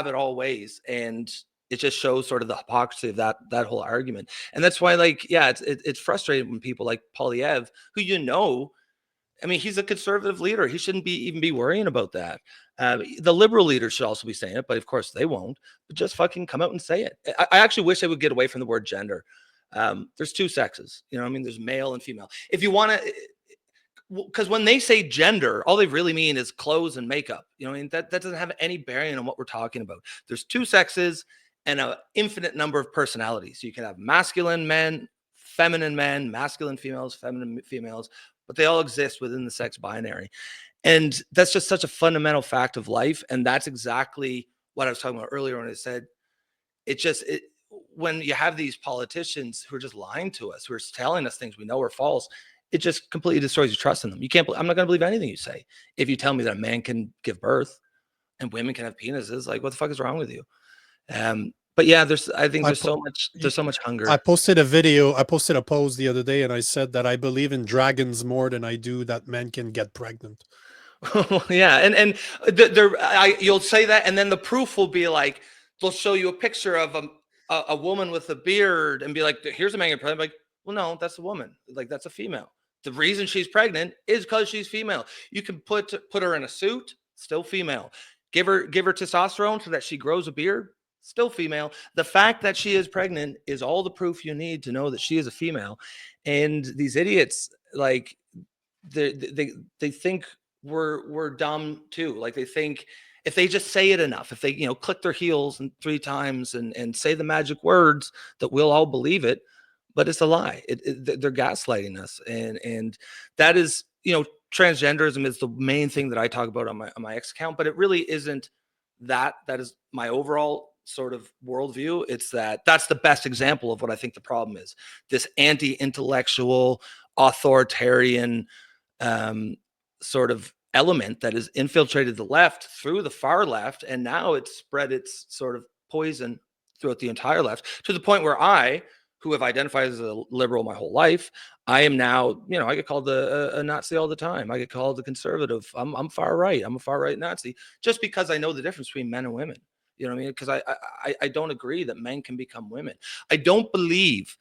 it all ways. And it just shows sort of the hypocrisy of that whole argument. And that's why, it's frustrating when people like Poilievre, who, I mean, he's a conservative leader. He shouldn't even be worrying about that. The liberal leaders should also be saying it, but of course they won't. But just fucking come out and say it. I actually wish they would get away from the word gender. There's two sexes. There's male and female. If you want to, because when they say gender, all they really mean is clothes and makeup. That doesn't have any bearing on what we're talking about. There's two sexes and an infinite number of personalities. So you can have masculine men, feminine men, masculine females, feminine females, but they all exist within the sex binary. And that's just such a fundamental fact of life. And that's exactly what I was talking about earlier when I said, when you have these politicians who are just lying to us, who are telling us things we know are false, it just completely destroys your trust in them. I'm not going to believe anything you say. If you tell me that a man can give birth and women can have penises, like, what the fuck is wrong with you? But yeah, there's so much hunger. I posted a post the other day, and I said that I believe in dragons more than I do that men can get pregnant. Yeah, and you'll say that, and then the proof will be like, they'll show you a picture of a woman with a beard and be like, here's a man getting pregnant. Like, well, no, that's a woman. Like, that's a female. The reason she's pregnant is because she's female. You can put her in a suit, still female. Give her testosterone so that she grows a beard, still female. The fact that she is pregnant is all the proof you need to know that she is a female. And these idiots, like, they think we're dumb too. Like, they think if they just say it enough, if they click their heels 3 times and say the magic words, that we'll all believe it. But it's a lie. They're gaslighting us, and that is, transgenderism is the main thing that I talk about on my X account. But it really isn't that. That is my overall sort of worldview. It's that's the best example of what I think the problem is. This anti-intellectual, authoritarian sort of element that has infiltrated the left through the far left, and now it's spread its sort of poison throughout the entire left, to the point where I who have identified as a liberal my whole life, I am now, you know, I get called a Nazi all the time. I get called a conservative. I'm far right. I'm a far right Nazi, just because I know the difference between men and women. You know what I mean? Because I don't agree that men can become women. I don't believe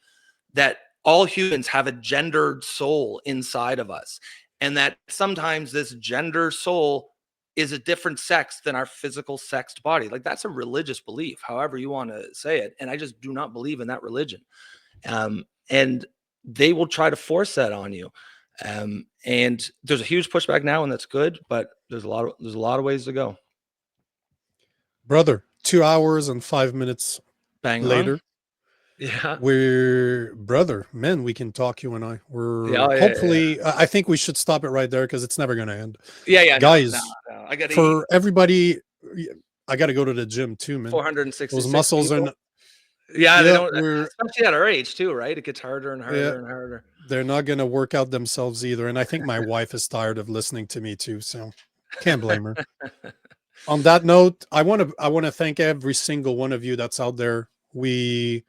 that all humans have a gendered soul inside of us, and that sometimes this gender soul is a different sex than our physical sexed body. Like, that's a religious belief, however you want to say it. And I just do not believe in that religion. And they will try to force that on you. And there's a huge pushback now, and that's good, but there's a lot of ways to go. Brother, 2 hours and 5 minutes Bang later. on. Yeah. We're brother, man, we can talk, you and I. We're Yeah, hopefully I think we should stop it right there because it's never gonna end. Yeah. Guys, No. I got to eat. for everybody, I gotta go to the gym too, man. 466 Those muscles people. are Yeah, they yeah, don't, especially at our age too, right? It gets harder and harder and harder. they're not gonna work out themselves either. And I think my wife is tired of listening to me too, so can't blame her. On that note, I want to thank every single one of you that's out there. We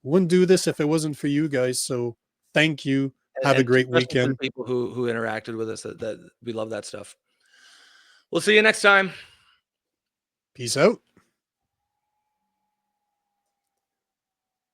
wouldn't do this if it wasn't for you guys. So thank you. Have a And great especially for the weekend. people who interacted with us, that we love that stuff. We'll see you next time. Peace out.